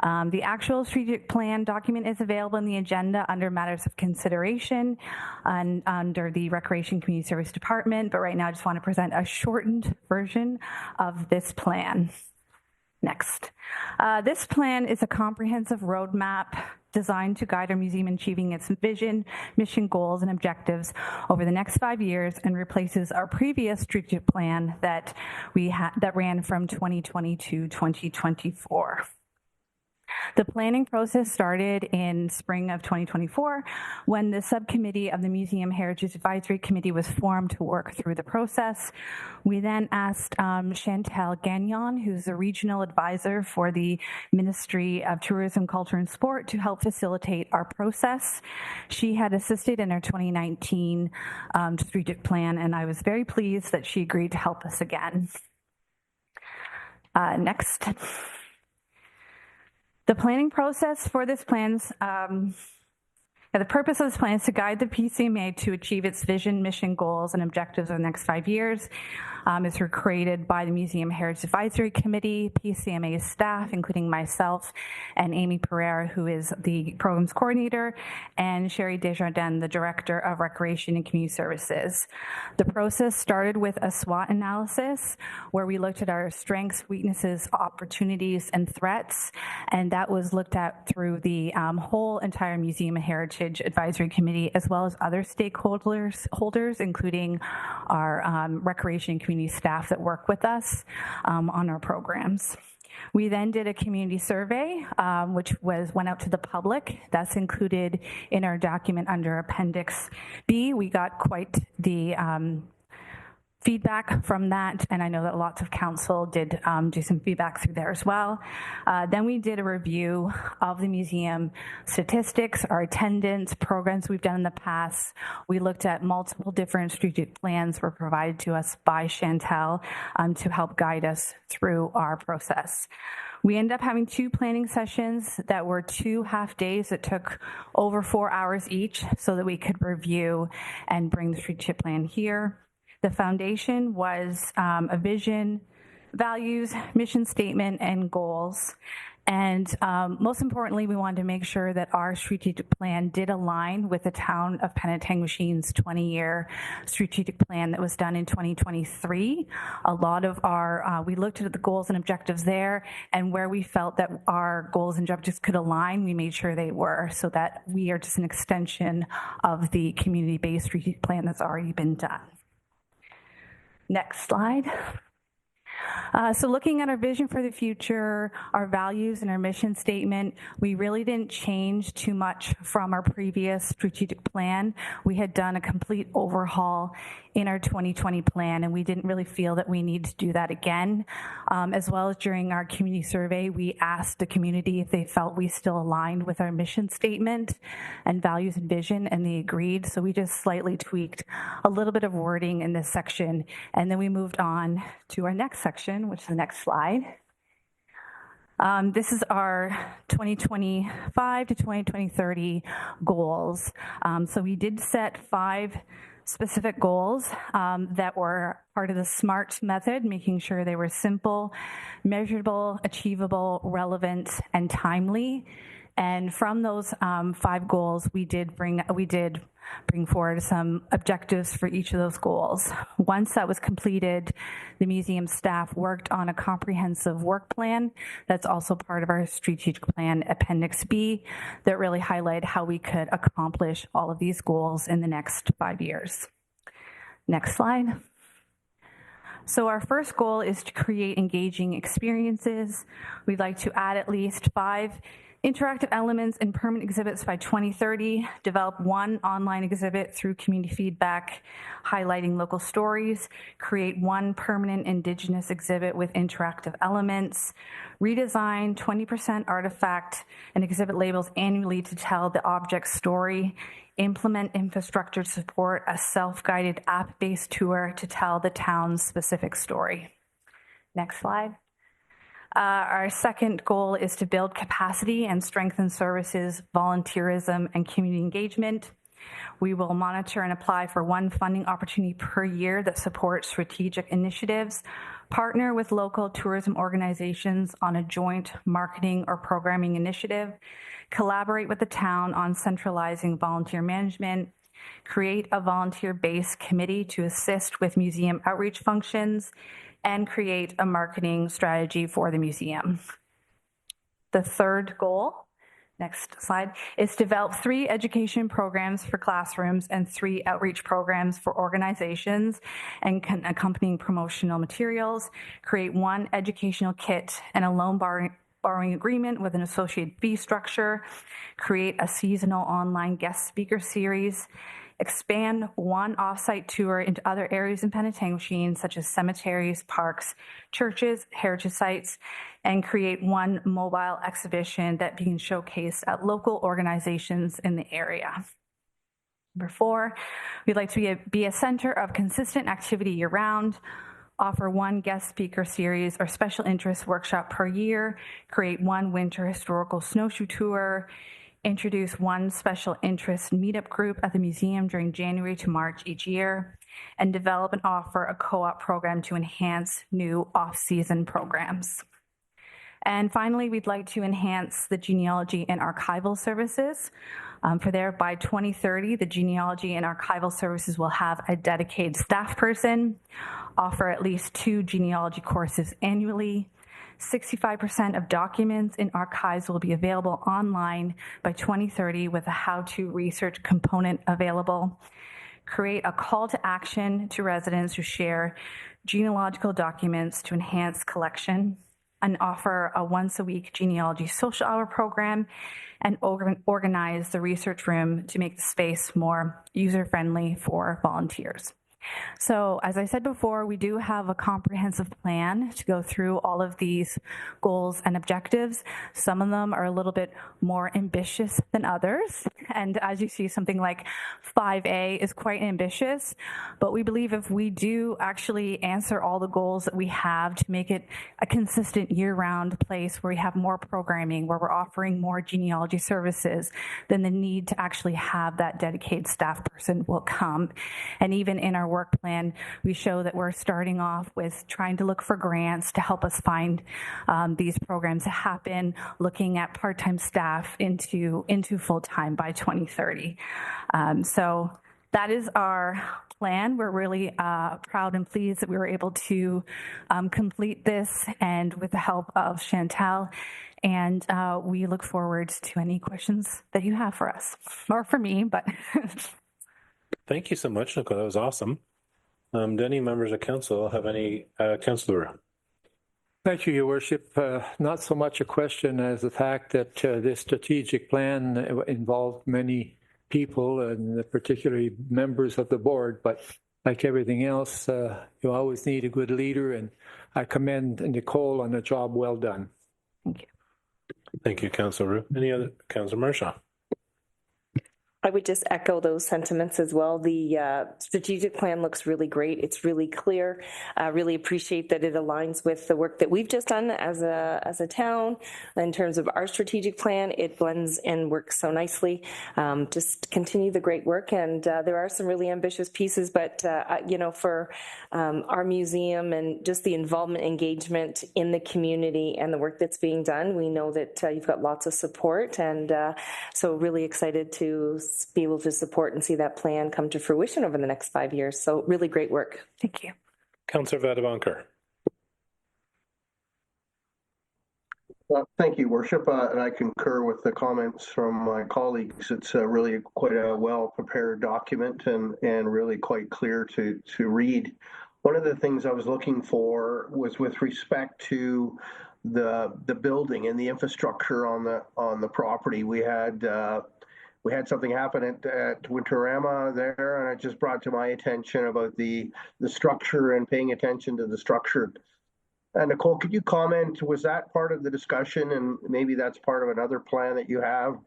The actual strategic plan document is available in the agenda under matters of consideration and under the Recreation Community Service Department, but right now I just want to present a shortened version of this plan. Next. This plan is a comprehensive roadmap designed to guide our museum in achieving its vision, mission, goals, and objectives over the next 5 years and replaces our previous strategic plan that ran from 2020 to 2024. The planning process started in spring of 2024 when the subcommittee of the Museum Heritage Advisory Committee was formed to work through the process. We then asked Chantal Gagnon, who's the regional advisor for the Ministry of Tourism, Culture and Sport, to help facilitate our process. She had assisted in our 2019 strategic plan, and I was very pleased that she agreed to help us again. Next. The planning process for this plan's, the purpose of this plan is to guide the PCMA to achieve its vision, mission, goals, and objectives over the next 5 years. It's created by the Museum Heritage Advisory Committee, PCMA staff, including myself and Amy Pereira, who is the programs coordinator, and Sherry Desjardins, the Director of Recreation and Community Services. The process started with a SWOT analysis where we looked at our strengths, weaknesses, opportunities, and threats, and that was looked at through the whole entire Museum Heritage Advisory Committee, as well as other stakeholders, including our recreation and community staff that work with us on our programs. We then did a community survey, which went out to the public. That's included in our document under Appendix B. We got quite the feedback from that, and I know that lots of council did do some feedback through there as well. Then we did a review of the museum statistics, our attendance, programs we've done in the past. We looked at multiple different strategic plans were provided to us by Chantal to help guide us through our process. We ended up having 2 planning sessions that were 2 half days that took over 4 hours each so that we could review and bring the strategic plan here. The foundation was a vision, values, mission statement, and goals. And most importantly, we wanted to make sure that our strategic plan did align with the town of Penetanguishene's 20-year strategic plan that was done in 2023. A lot of our, we looked at the goals and objectives there, and where we felt that our goals and objectives could align, we made sure they were, so that we are just an extension of the community-based strategic plan that's already been done. Next slide. So looking at our vision for the future, our values and our mission statement, we really didn't change too much from our previous strategic plan. We had done a complete overhaul in our 2020 plan, and we didn't really feel that we need to do that again. As well as during our community survey, we asked the community if they felt we still aligned with our mission statement and values and vision, and they agreed. So we just slightly tweaked a little bit of wording in this section, and then we moved on to our next section, which is the next slide. This is our 2025 to 2030 goals. So we did set 5 specific goals that were part of the SMART method, making sure they were simple, measurable, achievable, relevant, and timely. And from those 5 goals, we did bring forward some objectives for each of those goals. Once that was completed, the museum staff worked on a comprehensive work plan that's also part of our strategic plan Appendix B that really highlighted how we could accomplish all of these goals in the next 5 years. Next slide. So our first goal is to create engaging experiences. We'd like to add at least 5 interactive elements and permanent exhibits by 2030, develop 1 online exhibit through community feedback, highlighting local stories, create 1 permanent Indigenous exhibit with interactive elements, redesign 20% artifact and exhibit labels annually to tell the object's story, implement infrastructure to support a self-guided app-based tour to tell the town's specific story. Next slide. Our second goal is to build capacity and strengthen services, volunteerism, and community engagement. We will monitor and apply for 1 funding opportunity per year that supports strategic initiatives, partner with local tourism organizations on a joint marketing or programming initiative, collaborate with the town on centralizing volunteer management, create a volunteer-based committee to assist with museum outreach functions, and create a marketing strategy for the museum. The third goal, next slide, is develop 3 education programs for classrooms and 3 outreach programs for organizations and accompanying promotional materials, create 1 educational kit and a loan borrowing agreement with an associated fee structure, create a seasonal online guest speaker series, expand 1 offsite tour into other areas in Penetanguishene, such as cemeteries, parks, churches, heritage sites, and create 1 mobile exhibition that being showcased at local organizations in the area. Number 4, we'd like to be a center of consistent activity year-round, offer 1 guest speaker series or special interest workshop per year, create 1 winter historical snowshoe tour, introduce 1 special interest meetup group at the museum during January to March each year, and develop and offer a co-op program to enhance new off-season programs. And finally, we'd like to enhance the genealogy and archival services. By 2030, the genealogy and archival services will have a dedicated staff person, offer at least 2 genealogy courses annually. 65% of documents in archives will be available online by 2030 with a how-to research component available. Create a call to action to residents who share genealogical documents to enhance collection, and offer a once-a-week genealogy social hour program, and organize the research room to make the space more user-friendly for volunteers. So as I said before, we do have a comprehensive plan to go through all of these goals and objectives. Some of them are a little bit more ambitious than others. And as you see, something like 5A is quite ambitious, but we believe if we do actually answer all the goals that we have to make it a consistent year-round place where we have more programming, where we're offering more genealogy services, then the need to actually have that dedicated staff person will come. And even in our work plan, we show that we're starting off with trying to look for grants to help us find these programs to happen, looking at part-time staff into full-time by 2030. So that is our plan. We're really proud and pleased that we were able to complete this, and with the help of Chantal, and we look forward to any questions that you have for us, or for me, but Thank you so much, Nicole. That was awesome. Do any members of council have any, Councillor? Thank you, Your Worship. Not so much a question as the fact that this strategic plan involved many people, and particularly members of the board, but like everything else, you always need a good leader, and I commend Nicole on a job well done. Thank you, Councillor Roux. Any other, Councillor Mershaw? I would just echo those sentiments as well. The strategic plan looks really great. It's really clear. Really appreciate that it aligns with the work that we've just done as a town. In terms of our strategic plan, it blends and works so nicely. Just continue the great work. And there are some really ambitious pieces, but for our museum and just the involvement, engagement in the community and the work that's being done, we know that you've got lots of support. And so really excited to be able to support and see that plan come to fruition over the next 5 years. So really great work. Thank you. Councillor Vadabonker. Thank you, Worship, and I concur with the comments from my colleagues. It's really quite a well-prepared document and really quite clear to read. One of the things I was looking for was with respect to the building and the infrastructure on the property. We had something happen at Winterama there, and it just brought to my attention about the structure and paying attention to the structure. And Nicole, could you comment, was that part of the discussion, and maybe that's part of another plan that you have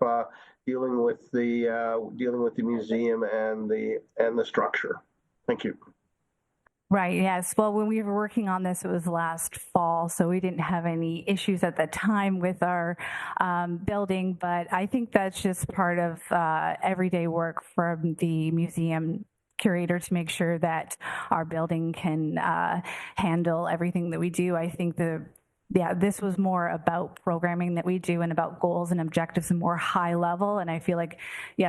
dealing with the museum and the structure? Thank you. Right, yes. Well, when we were working on this, it was last fall, so we didn't have any issues at the time with our building, but I think that's just part of everyday work from the museum curator to make sure that our building can handle everything that we do. I think this was more about programming that we do and about goals and objectives and more high level. And I feel like,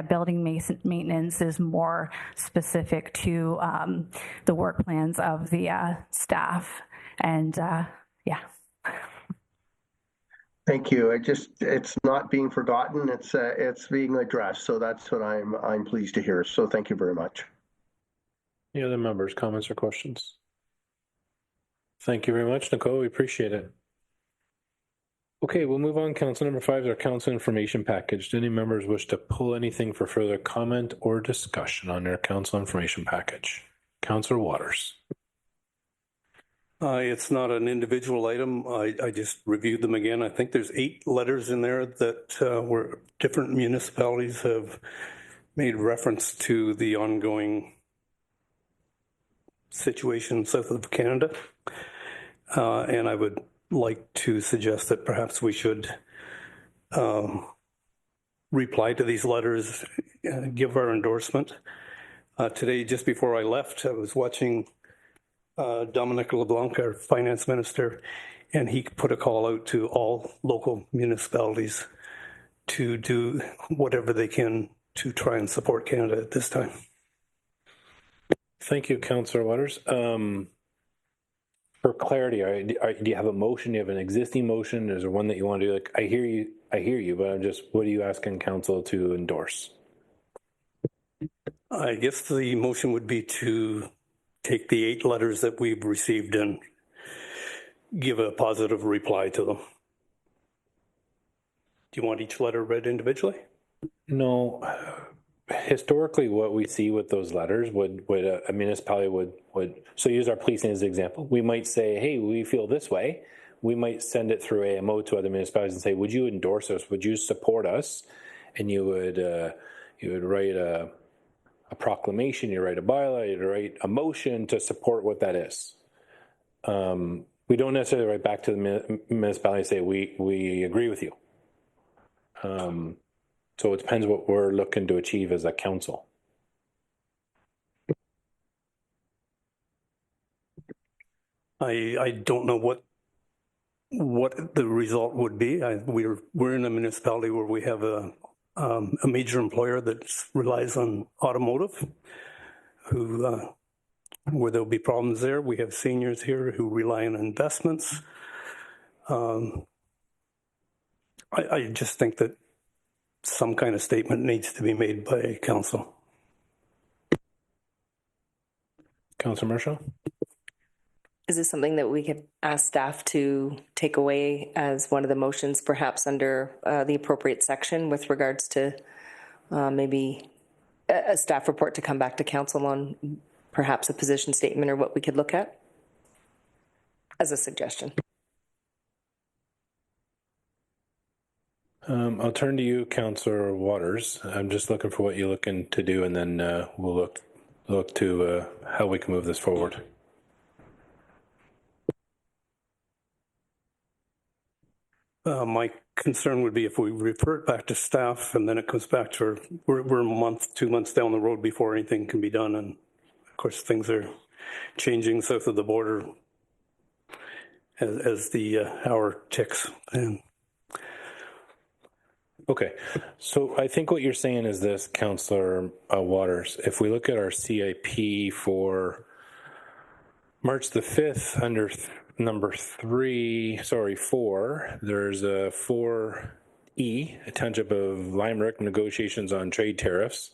building maintenance is more specific to the work plans of the staff. And Thank you. It's not being forgotten. It's being addressed. So that's what I'm pleased to hear. So thank you very much. Any other members, comments or questions? Thank you very much, Nicole. We appreciate it. Okay, we'll move on. Council number 5 is our council information package. Do any members wish to pull anything for further comment or discussion on their council information package? Councillor Waters. It's not an individual item. I just reviewed them again. I think there's 8 letters in there that where different municipalities have made reference to the ongoing situation south of Canada. And I would like to suggest that perhaps we should reply to these letters, give our endorsement. Today, just before I left, I was watching Dominic LeBlanc, our finance minister, and he put a call out to all local municipalities to do whatever they can to try and support Canada at this time. Thank you, Councillor Waters. For clarity, do you have a motion? Do you have an existing motion? Is there one that you want to do? Like, I hear you, but I'm just, what are you asking council to endorse? I guess the motion would be to take the 8 letters that we've received and give a positive reply to them. Do you want each letter read individually? No. Historically, what we see with those letters would a municipality would so use our policing as an example. We might say, hey, we feel this way. We might send it through AMO to other municipalities and say, would you endorse us? Would you support us? And you would write a proclamation, you write a bylaw, you write a motion to support what that is. We don't necessarily write back to the municipality and say we agree with you. So it depends what we're looking to achieve as a council. I don't know what the result would be. We're in a municipality where we have a major employer that relies on automotive, where there'll be problems there. We have seniors here who rely on investments. I just think that some kind of statement needs to be made by council. Councillor Marshall? Is this something that we could ask staff to take away as one of the motions, perhaps under the appropriate section with regards to maybe a staff report to come back to council on perhaps a position statement or what we could look at as a suggestion? I'll turn to you, Councillor Waters. I'm just looking for what you're looking to do, and then we'll look to how we can move this forward. My concern would be if we refer it back to staff and then it comes back to we're a month, 2 months down the road before anything can be done. And of course, things are changing south of the border as the hour ticks. And okay, so I think what you're saying is this, Councillor Waters. If we look at our CIP for March the 5th under number 4, there's a 4E, a Township of Limerick negotiations on trade tariffs.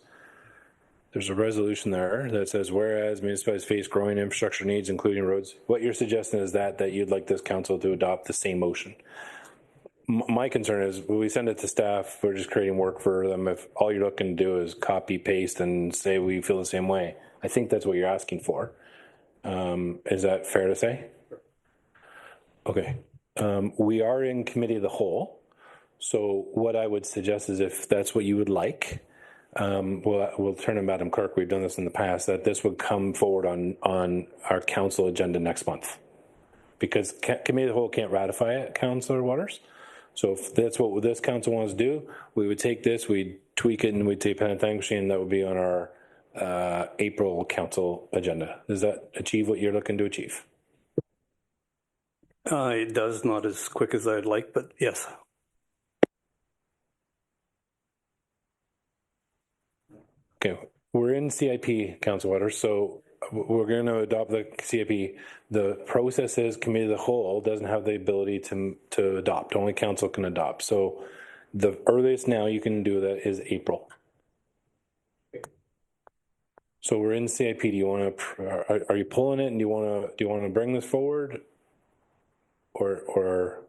There's a resolution there that says, whereas municipalities face growing infrastructure needs, including roads. What you're suggesting is that you'd like this council to adopt the same motion. My concern is when we send it to staff, we're just creating work for them. If all you're looking to do is copy, paste, and say we feel the same way, I think that's what you're asking for. Is that fair to say? Okay. We are in committee of the whole. So what I would suggest is if that's what you would like, we'll turn to Madam Clerk. We've done this in the past, that this would come forward on our council agenda next month. Because committee of the whole can't ratify it, Councillor Waters. So if that's what this council wants to do, we would take this, we'd tweak it, and we'd take Penetanguishene, and that would be on our April council agenda. Does that achieve what you're looking to achieve? it does, not as quick as I'd like, but yes. Okay, we're in CIP, Council Waters, so we're going to adopt the CIP. The process is committee of the whole doesn't have the ability to adopt. Only council can adopt. So the earliest now you can do that is April. So we're in CIP. Do you want to? Are you pulling it? And do you want to bring this forward, or?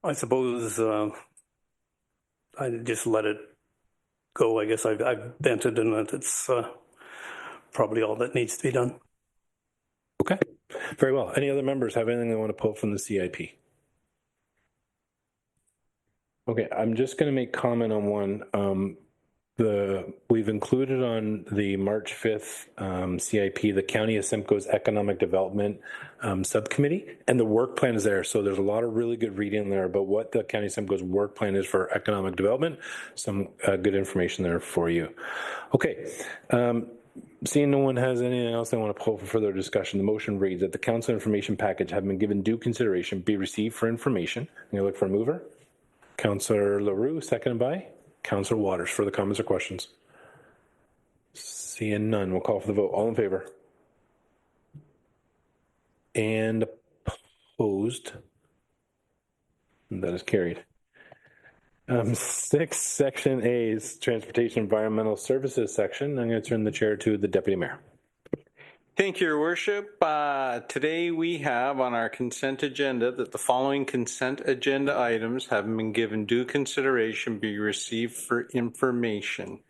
I suppose I just let it go. I guess I've vented, and it's probably all that needs to be done. Okay, very well. Any other members have anything they want to pull from the CIP? Okay, I'm just going to make comment on one. We've included on the March 5th CIP the County of Simcoe's Economic Development Subcommittee, and the work plan is there. So there's a lot of really good reading there about what the County of Simcoe's work plan is for economic development. Some good information there for you. Okay, seeing no one has anything else they want to pull for further discussion, the motion reads that the council information package have been given due consideration, be received for information. I'm going to look for a mover. Councillor LaRue, seconded by Councillor Waters. Further comments or questions? Seeing none, we'll call for the vote. All in favor? And opposed? That is carried. 6, Section A is Transportation Environmental Services section. I'm going to turn the chair to the Deputy Mayor. Thank you, Your Worship. Today we have on our consent agenda that the following consent agenda items have been given due consideration, be received for information.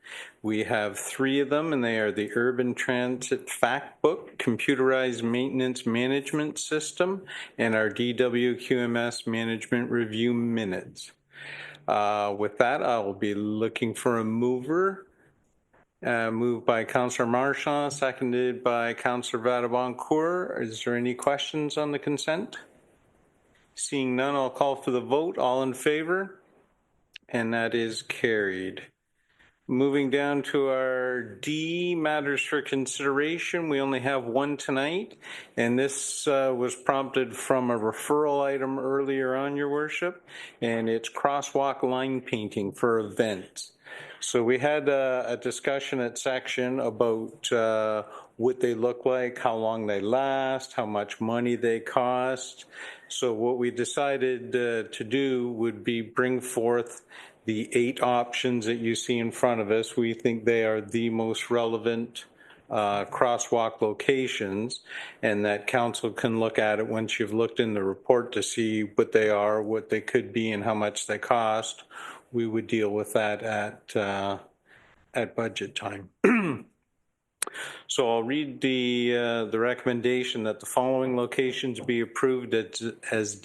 We have 3 of them, and they are the Urban Transit Fact Book, Computerized Maintenance Management System, and our DWQMS Management Review Minutes. With that, I will be looking for a mover. Moved by Councillor Marchand, seconded by Councillor Vadaboncourt. Is there any questions on the consent? Seeing none, I'll call for the vote. All in favor? And that is carried. Moving down to our D, matters for consideration. We only have one tonight, and this was prompted from a referral item earlier on, Your Worship, and it's crosswalk line painting for events. So we had a discussion at section about what they look like, how long they last, how much money they cost. So what we decided to do would be bring forth the 8 options that you see in front of us. We think they are the most relevant crosswalk locations, and that council can look at it once you've looked in the report to see what they are, what they could be, and how much they cost. We would deal with that at budget time. So I'll read the recommendation that the following locations be approved as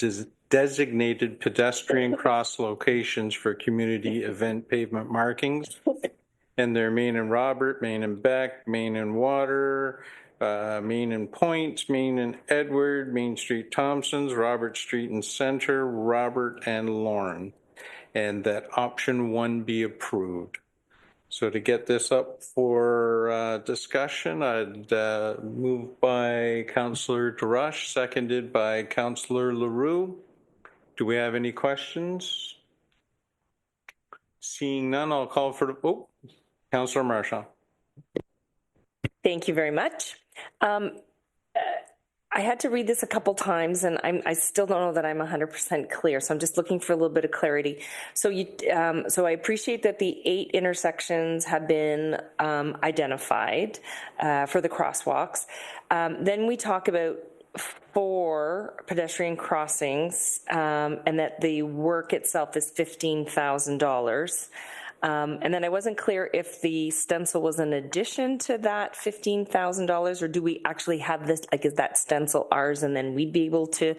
designated pedestrian cross locations for community event pavement markings. And they're Main and Robert, Main and Beck, Main and Water, Main and Point, Main and Edward, Main Street Thompsons, Robert Street and Center, Robert and Lauren. And that option 1 be approved. So to get this up for discussion, I'd move by Councillor DeRush, seconded by Councillor Leroux. Do we have any questions? Seeing none, I'll call for the, Councillor Marchand. Thank you very much. I had to read this a couple times, and I still don't know that I'm 100% clear. So I'm just looking for a little bit of clarity. So so I appreciate that the 8 intersections have been identified for the crosswalks. Then we talk about 4 pedestrian crossings, and that the work itself is $15,000. And then I wasn't clear if the stencil was an addition to that $15,000, or do we actually have this, like, is that stencil ours and then we'd be able to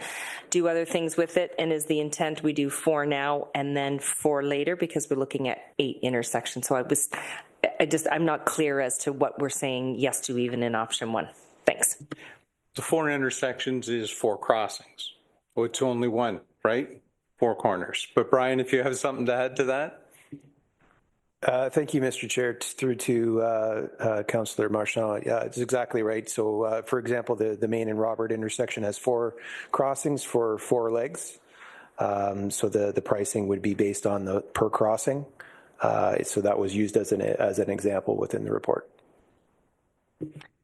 do other things with it? And is the intent we do 4 now and then 4 later, because we're looking at 8 intersections? So I'm not clear as to what we're saying yes to even in option 1. Thanks. The 4 intersections is 4 crossings. Oh, it's only 1, right? 4 corners. But Brian, if you have something to add to that? Thank you, Mr. Chair. Through to Councillor Marchand. Yeah, it's exactly right. So, for example, the Main and Robert intersection has 4 crossings for 4 legs. So the pricing would be based on the per crossing. So that was used as an example within the report.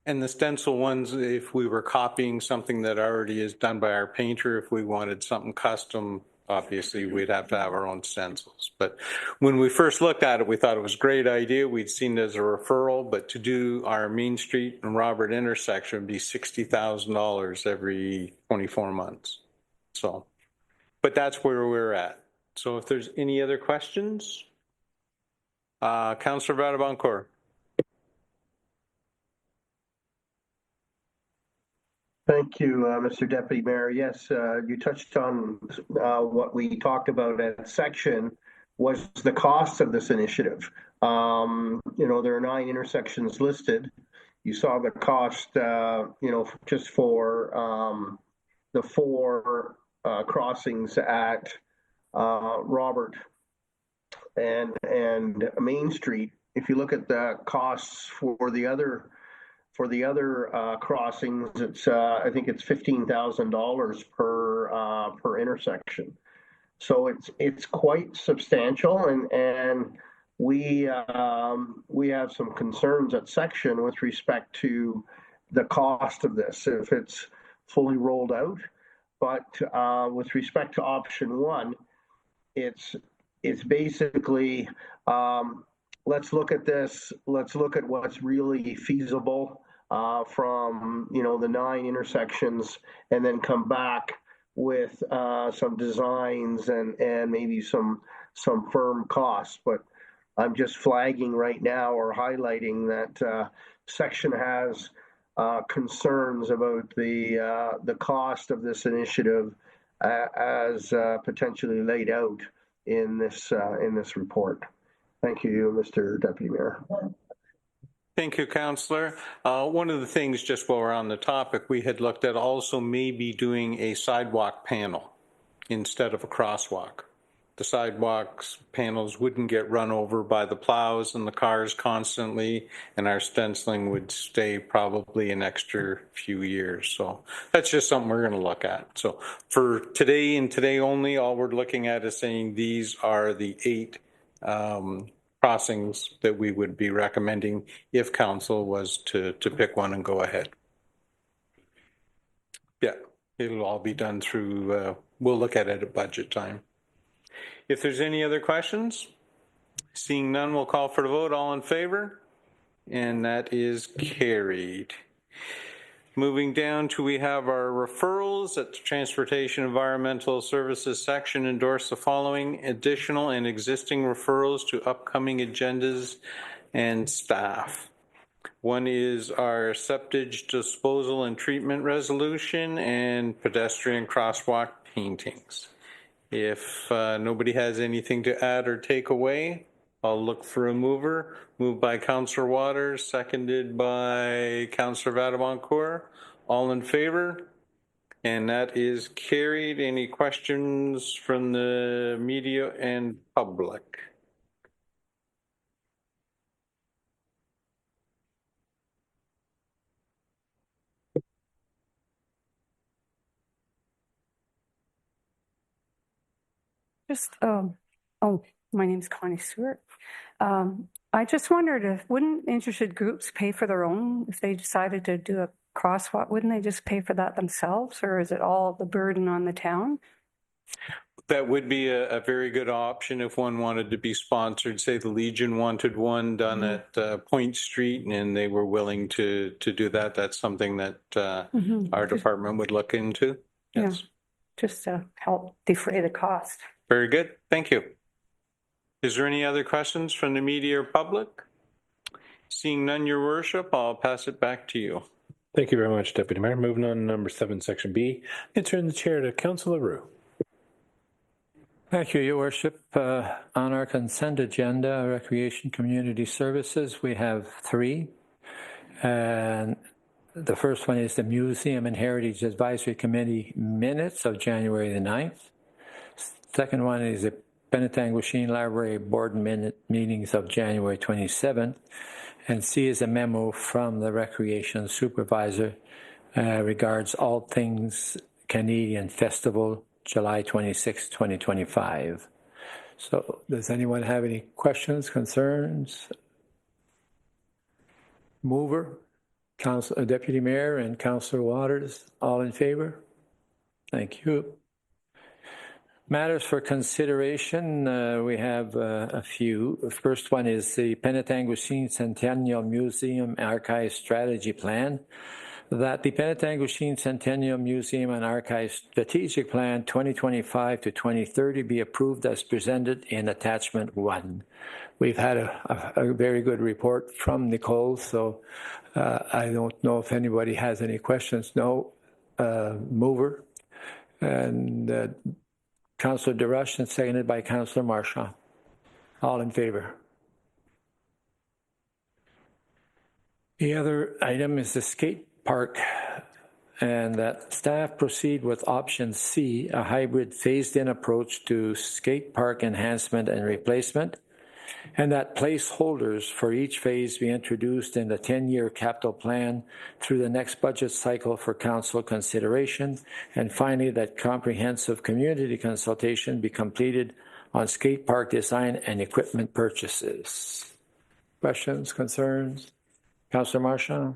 And the stencil ones, if we were copying something that already is done by our painter, if we wanted something custom, obviously we'd have to have our own stencils. But when we first looked at it, we thought it was a great idea. We'd seen it as a referral, but to do our Main Street and Robert intersection would be $60,000 every 24 months. So, but that's where we're at. So if there's any other questions, Councillor Vadabancourt. Thank you, Mr. Deputy Mayor. Yes, you touched on what we talked about at section was the cost of this initiative. There are 9 intersections listed. You saw the cost, just for the 4 crossings at Robert and Main Street. If you look at the costs for the other crossings, it's I think it's $15,000 per intersection. So it's quite substantial, and we have some concerns at section with respect to the cost of this if it's fully rolled out. But with respect to option 1, it's basically let's look at this. Let's look at what's really feasible from the 9 intersections, and then come back with some designs and maybe some firm costs. But I'm just flagging right now or highlighting that section has concerns about the cost of this initiative as potentially laid out in this report. Thank you, Mr. Deputy Mayor. Thank you, Councillor. One of the things, just while we're on the topic, we had looked at also maybe doing a sidewalk panel instead of a crosswalk. The sidewalks panels wouldn't get run over by the plows and the cars constantly, and our stenciling would stay probably an extra few years. So that's just something we're going to look at. So for today and today only, all we're looking at is saying these are the 8 crossings that we would be recommending if council was to pick one and go ahead. Yeah, it'll all be done through, we'll look at it at budget time. If there's any other questions, seeing none, we'll call for the vote. All in favor? And that is carried. Moving down to, we have our referrals at the Transportation Environmental Services section. Endorse the following additional and existing referrals to upcoming agendas and staff. One is our septic disposal and treatment resolution and pedestrian crosswalk paintings. If nobody has anything to add or take away, I'll look for a mover. Moved by Councillor Waters, seconded by Councillor Vadabancourt. All in favor? And that is carried. Any questions from the media and public? My name's Connie Stewart. I just wondered if, wouldn't interested groups pay for their own, if they decided to do a crosswalk, wouldn't they just pay for that themselves, or is it all the burden on the town? That would be a very good option if one wanted to be sponsored. Say the Legion wanted one done at Point Street and they were willing to do that. That's something that our department would look into. Yes. Yeah, just to help defray the cost. Very good. Thank you. Is there any other questions from the media or public? Seeing none, Your Worship, I'll pass it back to you. Thank you very much, Deputy Mayor. Moving on to number 7, Section B. I turn the chair to Councillor Roux. Thank you, Your Worship. On our consent agenda, Recreation Community Services, we have 3. And the first one is the Museum and Heritage Advisory Committee minutes of January the 9th. Second one is the Penetanguishene Library Board meetings of January 27th. And C is a memo from the Recreation Supervisor regards all things Canadian Festival, July 26, 2025. So does anyone have any questions, concerns? Mover, Deputy Mayor and Councillor Waters, all in favor? Thank you. Matters for consideration, we have a few. The first one is the Penetanguishene Centennial Museum Archive Strategy Plan. That the Penetanguishene Centennial Museum and Archive Strategic Plan 2025 to 2030 be approved as presented in Attachment 1. We've had a very good report from Nicole, so I don't know if anybody has any questions. No. Mover. And Councillor DeRush and seconded by Councillor Marchand. All in favor. The other item is the skate park, and that staff proceed with option C, a hybrid phased-in approach to skate park enhancement and replacement, and that placeholders for each phase be introduced in the 10-year capital plan through the next budget cycle for council consideration, and finally that comprehensive community consultation be completed on skate park design and equipment purchases. Questions, concerns? Councillor Marchand?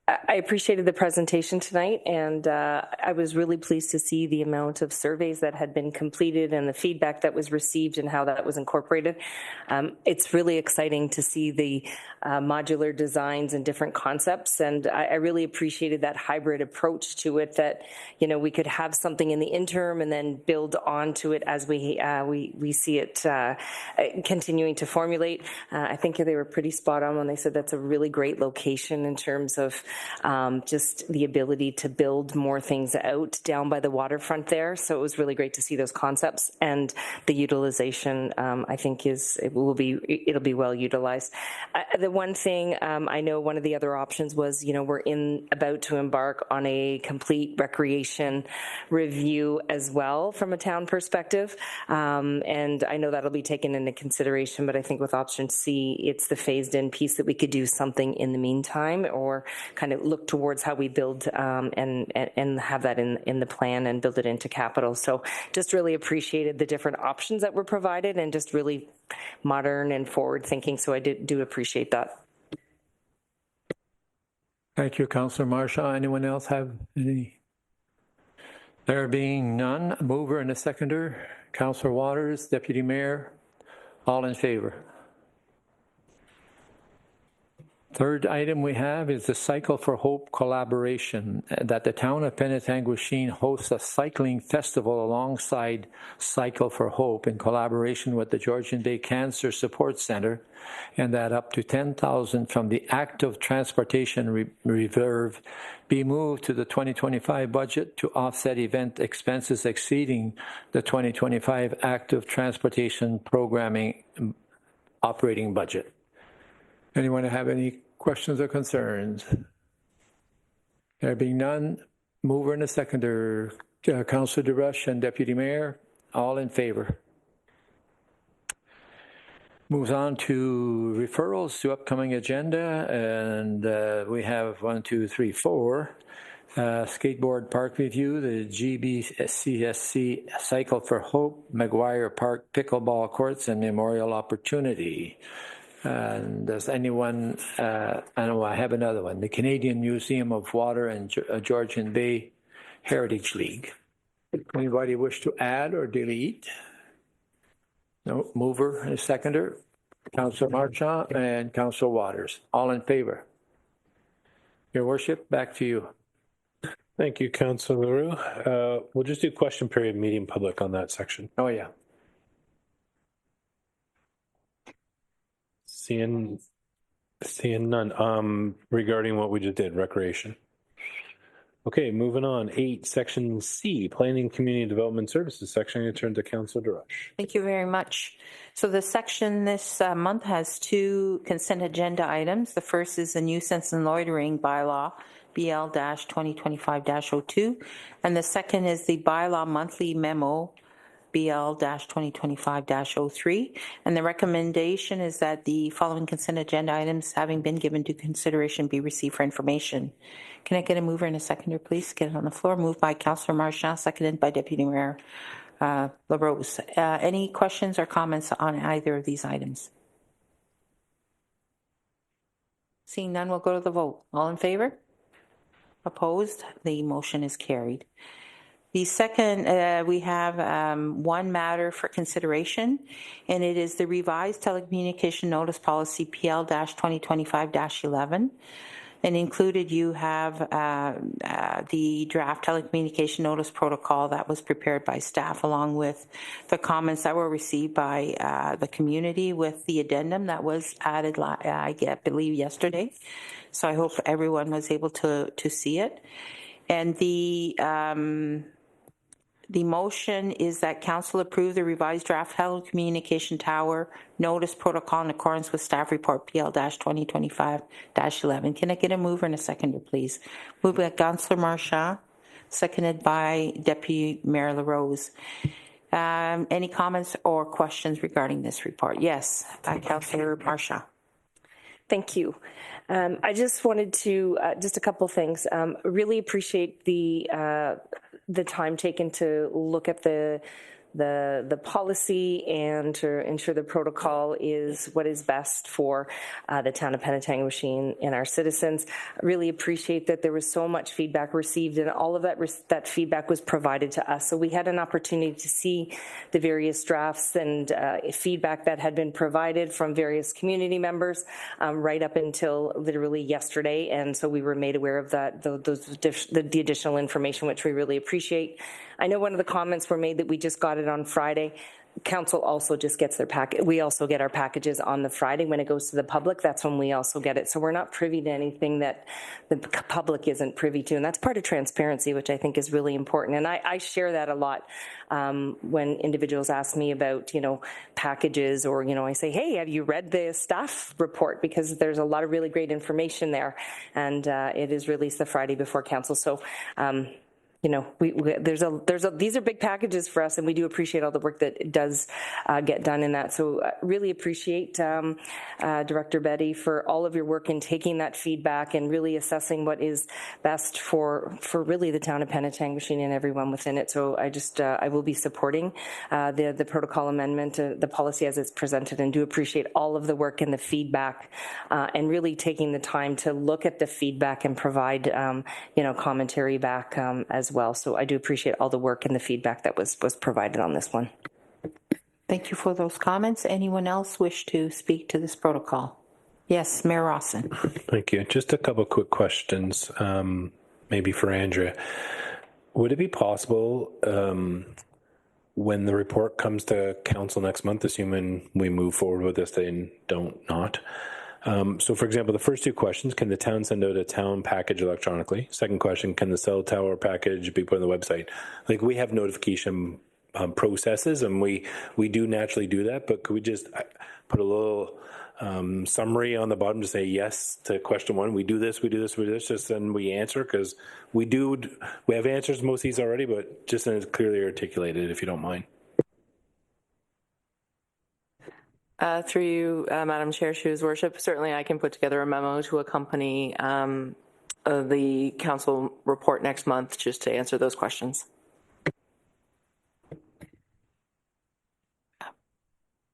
I appreciated the presentation tonight, and I was really pleased to see the amount of surveys that had been completed and the feedback that was received and how that was incorporated. It's really exciting to see the modular designs and different concepts, and I really appreciated that hybrid approach to it, that, you know, we could have something in the interim and then build onto it as we see it continuing to formulate. I think they were pretty spot on when they said that's a really great location in terms of just the ability to build more things out down by the waterfront there. So it was really great to see those concepts, and the utilization, I think it'll be well utilized. The one thing, I know one of the other options was, you know, we're about to embark on a complete recreation review as well from a town perspective. And I know that'll be taken into consideration, but I think with option C, it's the phased in piece that we could do something in the meantime, or kind of look towards how we build and have that in the plan and build it into capital. So just really appreciated the different options that were provided and just really modern and forward thinking. So I do appreciate that. Thank you, Councillor Marchand. Anyone else have any? There being none, mover and a seconder, Councillor Waters, Deputy Mayor, all in favor. Third item we have is the Cycle for Hope collaboration, that the town of Penetanguishene hosts a cycling festival alongside Cycle for Hope in collaboration with the Georgian Bay Cancer Support Center, and that up to $10,000 from the active transportation reserve be moved to the 2025 budget to offset event expenses exceeding the 2025 active transportation programming operating budget. Anyone have any questions or concerns? There being none, mover and a seconder, Councillor DeRush and Deputy Mayor, all in favor. Moves on to referrals to upcoming agenda, and we have 1, 2, 3, 4. Skateboard Park Review, the GBCSC Cycle for Hope, McGuire Park Pickleball Courts, and Memorial Opportunity. And does anyone, I have another one, the Canadian Museum of Water and Georgian Bay Heritage League. Anybody wish to add or delete? No, mover and seconder, Councillor Marchand and Councillor Waters. All in favor? Your Worship, back to you. Thank you, Councillor Leroux. We'll just do question period, meeting public on that section. Oh, yeah. Seeing none. Regarding what we just did, recreation. Okay, moving on. 8, Section C, Planning Community Development Services section. I'm going to turn to Councillor DeRush. Thank you very much. So the section this month has 2 consent agenda items. The first is the nuisance and loitering bylaw, BL-2025-02, and the second is the bylaw monthly memo, BL-2025-03, and the recommendation is that the following consent agenda items, having been given to consideration, be received for information. Can I get a mover and a seconder, please? Get it on the floor. Moved by Councillor Marchand, seconded by Deputy Mayor LaRose. Any questions or comments on either of these items? Seeing none, we'll go to the vote. All in favor? Opposed? The motion is carried. The second, we have one matter for consideration, and it is the revised telecommunication notice policy PL-2025-11. And included you have the draft telecommunication notice protocol that was prepared by staff, along with the comments that were received by the community with the addendum that was added, I believe, yesterday. So I hope everyone was able to see it. And the motion is that Council approve the revised draft telecommunication tower notice protocol in accordance with staff report PL-2025-11. Can I get a mover and a seconder, please? Moved by Councillor Marchand, seconded by Deputy Mayor LaRose. Any comments or questions regarding this report? Yes, Councillor Marchand. Thank you. I just wanted to, just a couple things. Really appreciate the time taken to look at the policy and to ensure the protocol is what is best for the town of Penetanguishene and our citizens. I really appreciate that there was so much feedback received, and all of that feedback was provided to us. So we had an opportunity to see the various drafts and feedback that had been provided from various community members right up until literally yesterday. And so we were made aware of that, the additional information, which we really appreciate. I know one of the comments were made that we just got it on Friday. Council also just gets their packet. We also get our packages on the Friday when it goes to the public. That's when we also get it. So we're not privy to anything that the public isn't privy to. And that's part of transparency, which I think is really important. And I share that a lot when individuals ask me about, packages, or, I say, hey, have you read the staff report? Because there's a lot of really great information there. And it is released the Friday before council. So, these are big packages for us, and we do appreciate all the work that does get done in that. So really appreciate Director Betty for all of your work in taking that feedback and really assessing what is best for really the town of Penetanguishene and everyone within it. So I will be supporting the protocol amendment, the policy as it's presented, and do appreciate all of the work and the feedback, and really taking the time to look at the feedback and provide commentary back as well. So I do appreciate all the work and the feedback that was provided on this one. Thank you for those comments. Anyone else wish to speak to this protocol? Yes, Mayor Rawson. Thank you. Just a couple quick questions, maybe for Andrea. Would it be possible when the report comes to council next month, assuming we move forward with this and don't not? So, for example, the first two questions, can the town send out a town package electronically? Second question, can the cell tower package be put on the website? Like, we have notification processes, and we do naturally do that, but could we just put a little summary on the bottom to say yes to question one? We do this, just then we answer, because we have answers to most of these already, but just then it's clearly articulated, if you don't mind. Through you, Madam Chair, His Worship, certainly I can put together a memo to accompany the council report next month just to answer those questions.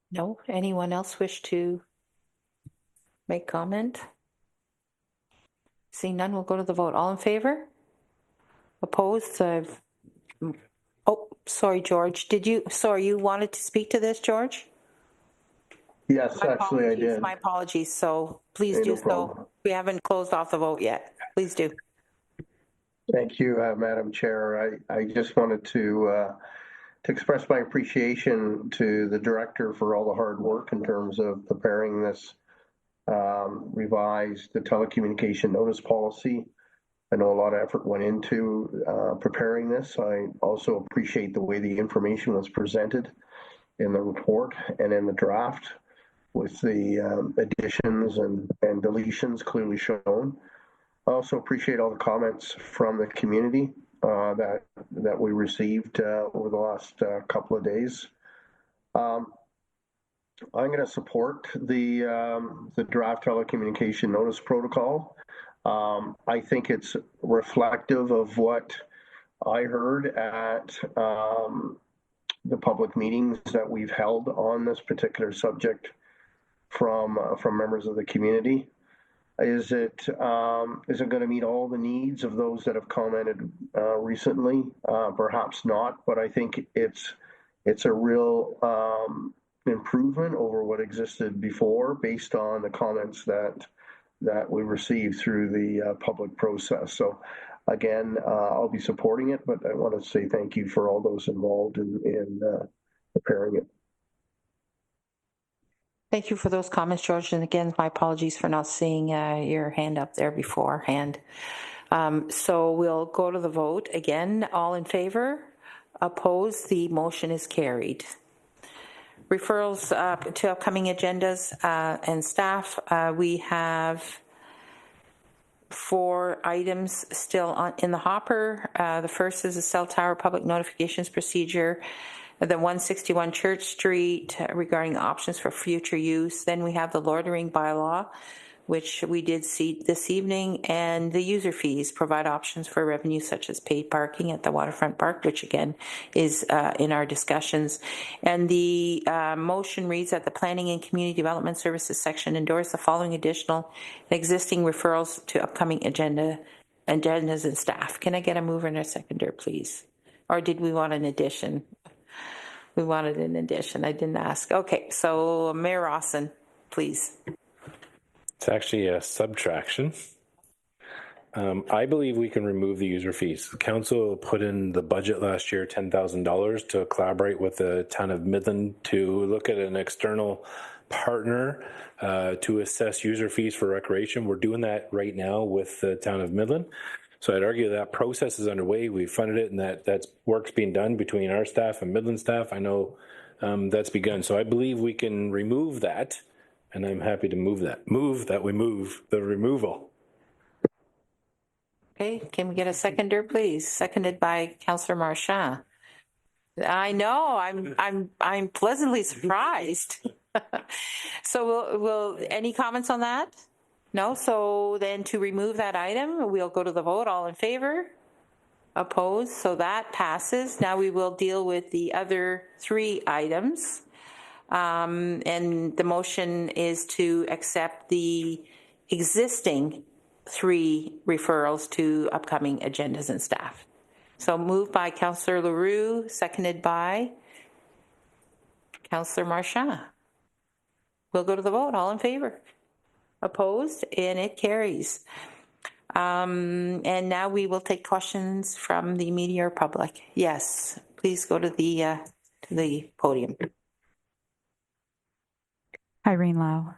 No? Anyone else wish to make comment? Seeing none, we'll go to the vote. All in favor? Opposed? Oh, sorry, George. You wanted to speak to this, George? Yes, actually I did. My apologies. So please do so. We haven't closed off the vote yet. Please do. Thank you, Madam Chair. I just wanted to express my appreciation to the director for all the hard work in terms of preparing this revised telecommunication notice policy. I know a lot of effort went into preparing this. I also appreciate the way the information was presented in the report and in the draft, with the additions and deletions clearly shown. I also appreciate all the comments from the community that we received over the last couple of days. I'm going to support the draft telecommunication notice protocol. I think it's reflective of what I heard at the public meetings that we've held on this particular subject from members of the community. Is it going to meet all the needs of those that have commented recently? Perhaps not, but I think it's a real improvement over what existed before, based on the comments that we received through the public process. So again, I'll be supporting it, but I want to say thank you for all those involved in preparing it. Thank you for those comments, George. And again, my apologies for not seeing your hand up there beforehand. So we'll go to the vote again. All in favor? Opposed? The motion is carried. Referrals to upcoming agendas and staff. We have 4 items still in the hopper. The first is the cell tower public notifications procedure, the 161 Church Street regarding options for future use. Then we have the loitering bylaw, which we did see this evening, and the user fees provide options for revenue such as paid parking at the waterfront park, which again is in our discussions. And the motion reads that the Planning and Community Development Services section endorse the following additional and existing referrals to upcoming agendas and staff. Can I get a mover and a seconder, please? Or did we want an addition? We wanted an addition. I didn't ask. Okay, so Mayor Rawson, please. It's actually a subtraction. I believe we can remove the user fees. The council put in the budget last year $10,000 to collaborate with the town of Midland to look at an external partner to assess user fees for recreation. We're doing that right now with the town of Midland. So I'd argue that process is underway. We funded it, and that work's being done between our staff and Midland staff. I know that's begun. So I believe we can remove that, and I'm happy to move that. We move the removal. Okay, can we get a seconder, please? Seconded by Councillor Marchand. I know, I'm pleasantly surprised. So will any comments on that? No, so then to remove that item, we'll go to the vote. All in favor? Opposed? So that passes. Now we will deal with the other 3 items. And the motion is to accept the existing 3 referrals to upcoming agendas and staff. So moved by Councillor Leroux, seconded by Councillor Marchand. We'll go to the vote. All in favor? Opposed? And it carries. And now we will take questions from the media or public. Yes, please go to the podium. Irene Lau.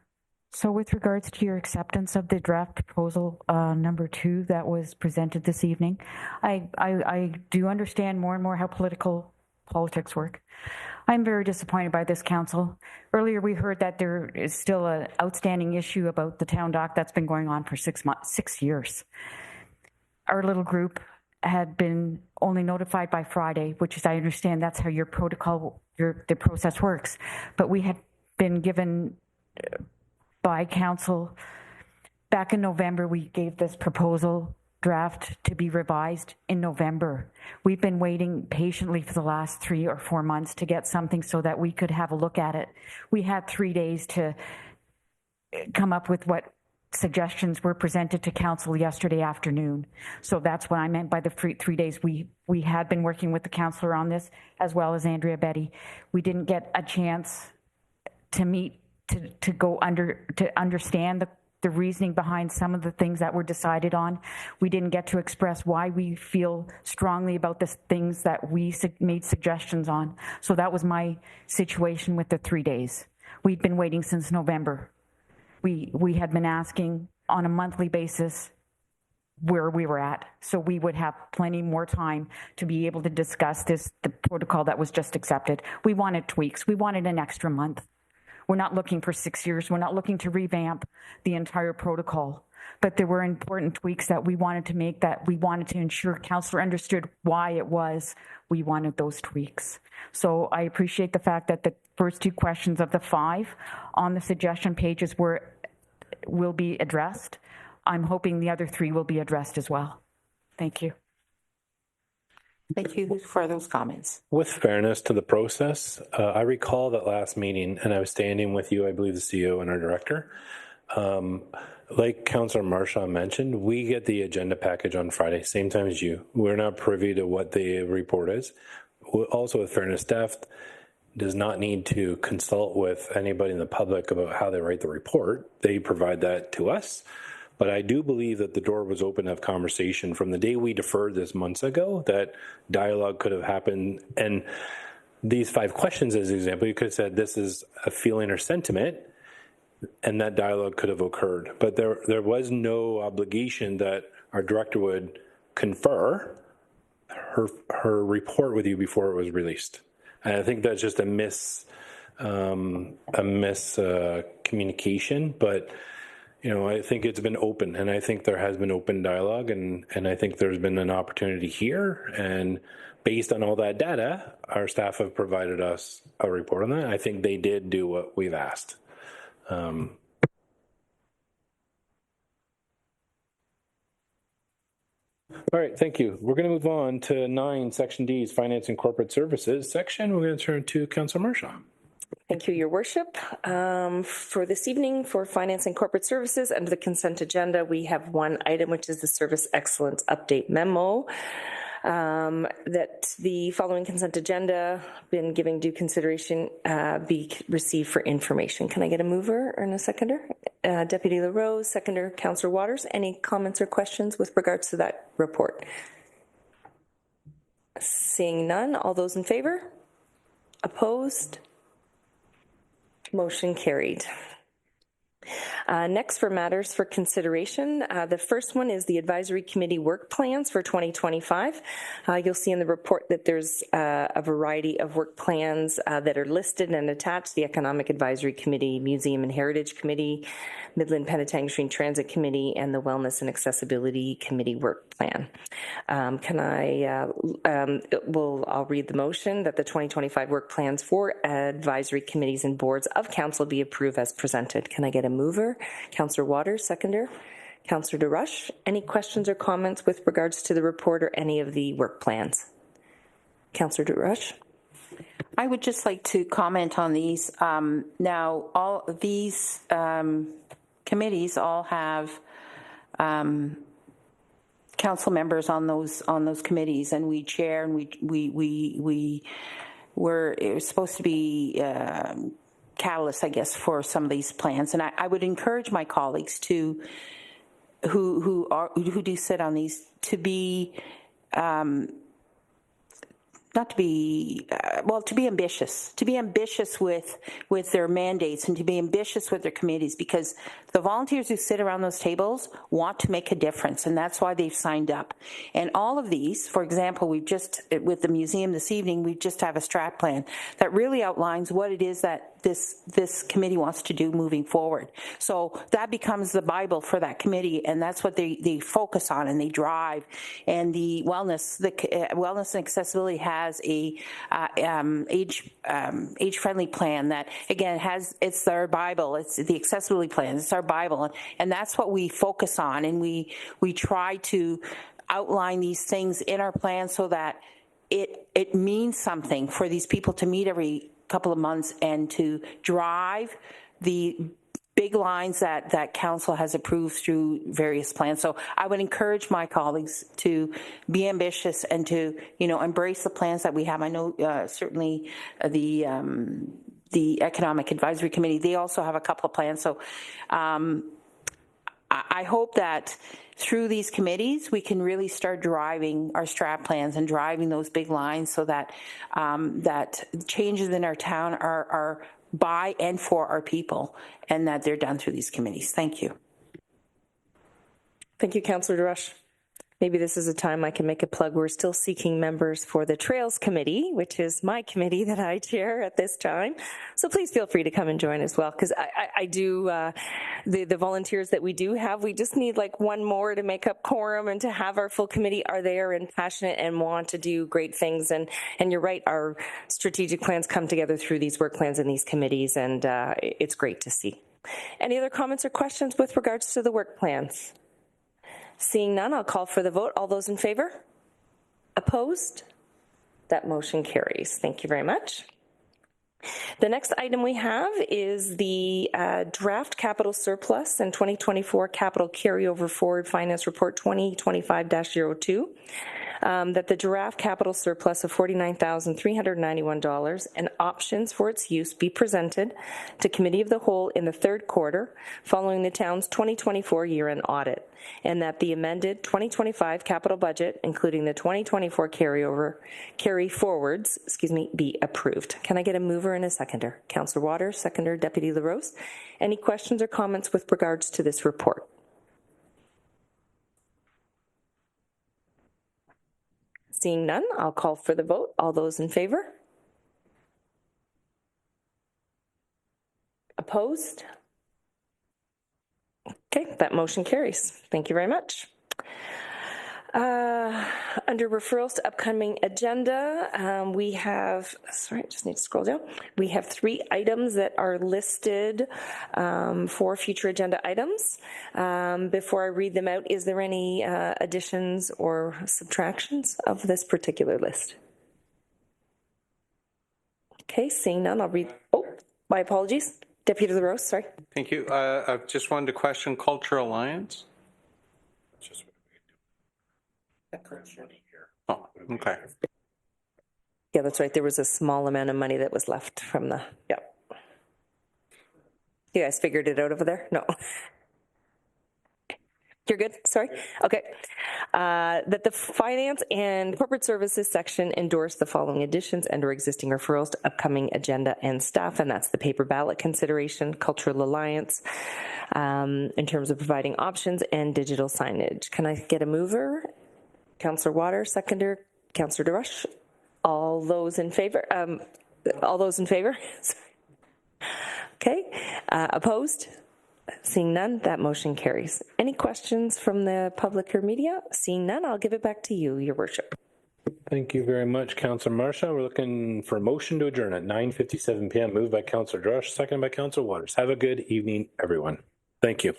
So with regards to your acceptance of the draft proposal number 2 that was presented this evening, I do understand more and more how politics work. I'm very disappointed by this council. Earlier we heard that there is still an outstanding issue about the town dock that's been going on for 6 years. Our little group had been only notified by Friday, which is, I understand that's how your protocol, the process works. But we had been given by council back in November, we gave this proposal draft to be revised in November. We've been waiting patiently for the last 3 or 4 months to get something so that we could have a look at it. We had 3 days to come up with what suggestions were presented to council yesterday afternoon. So that's what I meant by the 3 days. We had been working with the councillor on this, as well as Andrea Betty. We didn't get a chance to meet to go to understand the reasoning behind some of the things that were decided on. We didn't get to express why we feel strongly about the things that we made suggestions on. So that was my situation with the 3 days. We'd been waiting since November. We had been asking on a monthly basis where we were at, so we would have plenty more time to be able to discuss the protocol that was just accepted. We wanted tweaks. We wanted an extra month. We're not looking for 6 years. We're not looking to revamp the entire protocol. But there were important tweaks that we wanted to make, that we wanted to ensure councillor understood why it was we wanted those tweaks. So I appreciate the fact that the first 2 questions of the 5 on the suggestion pages will be addressed. I'm hoping the other 3 will be addressed as well. Thank you. Thank you for those comments. With fairness to the process, I recall that last meeting, and I was standing with you, I believe the CEO and our director. Like Councillor Marchand mentioned, we get the agenda package on Friday, same time as you. We're not privy to what the report is. Also, with fairness, staff does not need to consult with anybody in the public about how they write the report. They provide that to us. But I do believe that the door was open to have conversation from the day we deferred this months ago, that dialogue could have happened. And these 5 questions, as an example, you could have said, this is a feeling or sentiment, and that dialogue could have occurred. But there was no obligation that our director would confer her report with you before it was released. And I think that's just a miscommunication, but I think it's been open, and I think there has been open dialogue, and I think there's been an opportunity here. And based on all that data, our staff have provided us a report on that. I think they did do what we've asked. All right, thank you. We're going to move on to 9, Section D's Finance and Corporate Services section. We're going to turn to Councillor Marchand. Thank you, Your Worship. For this evening, for Finance and Corporate Services, under the consent agenda, we have 1 item, which is the Service Excellence Update Memo. That the following consent agenda, been giving due consideration, be received for information. Can I get a mover and a seconder? Deputy LaRose, seconder, Councillor Waters. Any comments or questions with regards to that report? Seeing none, all those in favor? Opposed? Motion carried. Next, for matters for consideration, the first one is the Advisory Committee work plans for 2025. You'll see in the report that there's a variety of work plans that are listed and attached: the Economic Advisory Committee, Museum and Heritage Committee, Midland Penitentiary Transit Committee, and the Wellness and Accessibility Committee work plan. I'll read the motion that the 2025 work plans for advisory committees and boards of council be approved as presented. Can I get a mover? Councillor Waters, seconder. Councillor DeRush, any questions or comments with regards to the report or any of the work plans? Councillor DeRush. I would just like to comment on these. Now, all of these committees all have council members on those committees, and we chair, and it was supposed to be catalyst, I guess, for some of these plans. And I would encourage my colleagues to, who do sit on these, to be, not to be, to be ambitious with their mandates and to be ambitious with their committees, because the volunteers who sit around those tables want to make a difference, and that's why they've signed up. And all of these, for example, we've just, with the museum this evening, we just have a strat plan that really outlines what it is that this committee wants to do moving forward. So that becomes the Bible for that committee, and that's what they focus on and they drive. And the wellness and accessibility has a age-friendly plan that, again, it's our Bible. It's the accessibility plan. It's our Bible, and that's what we focus on. And we try to outline these things in our plan so that it means something for these people to meet every couple of months and to drive the big lines that council has approved through various plans. So I would encourage my colleagues to be ambitious and to, embrace the plans that we have. I know certainly the Economic Advisory Committee, they also have a couple of plans. So I hope that through these committees, we can really start driving our strat plans and driving those big lines so that that changes in our town are by and for our people, and that they're done through these committees. Thank you. Thank you, Councillor DeRush. Maybe this is a time I can make a plug. We're still seeking members for the Trails Committee, which is my committee that I chair at this time. So please feel free to come and join as well, because I do, the volunteers that we do have, we just need like one more to make up quorum and to have our full committee are there and passionate and want to do great things. And you're right, our strategic plans come together through these work plans and these committees, and it's great to see. Any other comments or questions with regards to the work plans? Seeing none, I'll call for the vote. All those in favor? Opposed? That motion carries. Thank you very much. The next item we have is the draft capital surplus and 2024 capital carryover forward finance report 2025-02. That the draft capital surplus of $49,391 and options for its use be presented to Committee of the Whole in the third quarter following the town's 2024 year-end audit, and that the amended 2025 capital budget, including the 2024 carry forwards, be approved. Can I get a mover and a seconder? Councillor Waters, seconder, Deputy LaRose. Any questions or comments with regards to this report? Seeing none, I'll call for the vote. All those in favor? Opposed? Okay, that motion carries. Thank you very much. Under referrals to upcoming agenda, we have, sorry, I just need to scroll down. We have 3 items that are listed for future agenda items. Before I read them out, is there any additions or subtractions of this particular list? Okay, seeing none, I'll read. Oh, my apologies. Deputy LaRose, sorry. Thank you. I just wanted to question Cultural Alliance. Oh, okay. Yeah, that's right. There was a small amount of money that was left from the, yep. You guys figured it out over there? No. You're good? Sorry? Okay. That the Finance and Corporate Services section endorse the following additions and or existing referrals to upcoming agenda and staff, and that's the paper ballot consideration, Cultural Alliance, in terms of providing options, and digital signage. Can I get a mover? Councillor Waters, seconder, Councillor DeRush. All those in favor? All those in favor? Okay. Opposed? Seeing none, that motion carries. Any questions from the public or media? Seeing none, I'll give it back to you, Your Worship. Thank you very much, Councillor Marcia. We're looking for a motion to adjourn at 9:57 p.m. Moved by Councillor DeRush, seconded by Councillor Waters. Have a good evening, everyone. Thank you.